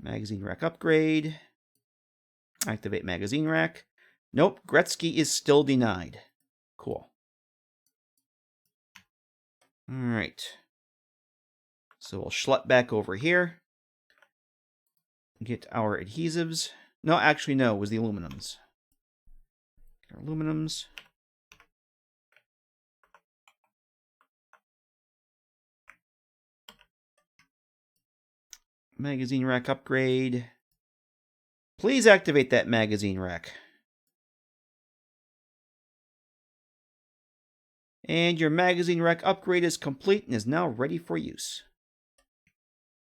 Magazine rack upgrade. Activate magazine rack. Nope, Gretzky is still denied. Cool. Alright. So we'll schlepp back over here. Get our adhesives. No, actually, no, it was the aluminums. Our aluminums. Magazine rack upgrade. Please activate that magazine rack. And your magazine rack upgrade is complete and is now ready for use.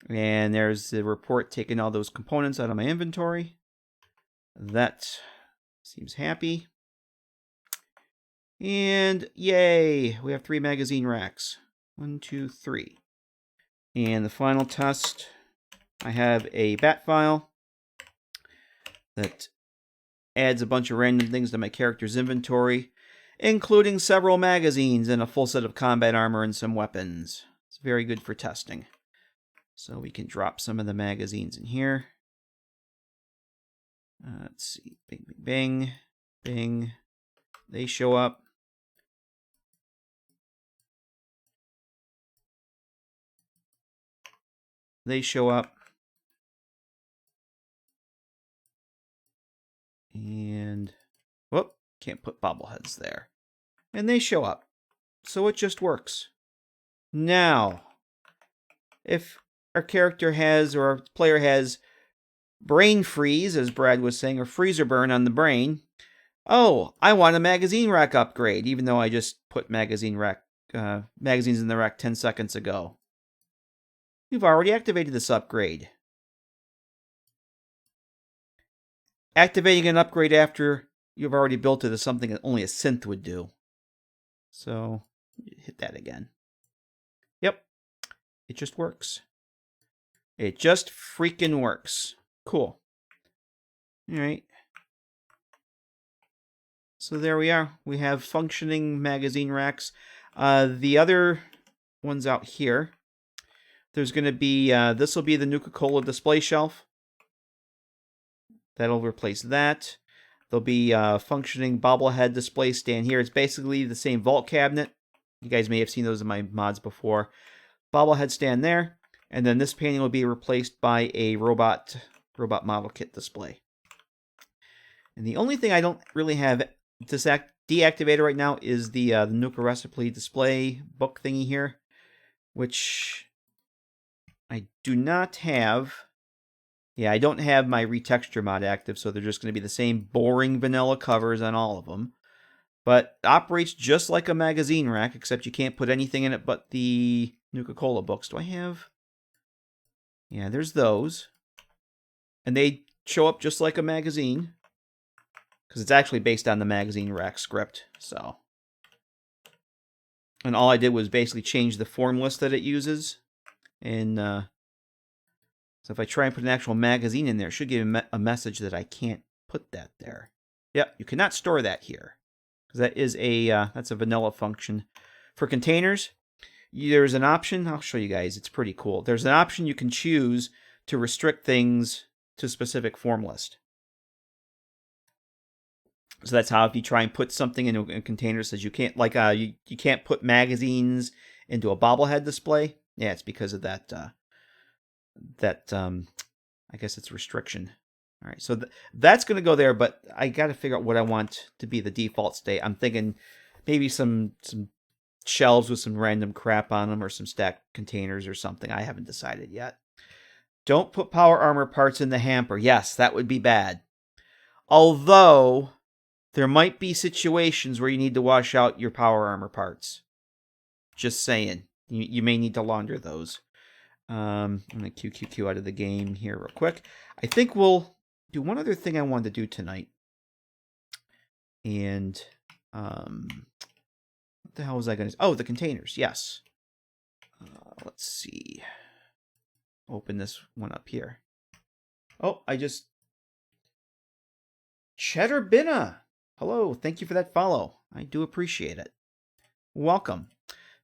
And there's the report taking all those components out of my inventory. That seems happy. And yay, we have 3 magazine racks. 1, 2, 3. And the final test, I have a bat file that adds a bunch of random things to my character's inventory, including several magazines and a full set of combat armor and some weapons. It's very good for testing. So we can drop some of the magazines in here. Let's see. Bing, bing, bing. Bing. They show up. They show up. And, whoop, Can't put bobbleheads there. And they show up. So it just works. Now, if our character has, or our player has, brain freeze, as Brad was saying, or freezer burn on the brain, oh, I want a magazine rack upgrade, even though I just put magazines in the rack 10 seconds ago. You've already activated this upgrade. Activating an upgrade after you've already built it is something that only a synth would do. So, hit that again. Yep, it just works. It just freaking works. Cool. All right. So there we are. We have functioning magazine racks. The other ones out here, there's going to be, this will be the Nuka-Cola display shelf. That'll replace that. There'll be a functioning bobblehead display stand here. It's basically the same vault cabinet. You guys may have seen those in my mods before. Bobblehead stand there. And then this panel will be replaced by a robot model kit display. And the only thing I don't really have deactivated right now is the Nuka recipe display book thingy here, which I do not have. Yeah, I don't have my retexture mod active, so they're just going to be the same boring vanilla covers on all of them. But it operates just like a magazine rack, except you can't put anything in it but the Nuka-Cola books. Do I have? Yeah, there's those. And they show up just like a magazine, because it's actually based on the magazine rack script. So, and all I did was basically change the form list that it uses. And so if I try and put an actual magazine in there, it should give a message that I can't put that there. Yep, you cannot store that here, because that is that's a vanilla function. For containers, there's an option. I'll show you guys. It's pretty cool. There's an option you can choose to restrict things to a specific form list. So that's how if you try and put something into a container, it says you can't, like you can't put magazines into a bobblehead display. Yeah, it's because of that. I guess it's restriction. All right, so that's going to go there, but I got to figure out what I want to be the default state. I'm thinking maybe some shelves with some random crap on them, or some stacked containers or something. I haven't decided yet. Don't put power armor parts in the hamper. Yes, that would be bad. Although there might be situations where you need to wash out your power armor parts. Just saying. You may need to launder those. I'm going to QQQ out of the game here real quick. I think we'll do one other thing I wanted to do tonight. And, what the hell was I going to... Oh, the containers, yes. Let's see. Open this one up here. Oh, I just... Cheddar Binna! Hello, thank you for that follow. I do appreciate it. Welcome.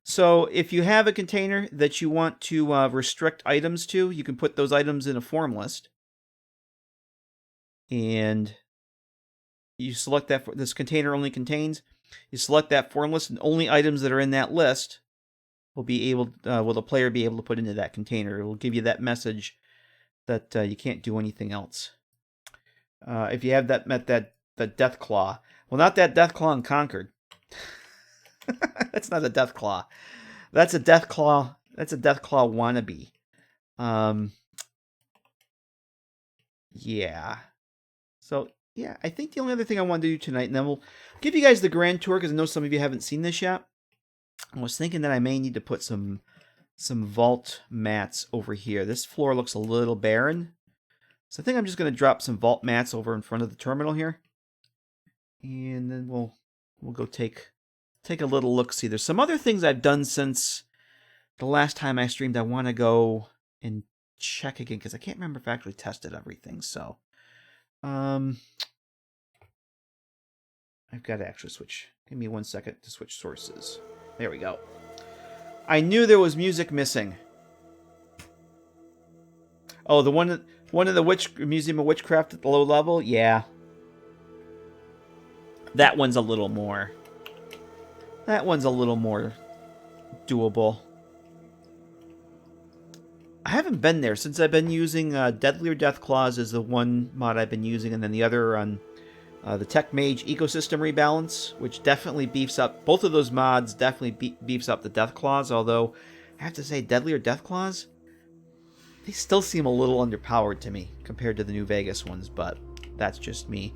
So if you have a container that you want to restrict items to, you can put those items in a form list. And you select that, this container only contains, you select that form list, and only items that are in that list will be able, will the player be able to put into that container. It will give you that message that you can't do anything else. If you have that death claw. Well, not that death claw in Conquered. That's not a death claw. That's a death claw. That's a death claw wannabe. Yeah. So, yeah, I think the only other thing I wanted to do tonight, and then we'll give you guys the grand tour, because I know some of you haven't seen this yet. I was thinking that I may need to put some vault mats over here. This floor looks a little barren. So I think I'm just going to drop some vault mats over in front of the terminal here. And then we'll go take a little look-see. There's some other things I've done since the last time I streamed. I want to go and check again, because I can't remember if I actually tested everything. So, I've got to actually switch. Give me 1 second to switch sources. There we go. I knew there was music missing. Oh, the one of the Museum of Witchcraft at the low level? Yeah. That one's a little more... That one's a little more doable. I haven't been there since I've been using Deadlier Deathclaws as the one mod I've been using, and then the other on The Tech Mage Ecosystem Rebalance, which definitely beefs up, both of those mods definitely beefs up the Death Claws, although I have to say Deadlier Death Claws, they still seem a little underpowered to me compared to the New Vegas ones, but that's just me.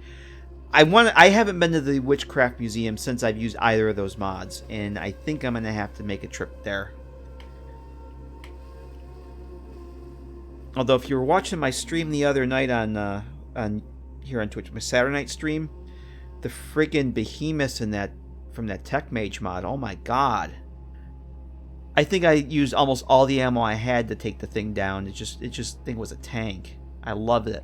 I haven't been to the Witchcraft Museum since I've used either of those mods, and I think I'm going to have to make a trip there. Although if you were watching my stream the other night on here on Twitch, my Saturday night stream, the friggin' behemoths in that from that Tech Mage mod, oh my god. I think I used almost all the ammo I had to take the thing down. It just thing was a tank. I loved it.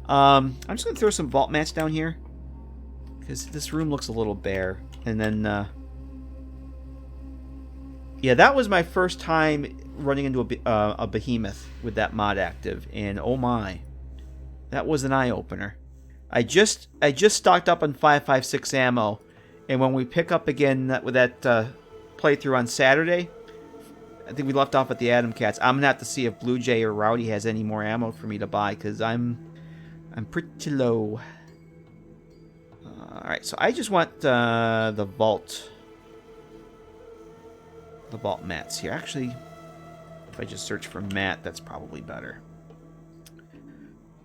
I'm just gonna throw some vault mats down here because this room looks a little bare. And then yeah, that was my first time running into a behemoth with that mod active, and oh my, that was an eye-opener. I just stocked up on 5.56 ammo, and when we pick up again with that playthrough on Saturday, I think we left off at the Atom Cats. I'm gonna have to see if Blue Jay or Rowdy has any more ammo for me to buy, because I'm pretty low. All right, so I just want the vault mats here. Actually, if I just search for mat, that's probably better.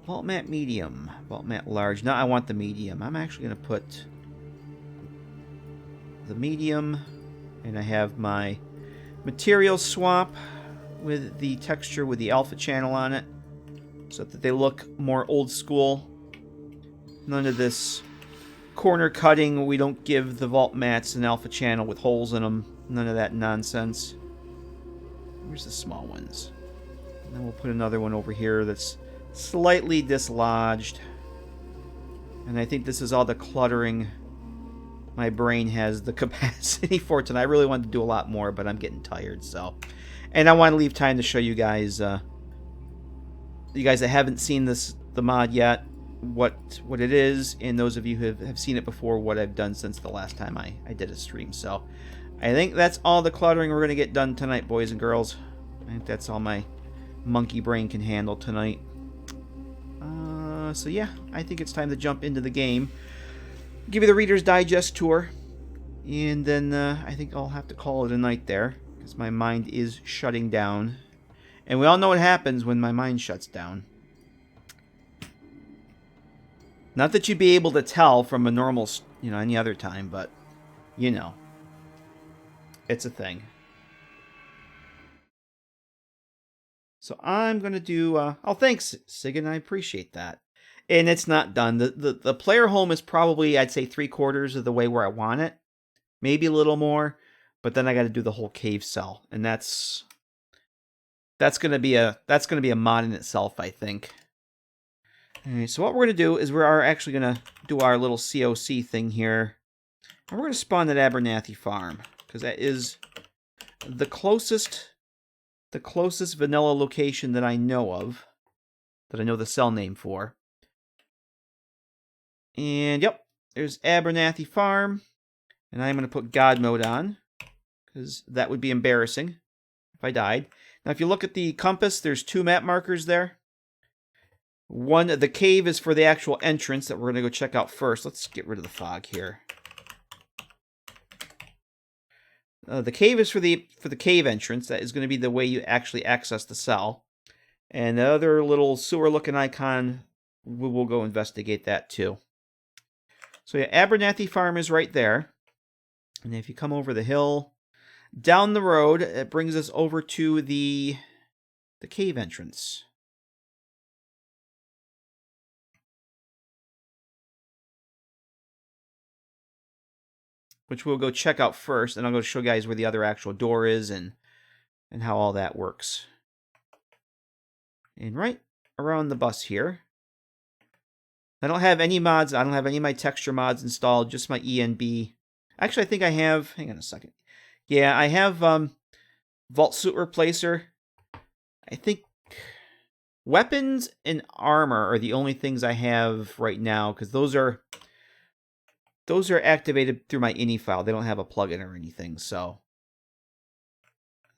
Vault mat medium, vault mat large. No, I want the medium. I'm actually going to put the medium, and I have my material swap with the texture with the alpha channel on it, so that they look more old school. None of this corner cutting. We don't give the vault mats an alpha channel with holes in them. None of that nonsense. Where's the small ones? And then we'll put another one over here that's slightly dislodged. And I think this is all the cluttering my brain has the capacity for tonight. I really wanted to do a lot more, but I'm getting tired, so. And I want to leave time to show you guys, that haven't seen the mod yet, what it is, and those of you who have seen it before, what I've done since the last time I did a stream. So I think that's all the cluttering we're going to get done tonight, boys and girls. I think that's all my monkey brain can handle tonight. So yeah, I think it's time to jump into the game. Give you the Reader's Digest tour. And then I think I'll have to call it a night there, because my mind is shutting down. And we all know what happens when my mind shuts down. Not that you'd be able to tell from a normal, any other time, but, it's a thing. So I'm going to do, oh, thanks, Sigan, I appreciate that. And it's not done. The player home is probably, I'd say, 3/4 of the way where I want it. Maybe a little more, but then I got to do the whole cave cell, and that's going to be a mod in itself, I think. All right, so what we're going to do is we are actually going to do our little COC thing here. And we're going to spawn at Abernathy Farm, because that is the closest vanilla location that I know of, that I know the cell name for. And yep, there's Abernathy Farm. And I'm going to put God mode on, because that would be embarrassing if I died. Now, if you look at the compass, there's 2 map markers there. One, the cave is for the actual entrance that we're going to go check out first. Let's get rid of the fog here. The cave is for the cave entrance. That is going to be the way you actually access the cell. And the other little sewer-looking icon, we'll go investigate that too. So yeah, Abernathy Farm is right there. And if you come over the hill, down the road, it brings us over to the cave entrance. Which we'll go check out first, and I'll go show you guys where the other actual door is and how all that works. And right around the bus here, I don't have any mods. I don't have any of my texture mods installed, just my ENB. Actually, I think I have, hang on a second. Yeah, I have Vault Suit Replacer. I think weapons and armor are the only things I have right now, because those are activated through my ini file. They don't have a plugin or anything, so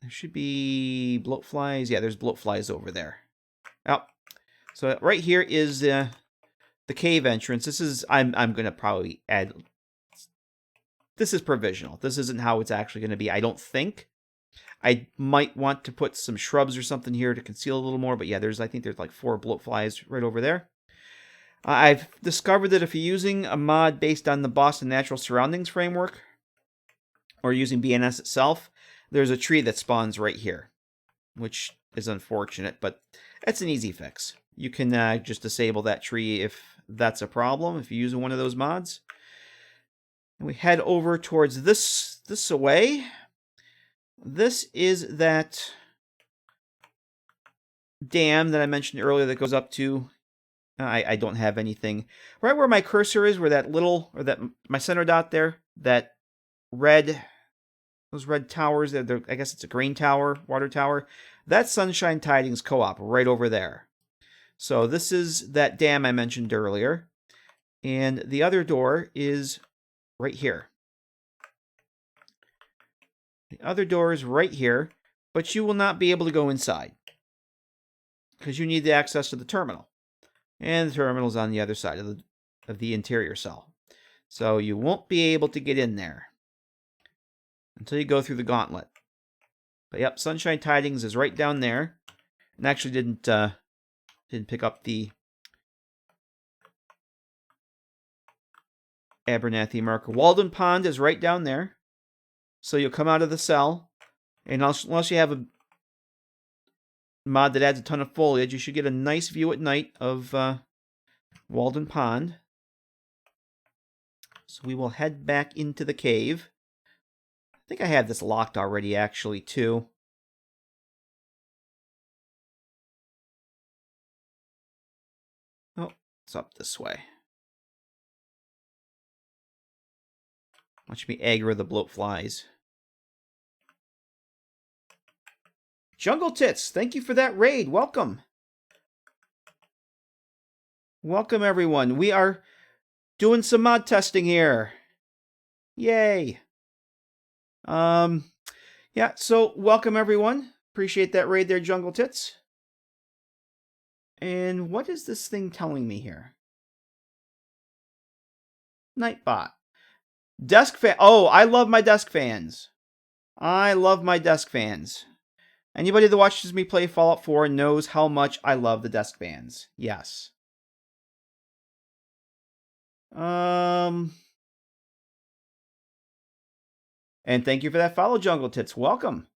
there should be bloatflies. Yeah, there's bloatflies over there. Oh, so right here is the cave entrance. This is, I'm going to probably add, this is provisional. This isn't how it's actually going to be, I don't think. I might want to put some shrubs or something here to conceal a little more, but yeah, I think there's like 4 bloatflies right over there. I've discovered that if you're using a mod based on the Boston Natural Surroundings framework, or using BNS itself, there's a tree that spawns right here, which is unfortunate, but it's an easy fix. You can just disable that tree if that's a problem, if you're using one of those mods. And we head over towards this away. This is that dam that I mentioned earlier that goes up to, I don't have anything. Right where my cursor is, where that little, or that my center dot there, that red, those red towers, I guess it's a green tower, water tower, that's Sunshine Tidings Co-op right over there. So this is that dam I mentioned earlier. And the other door is right here. The other door is right here, but you will not be able to go inside because you need the access to the terminal. And the terminal's on the other side of the interior cell. So you won't be able to get in there until you go through the gauntlet. But yep, Sunshine Tidings is right down there. And actually didn't pick up the Abernathy marker. Walden Pond is right down there. So you'll come out of the cell, and unless you have a mod that adds a ton of foliage, you should get a nice view at night of Walden Pond. So we will head back into the cave. I think I have this locked already, actually, too. Oh, it's up this way. Watch me aggro the bloatflies. Jungle Tits, thank you for that raid. Welcome. Welcome, everyone. We are doing some mod testing here. Yay. Yeah, so welcome, everyone. Appreciate that raid there, Jungle Tits. And what is this thing telling me here? Nightbot. Desk fan. Oh, I love my desk fans. I love my desk fans. Anybody that watches me play Fallout 4 knows how much I love the desk fans. Yes. And thank you for that follow, Jungle Tits. Welcome.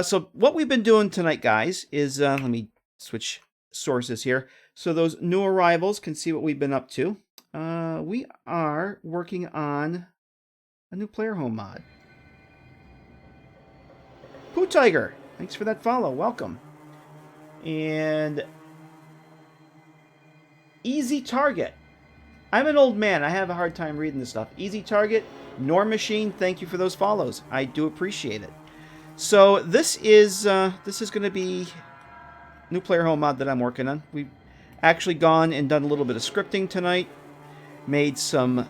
So what we've been doing tonight, guys, is let me switch sources here so those new arrivals can see what we've been up to. We are working on a new player home mod. Pooh Tiger, thanks for that follow. Welcome. And Easy Target. I'm an old man. I have a hard time reading this stuff. Easy Target, Norm Machine, thank you for those follows. I do appreciate it. So this is going to be new player home mod that I'm working on. We've actually gone and done a little bit of scripting tonight. Made some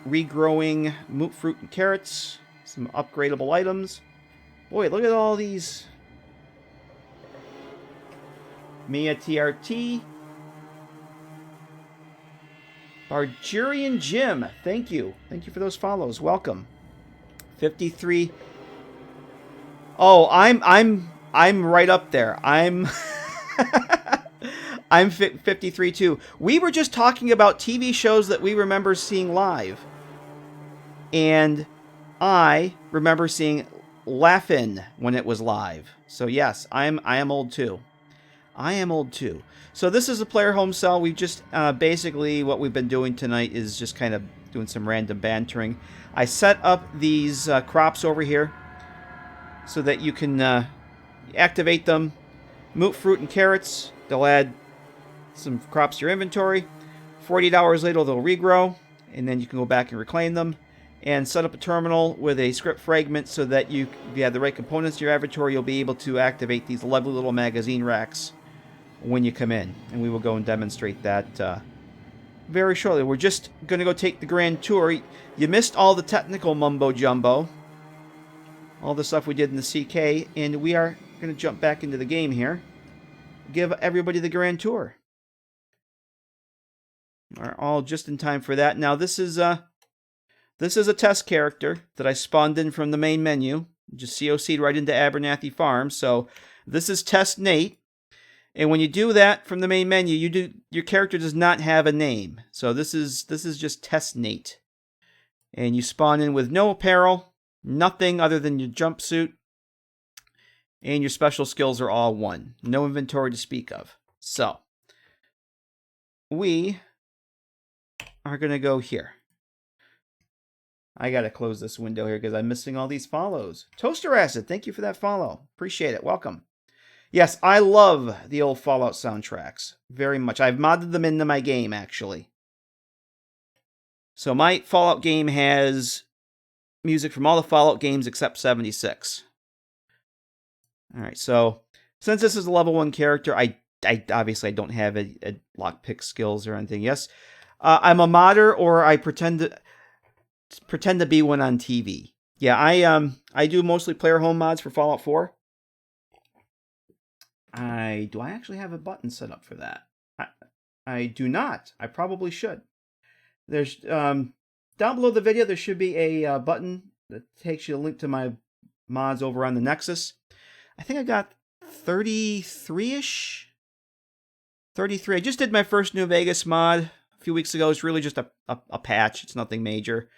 regrowing moot fruit and carrots. Some upgradable items. Boy, look at all these. Mia TRT. Bargerian Jim, thank you. Thank you for those follows. Welcome. 53. Oh, I'm right up there. I'm 53 too. We were just talking about TV shows that we remember seeing live. And I remember seeing Laugh-In when it was live. So yes, I am old too. I am old too. So this is a player home cell. We've just basically what we've been doing tonight is just kind of doing some random bantering. I set up these crops over here so that you can activate them. Moot fruit and carrots. They'll add some crops to your inventory. 48 hours later they'll regrow, and then you can go back and reclaim them. And set up a terminal with a script fragment so that if you have the right components in your inventory, you'll be able to activate these lovely little magazine racks when you come in. And we will go and demonstrate that very shortly. We're just going to go take the grand tour. You missed all the technical mumbo-jumbo. All the stuff we did in the CK. And we are going to jump back into the game here. Give everybody the grand tour. are all just in time for that. Now this is a test character that I spawned in from the main menu. Just COC'd right into Abernathy Farm. So this is Test Nate. And when you do that from the main menu, your character does not have a name. So this is just Test Nate. And you spawn in with no apparel, nothing other than your jumpsuit, and your special skills are all 1. No inventory to speak of. So we are going to go here. I got to close this window here because I'm missing all these follows. Toaster Acid, thank you for that follow. Appreciate it. Welcome. Yes, I love the old Fallout soundtracks very much. I've modded them into my game, actually. So my Fallout game has music from all the Fallout games except 76. Alright, so since this is a level 1 character, I obviously I don't have a lockpick skills or anything. Yes, I'm a modder, or I pretend to be one on TV. Yeah, I do mostly player home mods for Fallout 4. Do I actually have a button set up for that? I do not. I probably should. There's down below the video there should be a button that takes you a link to my mods over on the Nexus. I think I got 33-ish. 33. I just did my first New Vegas mod a few weeks ago. It's really just a patch. It's nothing major.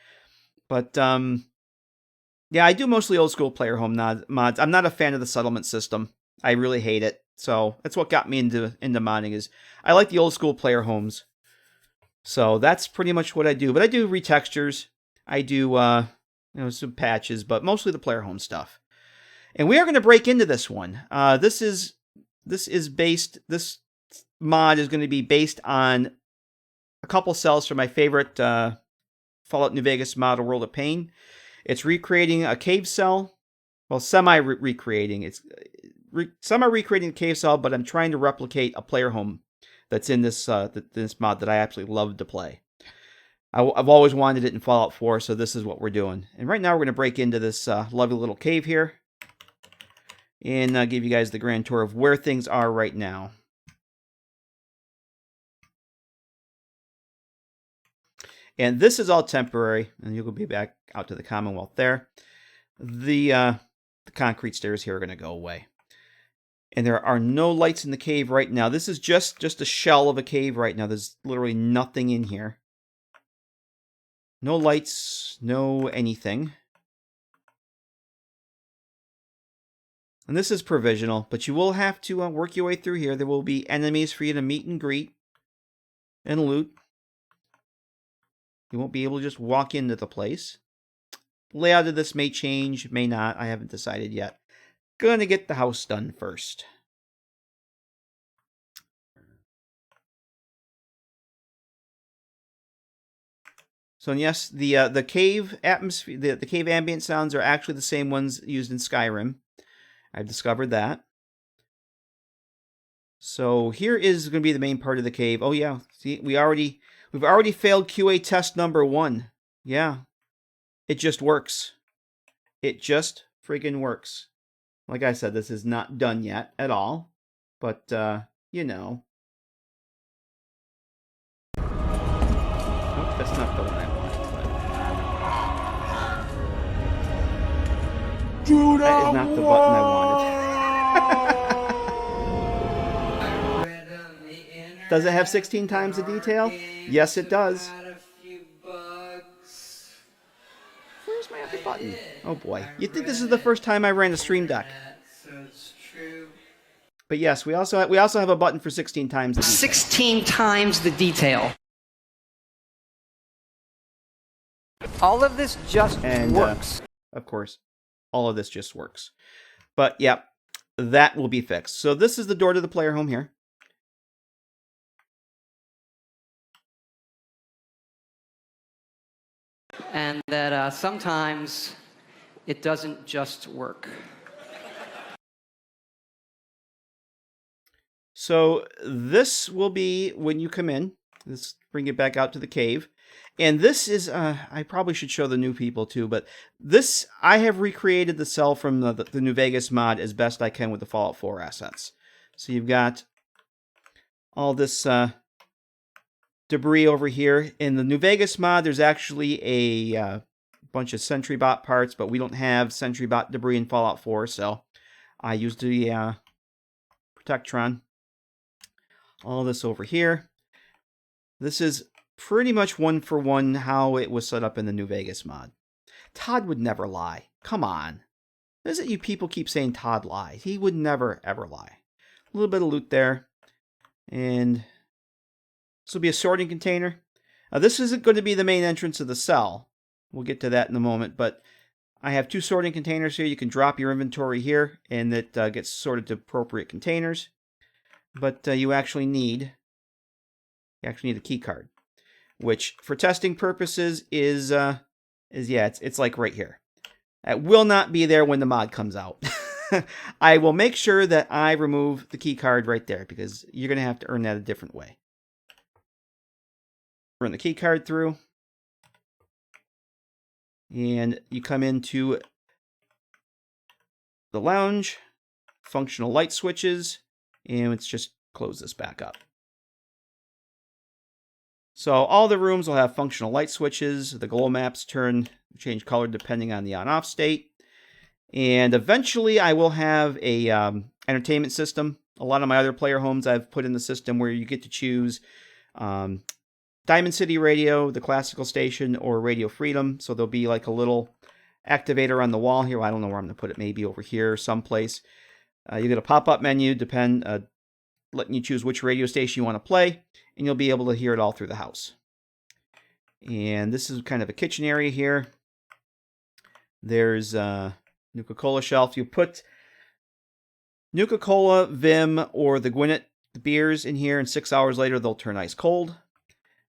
But yeah, I do mostly old school player home mods. I'm not a fan of the settlement system. I really hate it. So that's what got me into modding, is I like the old school player homes. So that's pretty much what I do. But I do retextures. I do some patches, but mostly the player home stuff. And we are going to break into this one. This mod is going to be based on a couple cells from my favorite Fallout New Vegas mod, A World of Pain. It's recreating a cave cell. Well, semi-recreating. It's semi-recreating the cave cell, but I'm trying to replicate a player home that's in this this mod that I absolutely love to play. I've always wanted it in Fallout 4, so this is what we're doing. And right now we're going to break into this lovely little cave here and give you guys the grand tour of where things are right now. And this is all temporary, and you'll be back out to the Commonwealth there. The concrete stairs here are going to go away. And there are no lights in the cave right now. This is just a shell of a cave right now. There's literally nothing in here. No lights, no anything. And this is provisional, but you will have to work your way through here. There will be enemies for you to meet and greet and loot. You won't be able to just walk into the place. Layout of this may change, may not. I haven't decided yet. Gonna get the house done first. So yes, the cave atmosphere, the cave ambient sounds are actually the same ones used in Skyrim. I've discovered that. So here is going to be the main part of the cave. Oh yeah, see, we've already failed QA test number 1. Yeah, it just works. It just friggin' works. Like I said, this is not done yet at all, but you know. Nope, that's not the one I want. But... that is not the button I wanted. Does it have 16 times the detail? Yes, it does. Where's my other button? Oh boy. You'd think this is the first time I ran a stream deck. But yes, we also have a button for 16 times the detail. 16 times the detail. All of this just works. Of course, all of this just works. But yeah, that will be fixed. So this is the door to the player home here. And that sometimes it doesn't just work. So this will be when you come in. Let's bring it back out to the cave. And this is, I probably should show the new people too, but this, I have recreated the cell from the New Vegas mod as best I can with the Fallout 4 assets. So you've got all this dirt debris over here. In the New Vegas mod, there's actually a bunch of SentryBot parts, but we don't have SentryBot debris in Fallout 4, so I used the Protectron. All this over here. This is pretty much one-for-one how it was set up in the New Vegas mod. Todd would never lie. Come on. Is it you people keep saying Todd lies? He would never, ever lie. A little bit of loot there. And this will be a sorting container. Now, this isn't going to be the main entrance of the cell. We'll get to that in a moment, but I have 2 sorting containers here. You can drop your inventory here, and it gets sorted to appropriate containers. But you actually need a key card, which for testing purposes is it's like right here. It will not be there when the mod comes out. I will make sure that I remove the key card right there because you're going to have to earn that a different way. Run the key card through. And you come into the lounge, functional light switches, and let's just close this back up. So all the rooms will have functional light switches. The glow maps change color depending on the on-off state. And eventually I will have a entertainment system. A lot of my other player homes I've put in the system where you get to choose Diamond City Radio, the classical station, or Radio Freedom. So there'll be like a little activator on the wall here. Well, I don't know where I'm going to put it. Maybe over here someplace. You get a pop-up menu letting you choose which radio station you want to play. And you'll be able to hear it all through the house. And this is kind of a kitchen area here. There's a Nuka-Cola shelf. You put Nuka-Cola, Vim, or the Gwinnett beers in here, and 6 hours later they'll turn ice cold.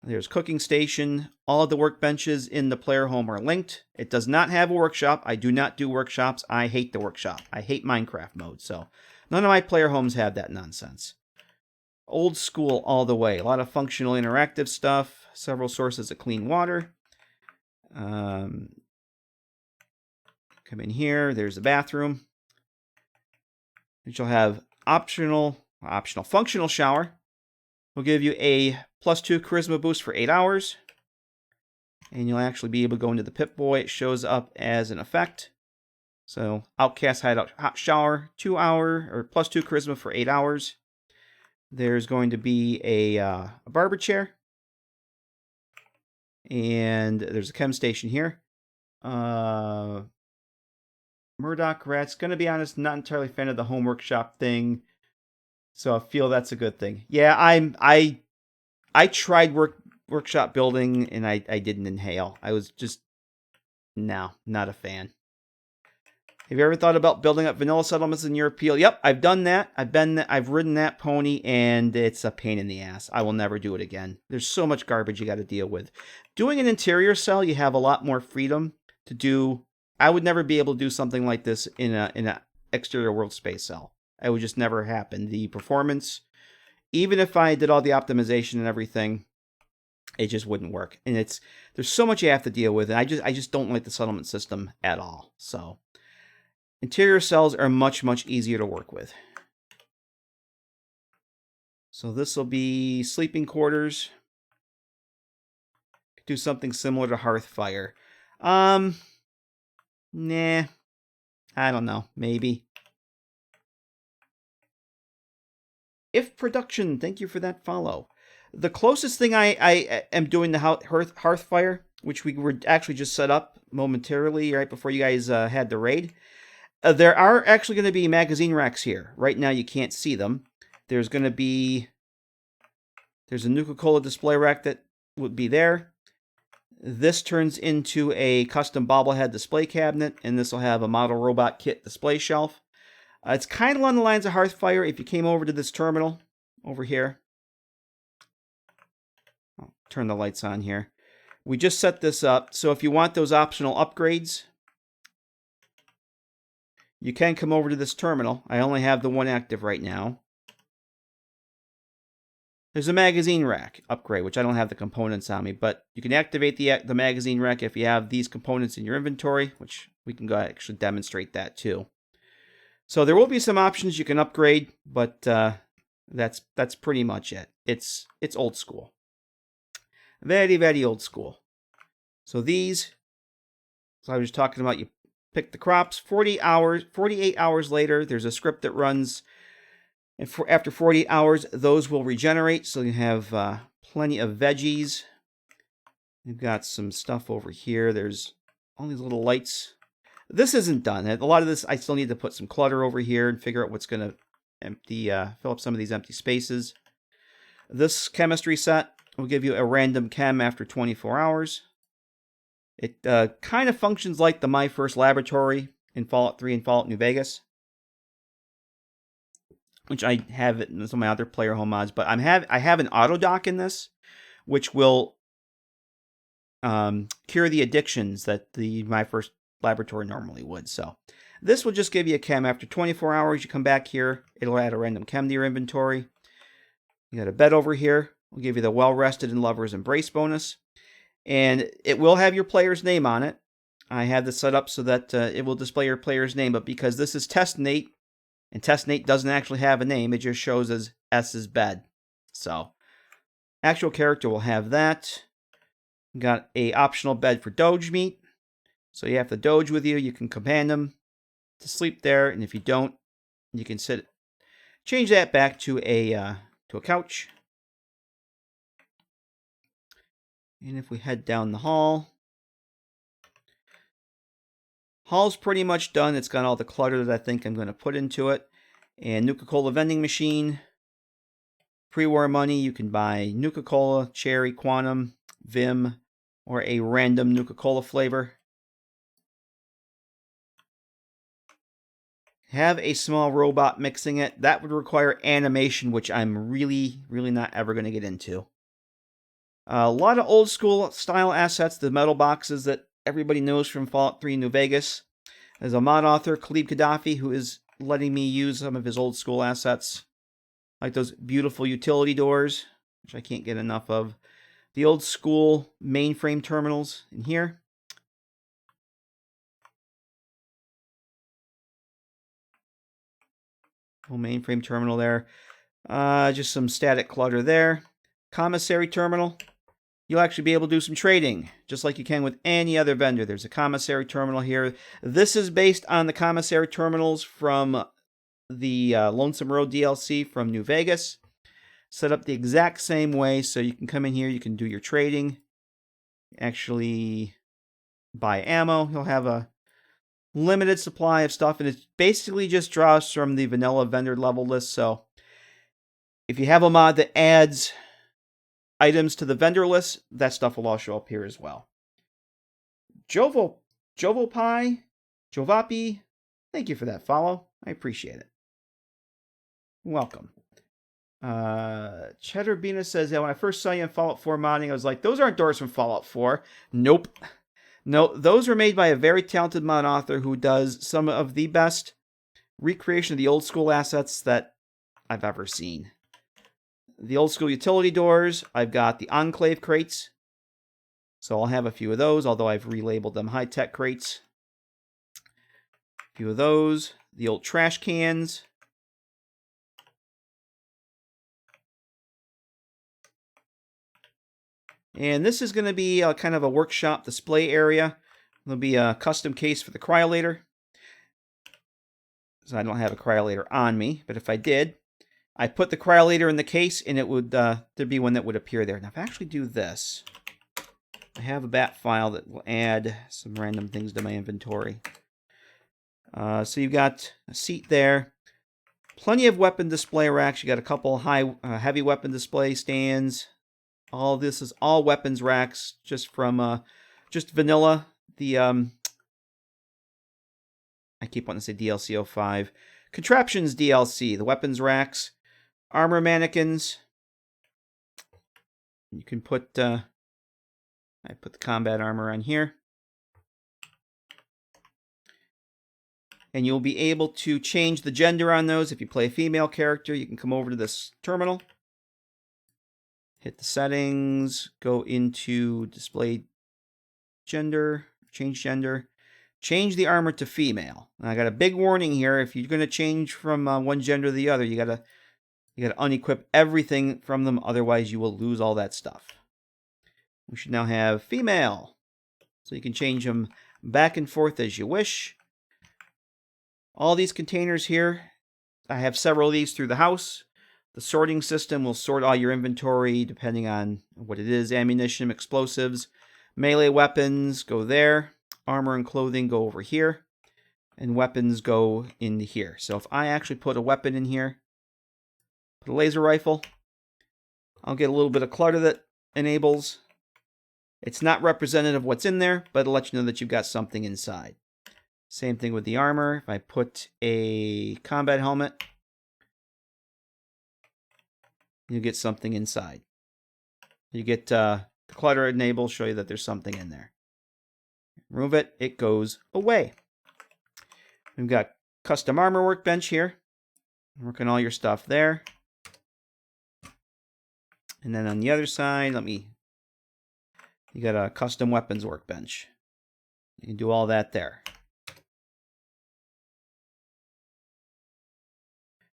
There's cooking station. All of the workbenches in the player home are linked. It does not have a workshop. I do not do workshops. I hate the workshop. I hate Minecraft mode, so none of my player homes have that nonsense. Old school all the way. A lot of functional interactive stuff. Several sources of clean water. Come in here. There's the bathroom. You'll have optional functional shower. We'll give you a +2 charisma boost for 8 hours. And you'll actually be able to go into the Pip-Boy. It shows up as an effect. So Outcast Hideout Hot Shower, 2 hour, or +2 charisma for 8 hours. There's going to be a barber chair. And there's a chem station here. Murdoch Rats. Gonna be honest, not entirely a fan of the home workshop thing. So I feel that's a good thing. Yeah, I tried workshop building and I didn't inhale. I was just no, not a fan. Have you ever thought about building up vanilla settlements in your appeal? Yep, I've done that. I've ridden that pony, and it's a pain in the ass. I will never do it again. There's so much garbage you got to deal with. Doing an interior cell, you have a lot more freedom to do. I would never be able to do something like this in a exterior world space cell. It would just never happen. The performance, even if I did all the optimization and everything, it just wouldn't work. And there's so much you have to deal with, and I just don't like the settlement system at all. So interior cells are much, much easier to work with. So this will be sleeping quarters. Do something similar to Hearthfire. Nah, I don't know. Maybe. If Production, thank you for that follow. The closest thing I am doing to Hearthfire, which we were actually just set up momentarily right before you guys had the raid. There are actually going to be magazine racks here. Right now you can't see them. There's a Nuka-Cola display rack that would be there. This turns into a custom bobblehead display cabinet, and this will have a model robot kit display shelf. It's kind of along the lines of Hearthfire. If you came over to this terminal over here, I'll turn the lights on here. We just set this up, so if you want those optional upgrades, you can come over to this terminal. I only have the one active right now. There's a magazine rack upgrade, which I don't have the components on me, but you can activate the magazine rack if you have these components in your inventory, which we can go actually demonstrate that too. So there will be some options you can upgrade, but that's pretty much it. It's old school. Very, very old school. So these, so I was talking about, you pick the crops, 48 hours later, there's a script that runs, and after 48 hours, those will regenerate, so you have plenty of veggies. We've got some stuff over here. There's all these little lights. This isn't done. A lot of this, I still need to put some clutter over here and figure out what's going to fill up some of these empty spaces. This chemistry set will give you a random chem after 24 hours. It kind of functions like the My First Laboratory in Fallout 3 and Fallout New Vegas, which I have it in some of my other player home mods. But I have an auto dock in this, which will cure the addictions that the My First Laboratory normally would. So this will just give you a chem after 24 hours. You come back here, it'll add a random chem to your inventory. You got a bed over here. We'll give you the Well Rested and Lover's Embrace bonus. And it will have your player's name on it. I have this set up so that it will display your player's name, but because this is TestNate, and TestNate doesn't actually have a name, it just shows as S's bed. So, actual character will have that. Got a optional bed for Doge meat. So you have the Doge with you. You can command them to sleep there, and if you don't, you can change that back to a couch. And if we head down the hall's pretty much done. It's got all the clutter that I think I'm going to put into it. And Nuka-Cola vending machine. Pre-war money, you can buy Nuka-Cola, Cherry, Quantum, Vim, or a random Nuka-Cola flavor. Have a small robot mixing it. That would require animation, which I'm really, really not ever going to get into. A lot of old school style assets, the metal boxes that everybody knows from Fallout 3 New Vegas. There's a mod author, Khalib Gaddafi, who is letting me use some of his old school assets. Like those beautiful utility doors, which I can't get enough of. The old school mainframe terminals in here. Whole mainframe terminal there. Just some static clutter there. Commissary terminal. You'll actually be able to do some trading, just like you can with any other vendor. There's a commissary terminal here. This is based on the commissary terminals from the Lonesome Road DLC from New Vegas. Set up the exact same way, so you can come in here, you can do your trading. Actually buy ammo. You'll have a limited supply of stuff, and it basically just draws from the vanilla vendor level list. So if you have a mod that adds items to the vendor list, that stuff will all show up here as well. Jovopi, thank you for that follow. I appreciate it. Welcome. Cheddar Bina says, yeah, when I first saw you in Fallout 4 modding, I was like, those aren't doors from Fallout 4. Nope. No, those were made by a very talented mod author who does some of the best recreation of the old school assets that I've ever seen. The old school utility doors, I've got the Enclave crates. So I'll have a few of those, although I've relabeled them high-tech crates. A few of those. The old trash cans. And this is going to be kind of a workshop display area. There'll be a custom case for the cryolator. So I don't have a cryolator on me, but if I did, I put the cryolator in the case, and it would there'd be one that would appear there. Now, if I actually do this, I have a bat file that will add some random things to my inventory. So you've got a seat there. Plenty of weapon display racks. You got a couple heavy weapon display stands. All this is all weapons racks, just from just vanilla. The I keep wanting to say DLC 05. Contraptions DLC. The weapons racks. Armor mannequins. You can put, I put the combat armor on here. And you'll be able to change the gender on those. If you play a female character, you can come over to this terminal. Hit the settings. Go into display gender. Change gender. Change the armor to female. And I got a big warning here. If you're going to change from one gender to the other, you got to unequip everything from them. Otherwise, you will lose all that stuff. we should now have female. So you can change them back and forth as you wish. All these containers here, I have several of these through the house. The sorting system will sort all your inventory depending on what it is. Ammunition, explosives, melee weapons go there. Armor and clothing go over here. And weapons go in here. So if I actually put a weapon in here, put a laser rifle, I'll get a little bit of clutter that enables. It's not representative of what's in there, but it'll let you know that you've got something inside. Same thing with the armor. If I put a combat helmet, you get something inside. You get the clutter enable, show you that there's something in there. Remove it, it goes away. We've got custom armor workbench here. Working all your stuff there. And then on the other side, you got a custom weapons workbench. You can do all that there.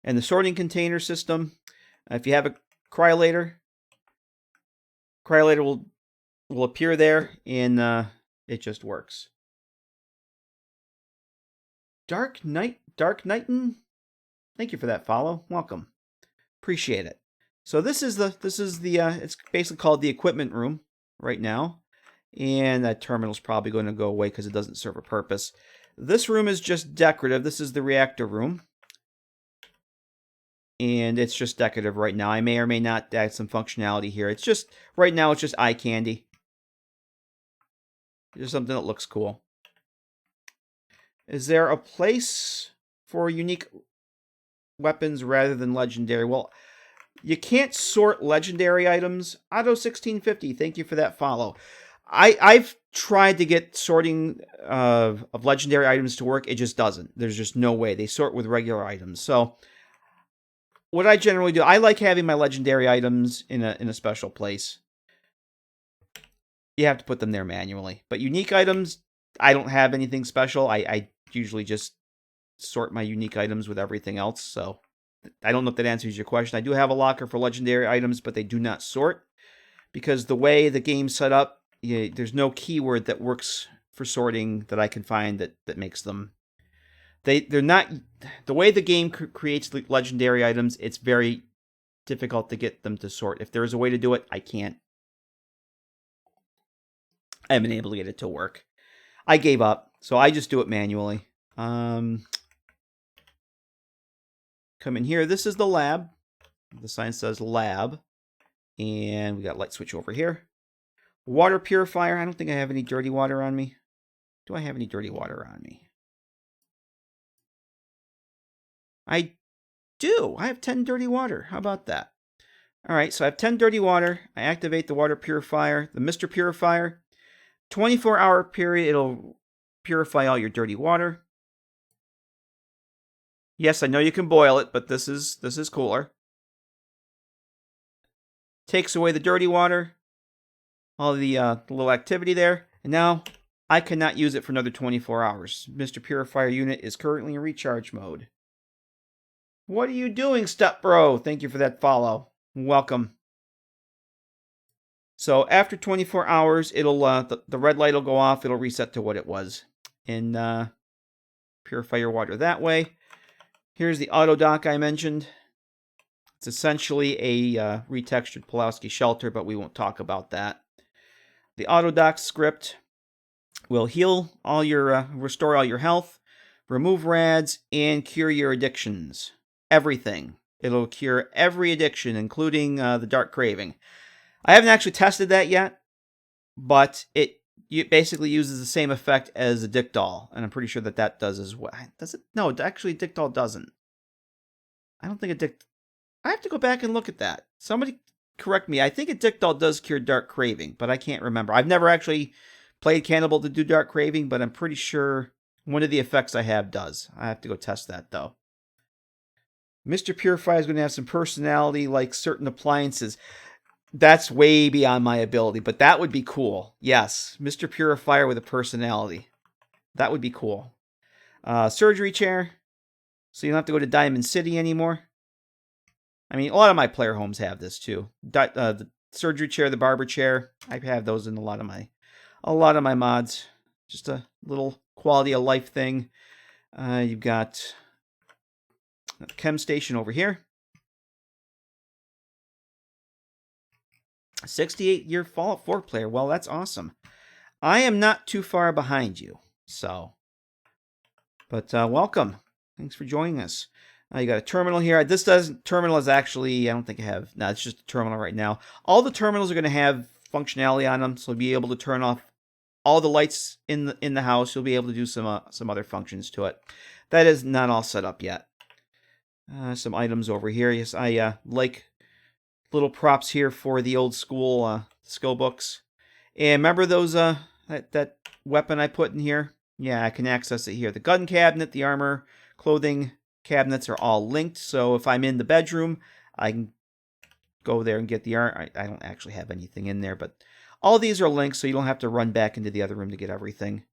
And the sorting container system, if you have a cryolator will appear there, and it just works. Dark Knighton, thank you for that follow. Welcome, appreciate it. So this is the it's basically called the equipment room right now, and that terminal's probably going to go away because it doesn't serve a purpose. This room is just decorative. This is the reactor room. And it's just decorative right now. I may or may not add some functionality here. It's just, right now, it's just eye candy. Just something that looks cool. Is there a place for unique weapons rather than legendary? Well, you can't sort legendary items. Otto1650, thank you for that follow. I've tried to get sorting of legendary items to work. It just doesn't. There's just no way. They sort with regular items. So what I generally do, I like having my legendary items in a special place. You have to put them there manually. But unique items, I don't have anything special. I usually just sort my unique items with everything else. So I don't know if that answers your question. I do have a locker for legendary items, but they do not sort. Because the way the game's set up, there's no keyword that works for sorting that I can find that makes them. They're not, the way the game creates legendary items, it's very difficult to get them to sort. If there is a way to do it, I can't. I haven't been able to get it to work. I gave up, so I just do it manually. Come in here. This is the lab. The sign says lab. And we got light switch over here. Water purifier. I don't think I have any dirty water on me. Do I have any dirty water on me? I do. I have 10 dirty water. How about that? All right, so I have 10 dirty water. I activate the water purifier, the Mr. Purifier. 24-hour period, it'll purify all your dirty water. Yes, I know you can boil it, but this is cooler. Takes away the dirty water, all the little activity there, and now I cannot use it for another 24 hours. Mr. Purifier unit is currently in recharge mode. What are you doing, Step Bro? Thank you for that follow. Welcome. So after 24 hours, it'll the red light will go off. It'll reset to what it was, and purify your water that way. Here's the auto dock I mentioned. It's essentially a retextured Pulaski shelter, but we won't talk about that. The auto dock script will heal all your, restore all your health, remove rads, and cure your addictions. Everything. It'll cure every addiction, including the dark craving. I haven't actually tested that yet, but it basically uses the same effect as a Dickdoll, and I'm pretty sure that does as well. Does it? No, actually, Dickdoll doesn't. I don't think I have to go back and look at that. Somebody correct me. I think a Dickdoll does cure dark craving, but I can't remember. I've never actually played Cannibal to do dark craving, but I'm pretty sure one of the effects I have does. I have to go test that, though. Mr. Purifier is going to have some personality like certain appliances. That's way beyond my ability, but that would be cool. Yes, Mr. Purifier with a personality. That would be cool. Surgery chair, so you don't have to go to Diamond City anymore. I mean, a lot of my player homes have this too. The surgery chair, the barber chair. I have those in a lot of my mods. Just a little quality of life thing. You've got a chem station over here. 68-year Fallout 4 player. Well, that's awesome. I am not too far behind you, so. But welcome. Thanks for joining us. You got a terminal here. Terminal is actually, I don't think I have. No, it's just a terminal right now. All the terminals are going to have functionality on them, so you'll be able to turn off all the lights in the house. You'll be able to do some other functions to it. That is not all set up yet. Some items over here. Yes, I like little props here for the old school skill books. And remember those that weapon I put in here? Yeah, I can access it here. The gun cabinet, the armor, clothing cabinets are all linked. So if I'm in the bedroom, I can go there and get the armor. I don't actually have anything in there, but all these are linked, so you don't have to run back into the other room to get everything.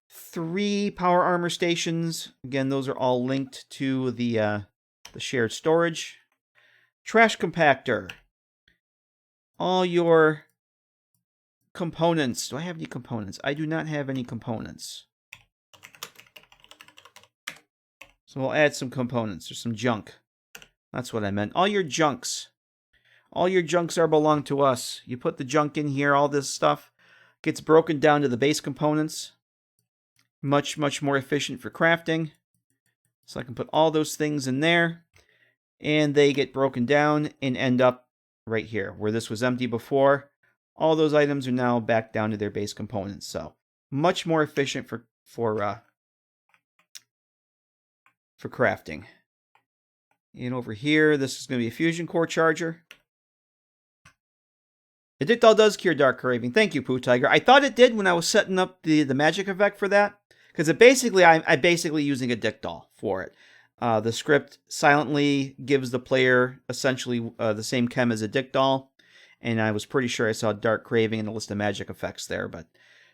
3 power armor stations. Again, those are all linked to the shared storage. Trash compactor. All your components. Do I have any components? I do not have any components. So we'll add some components or some junk. That's what I meant. All your junks. All your junks belong to us. You put the junk in here, all this stuff gets broken down to the base components. Much, much more efficient for crafting. So I can put all those things in there. And they get broken down and end up right here. Where this was empty before, all those items are now back down to their base components. So much more efficient for crafting. And over here, this is going to be a fusion core charger. The Dictol does cure dark craving. Thank you, Pooh Tiger. I thought it did when I was setting up the magic effect for that. Because I'm basically using a Dictol for it. The script silently gives the player essentially the same chem as a Dictol. And I was pretty sure I saw dark craving in the list of magic effects there. But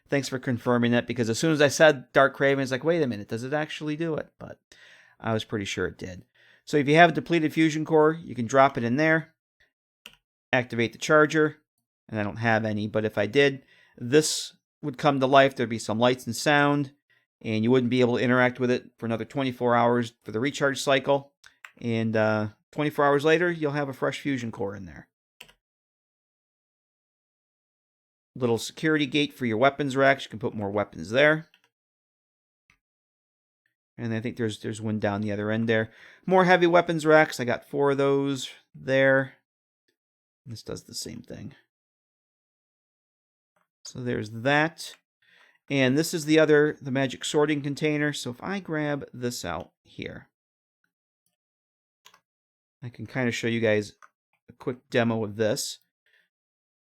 thanks for confirming it. Because as soon as I said dark craving, it's like, wait a minute, does it actually do it? But I was pretty sure it did. So if you have a depleted fusion core, you can drop it in there. Activate the charger. And I don't have any, but if I did, this would come to life. There'd be some lights and sound, and you wouldn't be able to interact with it for another 24 hours for the recharge cycle. And 24 hours later, you'll have a fresh fusion core in there. Little security gate for your weapons racks. You can put more weapons there. And I think there's one down the other end there. More heavy weapons racks. I got 4 of those there. This does the same thing. So there's that. And this is the magic sorting container. So if I grab this out here, I can kind of show you guys a quick demo of this.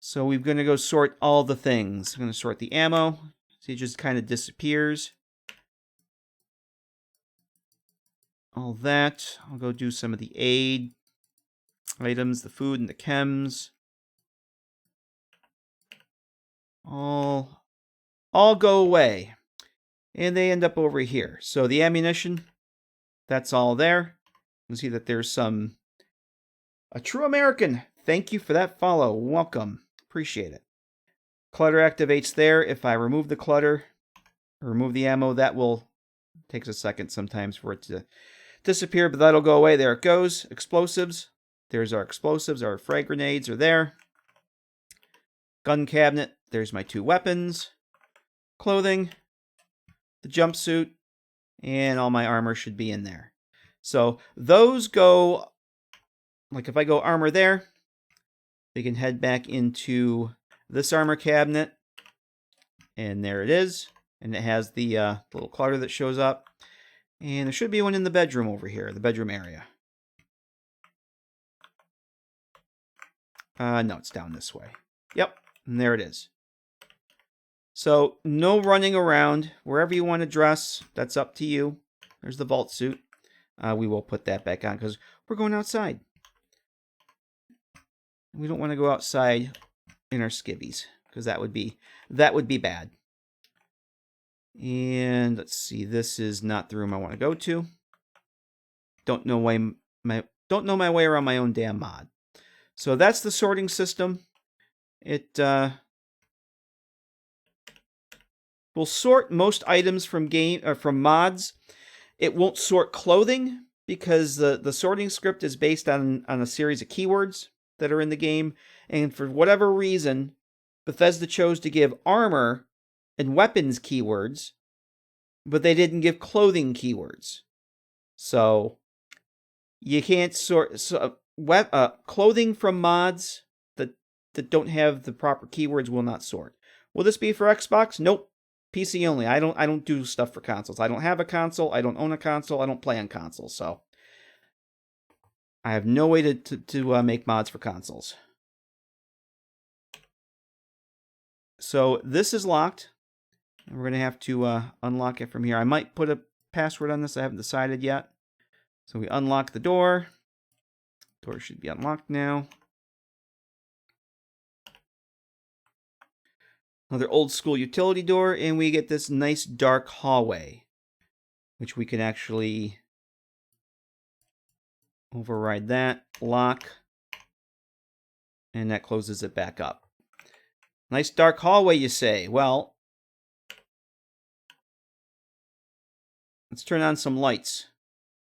So we're going to go sort all the things. I'm going to sort the ammo. See, it just kind of disappears. All that. I'll go do some of the aid items, the food and the chems. All go away. And they end up over here. So the ammunition, that's all there. You can see that there's a true American. Thank you for that follow. Welcome. Appreciate it. Clutter activates there. If I remove the clutter, remove the ammo, that takes a second sometimes for it to disappear, but that'll go away. There it goes. Explosives. There's our explosives. Our frag grenades are there. Gun cabinet. There's my 2 weapons. Clothing. The jumpsuit. And all my armor should be in there. So those go, like if I go armor there, we can head back into this armor cabinet. And there it is. And it has the little clutter that shows up. And there should be one in the bedroom over here, the bedroom area. No, it's down this way. Yep, and there it is. So no running around. Wherever you want to dress, that's up to you. There's the vault suit. We will put that back on because we're going outside. We don't want to go outside in our skivvies because that would be bad. And let's see, this is not the room I want to go to. Don't know my way around my own damn mod. So that's the sorting system. It will sort most items from from mods. It won't sort clothing because the sorting script is based on a series of keywords that are in the game, and for whatever reason, Bethesda chose to give armor and weapons keywords, but they didn't give clothing keywords. So you can't sort clothing from mods that don't have the proper keywords will not sort. Will this be for Xbox? Nope. PC only. I don't do stuff for consoles. I don't have a console. I don't own a console. I don't play on consoles. So I have no way to make mods for consoles. So this is locked. And we're going to have to unlock it from here. I might put a password on this. I haven't decided yet. So we unlock the door. Door should be unlocked now. Another old school utility door, and we get this nice dark hallway, which we can actually override that, lock, and that closes it back up. Nice dark hallway, you say? Well, let's turn on some lights.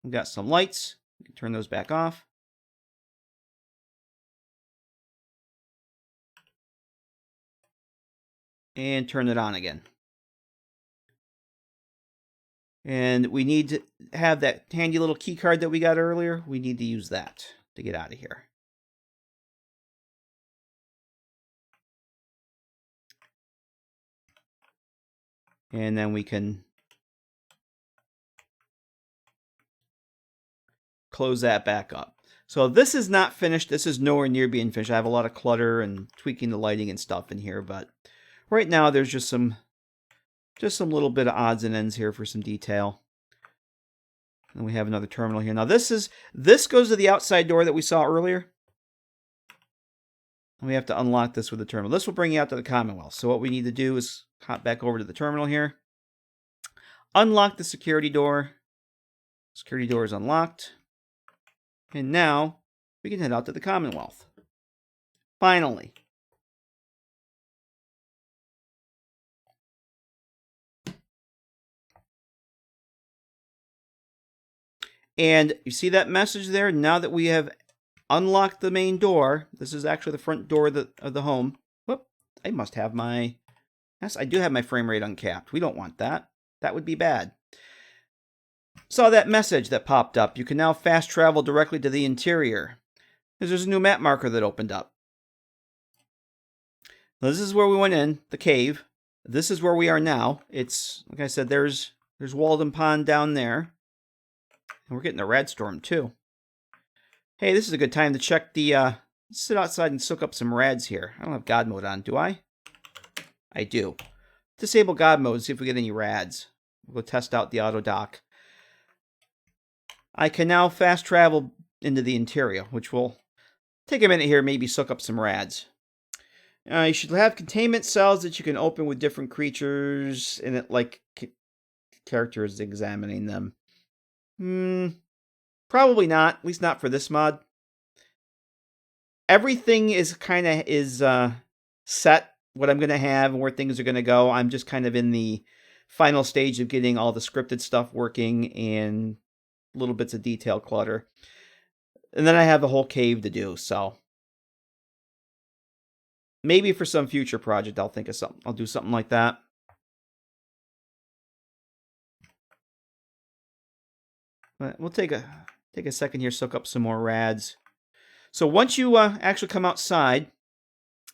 We've got some lights. We can turn those back off. And turn it on again. And we need to have that handy little key card that we got earlier. We need to use that to get out of here. And then we can close that back up. So this is not finished. This is nowhere near being finished. I have a lot of clutter and tweaking the lighting and stuff in here, but right now there's just some little bit of odds and ends here for some detail. And we have another terminal here. Now this goes to the outside door that we saw earlier. And we have to unlock this with the terminal. This will bring you out to the Commonwealth. So what we need to do is hop back over to the terminal here. Unlock the security door. Security door is unlocked. And now we can head out to the Commonwealth. Finally. And you see that message there? Now that we have unlocked the main door, this is actually the front door of the home. Whoop, I must have my... Yes, I do have my frame rate uncapped. We don't want that. That would be bad. Saw that message that popped up. You can now fast travel directly to the interior. There's a new map marker that opened up. Now, this is where we went in, the cave. This is where we are now. It's, like I said, there's Walden Pond down there. And we're getting a rad storm, too. Hey, this is a good time to check the, sit outside and soak up some rads here. I don't have God mode on, do I? I do. Disable God mode and see if we get any rads. We'll test out the auto dock. I can now fast travel into the interior, which will take a minute here, maybe soak up some rads. You should have containment cells that you can open with different creatures, and it like characters examining them. Probably not, at least not for this mod. Everything is kind of set, what I'm going to have and where things are going to go. I'm just kind of in the final stage of getting all the scripted stuff working and little bits of detail clutter. And then I have the whole cave to do, so maybe for some future project I'll think of something. I'll do something like that. But we'll take a second here, soak up some more rads. So once you actually come outside,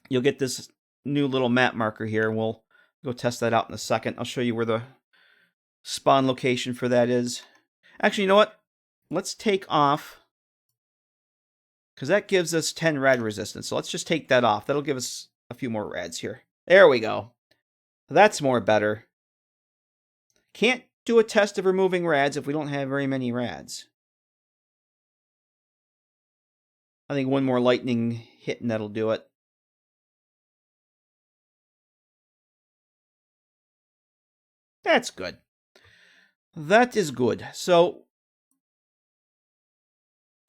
you'll get this new little map marker here, and we'll go test that out in a second. I'll show you where the spawn location for that is. Actually, you know what? Let's take off, because that gives us 10 rad resistance. So let's just take that off. That'll give us a few more rads here. There we go. That's more better. Can't do a test of removing rads if we don't have very many rads. I think one more lightning hit and that'll do it. That's good. That is good. So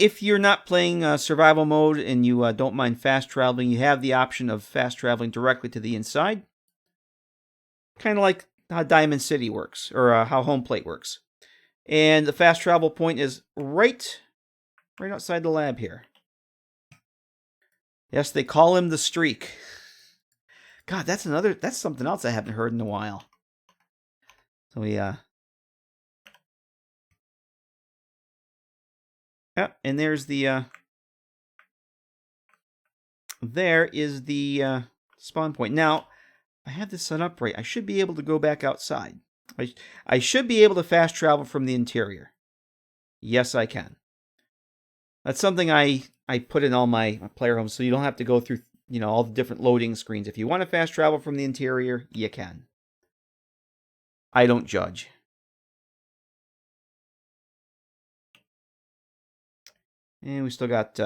if you're not playing survival mode and you don't mind fast traveling, you have the option of fast traveling directly to the inside. Kind of like how Diamond City works, or how Home Plate works. And the fast travel point is right outside the lab here. Yes, they call him the Streak. God, that's something else I haven't heard in a while. So yeah, and there's the there is the spawn point. Now, I have this set up right. I should be able to go back outside. I should be able to fast travel from the interior. Yes, I can. That's something I put in all my player homes, so you don't have to go through, all the different loading screens. If you want to fast travel from the interior, you can. I don't judge. And we still got,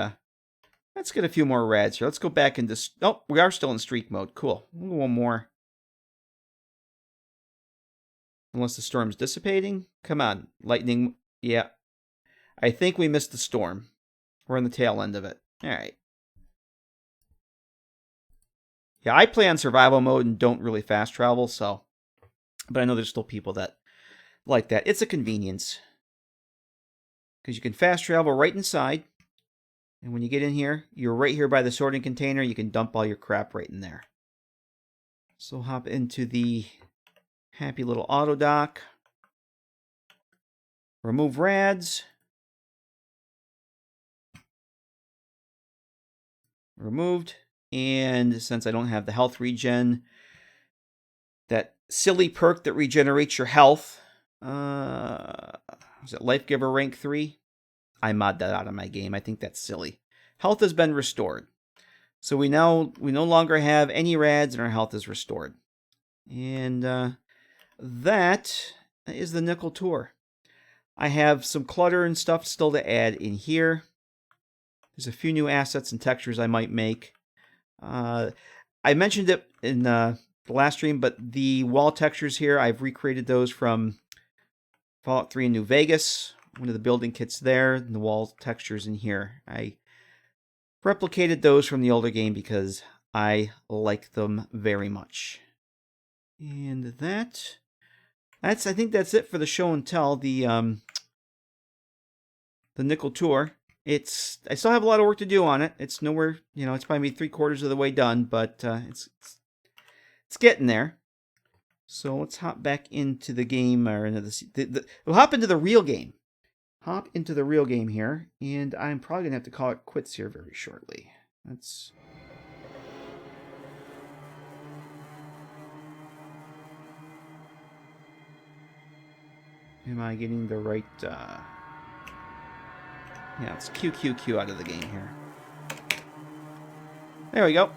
let's get a few more rads here. Let's go back into, oh, we are still in streak mode. Cool. We'll go one more. Unless the storm's dissipating. Come on, lightning. Yeah. I think we missed the storm. We're on the tail end of it. All right. Yeah, I play on survival mode and don't really fast travel, so. But I know there's still people that like that. It's a convenience. Because you can fast travel right inside. And when you get in here, you're right here by the sorting container. You can dump all your crap right in there. So hop into the happy little auto dock. Remove rads. Removed. And since I don't have the health regen, that silly perk that regenerates your health, is it Life Giver rank 3? I mod that out of my game. I think that's silly. Health has been restored. So we no longer have any rads and our health is restored. And that is the nickel tour. I have some clutter and stuff still to add in here. There's a few new assets and textures I might make. I mentioned it in the last stream, but the wall textures here, I've recreated those from Fallout 3 in New Vegas. One of the building kits there, and the wall textures in here. I replicated those from the older game because I like them very much. And I think that's it for the show and tell. The nickel tour. I still have a lot of work to do on it. It's nowhere, it's probably 3/4 of the way done, but it's getting there. So let's hop back into the game, or into we'll hop into the real game. Hop into the real game here, and I'm probably gonna have to call it quits here very shortly. Am I getting the right? Yeah, it's QQQ out of the game here. There we go.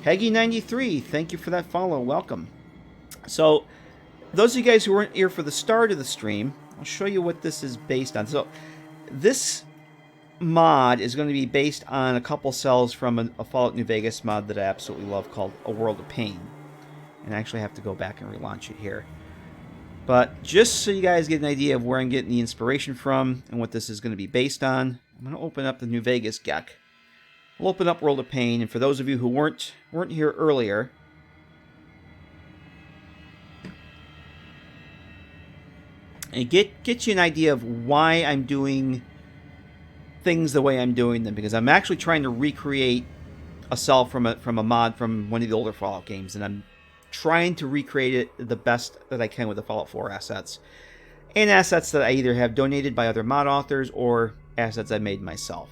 Heggy93, thank you for that follow. Welcome. So, those of you guys who weren't here for the start of the stream, I'll show you what this is based on. So, this mod is going to be based on a couple cells from a Fallout New Vegas mod that I absolutely love called A World of Pain. And I actually have to go back and relaunch it here. But just so you guys get an idea of where I'm getting the inspiration from and what this is going to be based on, I'm going to open up the New Vegas GEC. We'll open up World of Pain, and for those of you who weren't here earlier, and get you an idea of why I'm doing things the way I'm doing them, because I'm actually trying to recreate a cell from a mod from one of the older Fallout games, and I'm trying to recreate it the best that I can with the Fallout 4 assets. And assets that I either have donated by other mod authors or assets I made myself.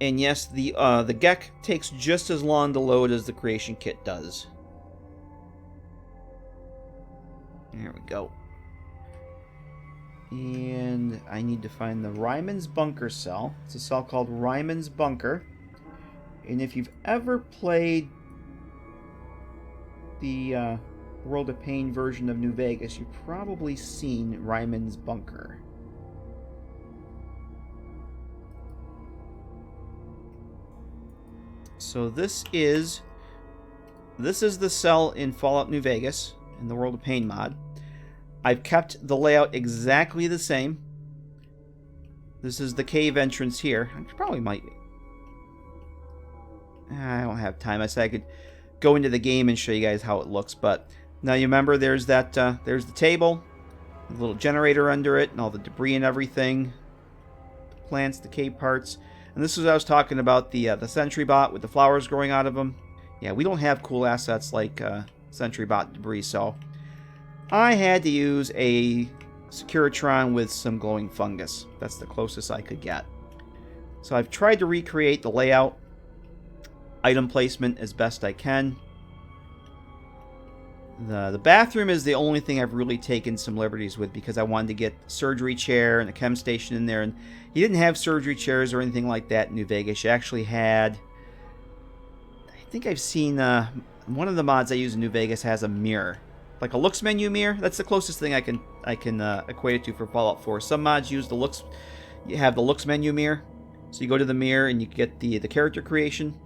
And yes, the GEC takes just as long to load as the creation kit does. There we go. And I need to find the Ryman's Bunker cell. It's a cell called Ryman's Bunker. And if you've ever played the World of Pain version of New Vegas, you've probably seen Ryman's Bunker. So this is the cell in Fallout New Vegas in the World of Pain mod. I've kept the layout exactly the same. This is the cave entrance here. I probably might. I don't have time. I said I could go into the game and show you guys how it looks, but now you remember there's that there's the table, the little generator under it, and all the debris and everything, the plants, the cave parts, and this is what I was talking about, the sentry bot with the flowers growing out of them. Yeah, we don't have cool assets like sentry bot debris, so I had to use a Securitron with some glowing fungus. That's the closest I could get. So I've tried to recreate the layout, item placement as best I can. The bathroom is the only thing I've really taken some liberties with because I wanted to get a surgery chair and a chem station in there, and you didn't have surgery chairs or anything like that in New Vegas. You actually had, I think I've seen one of the mods I use in New Vegas has a mirror, like a looks menu mirror. That's the closest thing I can equate it to for Fallout 4. Some mods use the looks, you have the looks menu mirror, so you go to the mirror and you get the character creation.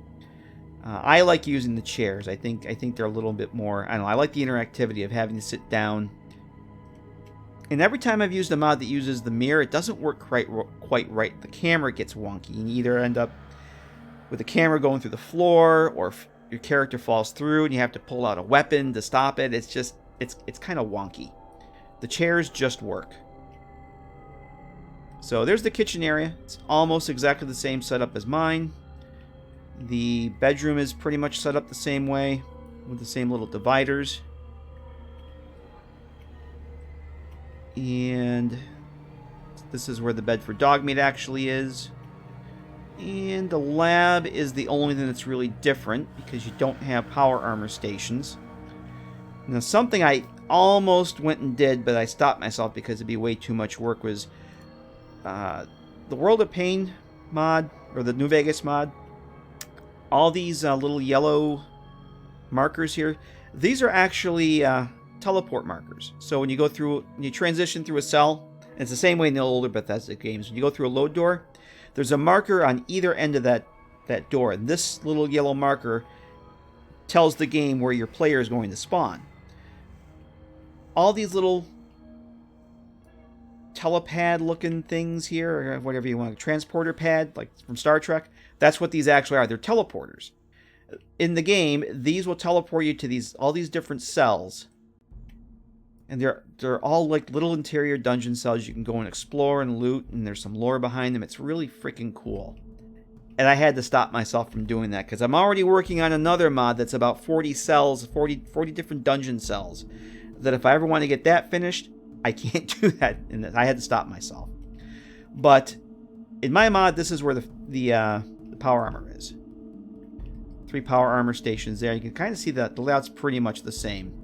I like using the chairs. I think they're a little bit more, I don't know, I like the interactivity of having to sit down. And every time I've used a mod that uses the mirror, it doesn't work quite right. The camera gets wonky. You either end up with the camera going through the floor, or if your character falls through and you have to pull out a weapon to stop it. It's just, it's kind of wonky. The chairs just work. So there's the kitchen area. It's almost exactly the same setup as mine. The bedroom is pretty much set up the same way, with the same little dividers. And this is where the bed for dog meat actually is. And the lab is the only thing that's really different, because you don't have power armor stations. Now, something I almost went and did, but I stopped myself because it'd be way too much work, was the World of Pain mod, or the New Vegas mod. All these little yellow markers here, these are actually teleport markers. So when you go through, when you transition through a cell, and it's the same way in the older Bethesda games, when you go through a load door, there's a marker on either end of that door, and this little yellow marker tells the game where your player is going to spawn. All these little telepad looking things here, or whatever you want, a transporter pad, like from Star Trek, that's what these actually are. They're teleporters. In the game, these will teleport you to all these different cells. And they're all like little interior dungeon cells you can go and explore and loot, and there's some lore behind them. It's really freaking cool. And I had to stop myself from doing that because I'm already working on another mod that's about 40 cells, 40 different dungeon cells. That if I ever want to get that finished, I can't do that, and I had to stop myself. But in my mod, this is where the power armor is. 3 power armor stations there. You can kind of see that the layout's pretty much the same.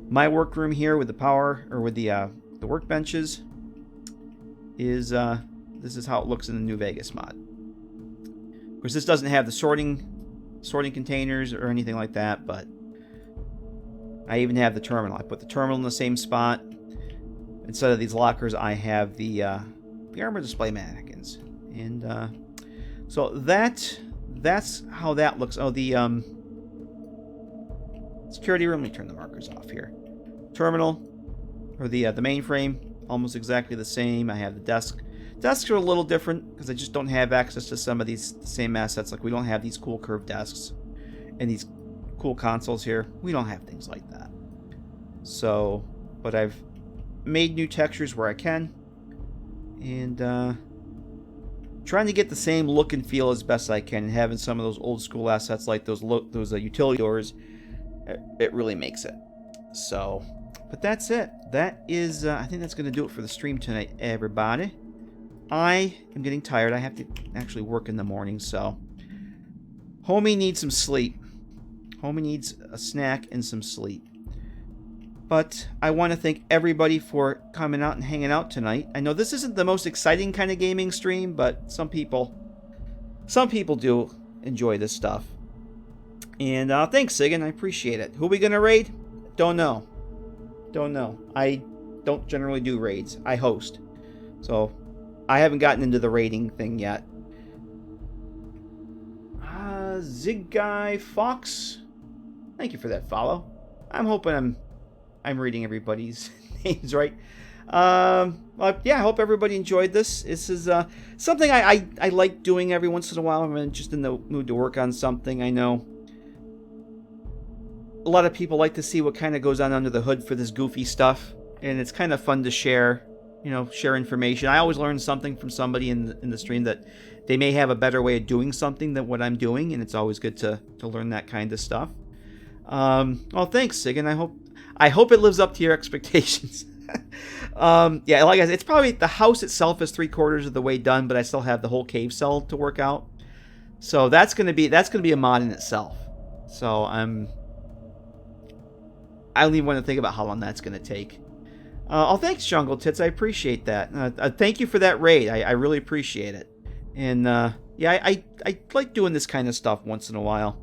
My workroom here with the power, or with the workbenches, is this is how it looks in the New Vegas mod. Of course, this doesn't have the sorting containers or anything like that, but I even have the terminal. I put the terminal in the same spot. Instead of these lockers, I have the armor display mannequins, and so that's how that looks. Oh, the security room. Let me turn the markers off here. Terminal, or the mainframe, almost exactly the same. I have the desk. Desks are a little different because I just don't have access to some of these same assets. Like we don't have these cool curved desks and these cool consoles here. We don't have things like that. So, but I've made new textures where I can, and trying to get the same look and feel as best I can, and having some of those old school assets like those utility doors, it really makes it. So, but that's it. That is, I think that's going to do it for the stream tonight, everybody. I am getting tired. I have to actually work in the morning, so homie needs some sleep. Homie needs a snack and some sleep. But I want to thank everybody for coming out and hanging out tonight. I know this isn't the most exciting kind of gaming stream, but some people do enjoy this stuff. And thanks, Sigan. I appreciate it. Who are we going to raid? Don't know. I don't generally do raids. I host. So I haven't gotten into the raiding thing yet. Zig Guy Fox, thank you for that follow. I'm hoping I'm reading everybody's names right. Yeah, I hope everybody enjoyed this. This is something I like doing every once in a while. I'm just in the mood to work on something. I know a lot of people like to see what kind of goes on under the hood for this goofy stuff, and it's kind of fun to share, share information. I always learn something from somebody in the stream that they may have a better way of doing something than what I'm doing, and it's always good to learn that kind of stuff. Well, thanks, Sig, and I hope it lives up to your expectations. Yeah, like I said, it's probably the house itself is 3/4 of the way done, but I still have the whole cave cell to work out. So that's gonna be a mod in itself. So I don't even want to think about how long that's gonna take. Oh, thanks, Jungle Tits. I appreciate that. Thank you for that raid. I really appreciate it. And yeah, I like doing this kind of stuff once in a while.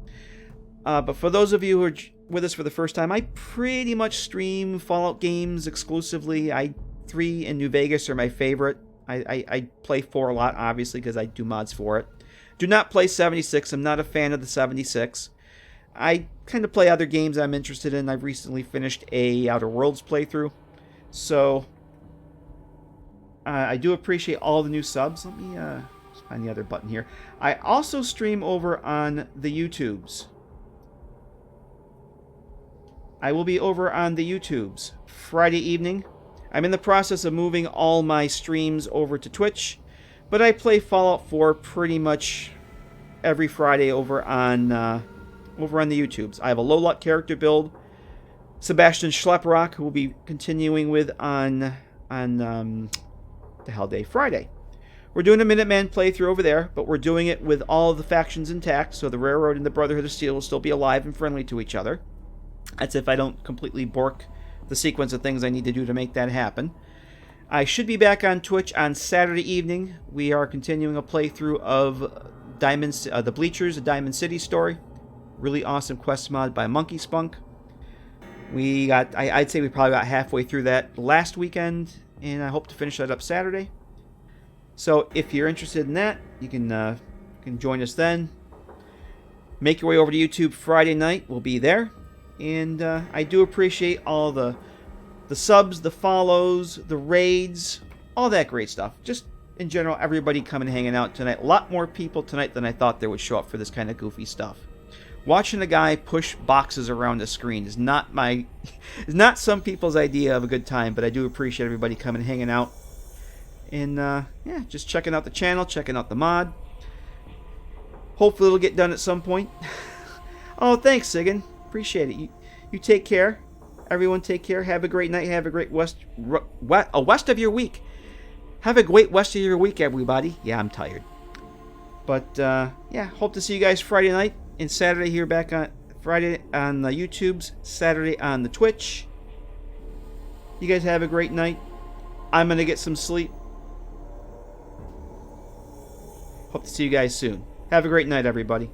But for those of you who are with us for the first time, I pretty much stream Fallout games exclusively. 3 and New Vegas are my favorite. I play 4 a lot, obviously, because I do mods for it. Do not play 76. I'm not a fan of the 76. I kind of play other games I'm interested in. I've recently finished a Outer Worlds playthrough. So, I do appreciate all the new subs. Let me just find the other button here. I also stream over on the YouTubes. I will be over on the YouTubes Friday evening. I'm in the process of moving all my streams over to Twitch, but I play Fallout 4 pretty much every Friday over on the YouTubes. I have a low luck character build, Sebastian Schlepprock, who will be continuing with on the Hell Day Friday. We're doing a Minuteman playthrough over there, but we're doing it with all of the factions intact, so the Railroad and the Brotherhood of Steel will still be alive and friendly to each other. That's if I don't completely bork the sequence of things I need to do to make that happen. I should be back on Twitch on Saturday evening. We are continuing a playthrough of the Bleachers, a Diamond City story. Really awesome quest mod by Monkey Spunk. I'd say we probably got halfway through that last weekend, and I hope to finish that up Saturday. So if you're interested in that, you can join us then. Make your way over to YouTube Friday night. We'll be there. And I do appreciate all the subs, the follows, the raids, all that great stuff. Just in general, everybody coming and hanging out tonight. A lot more people tonight than I thought there would show up for this kind of goofy stuff. Watching a guy push boxes around the screen is not some people's idea of a good time, but I do appreciate everybody coming and hanging out. And yeah, just checking out the channel, checking out the mod. Hopefully it'll get done at some point. Oh, thanks, Sigan. Appreciate it. You take care. Everyone take care. Have a great night. Have a great west of your week. Have a great west of your week, everybody. Yeah, I'm tired. But yeah, hope to see you guys Friday night and Saturday here back on Friday on the YouTubes, Saturday on the Twitch. You guys have a great night. I'm going to get some sleep. Hope to see you guys soon. Have a great night, everybody.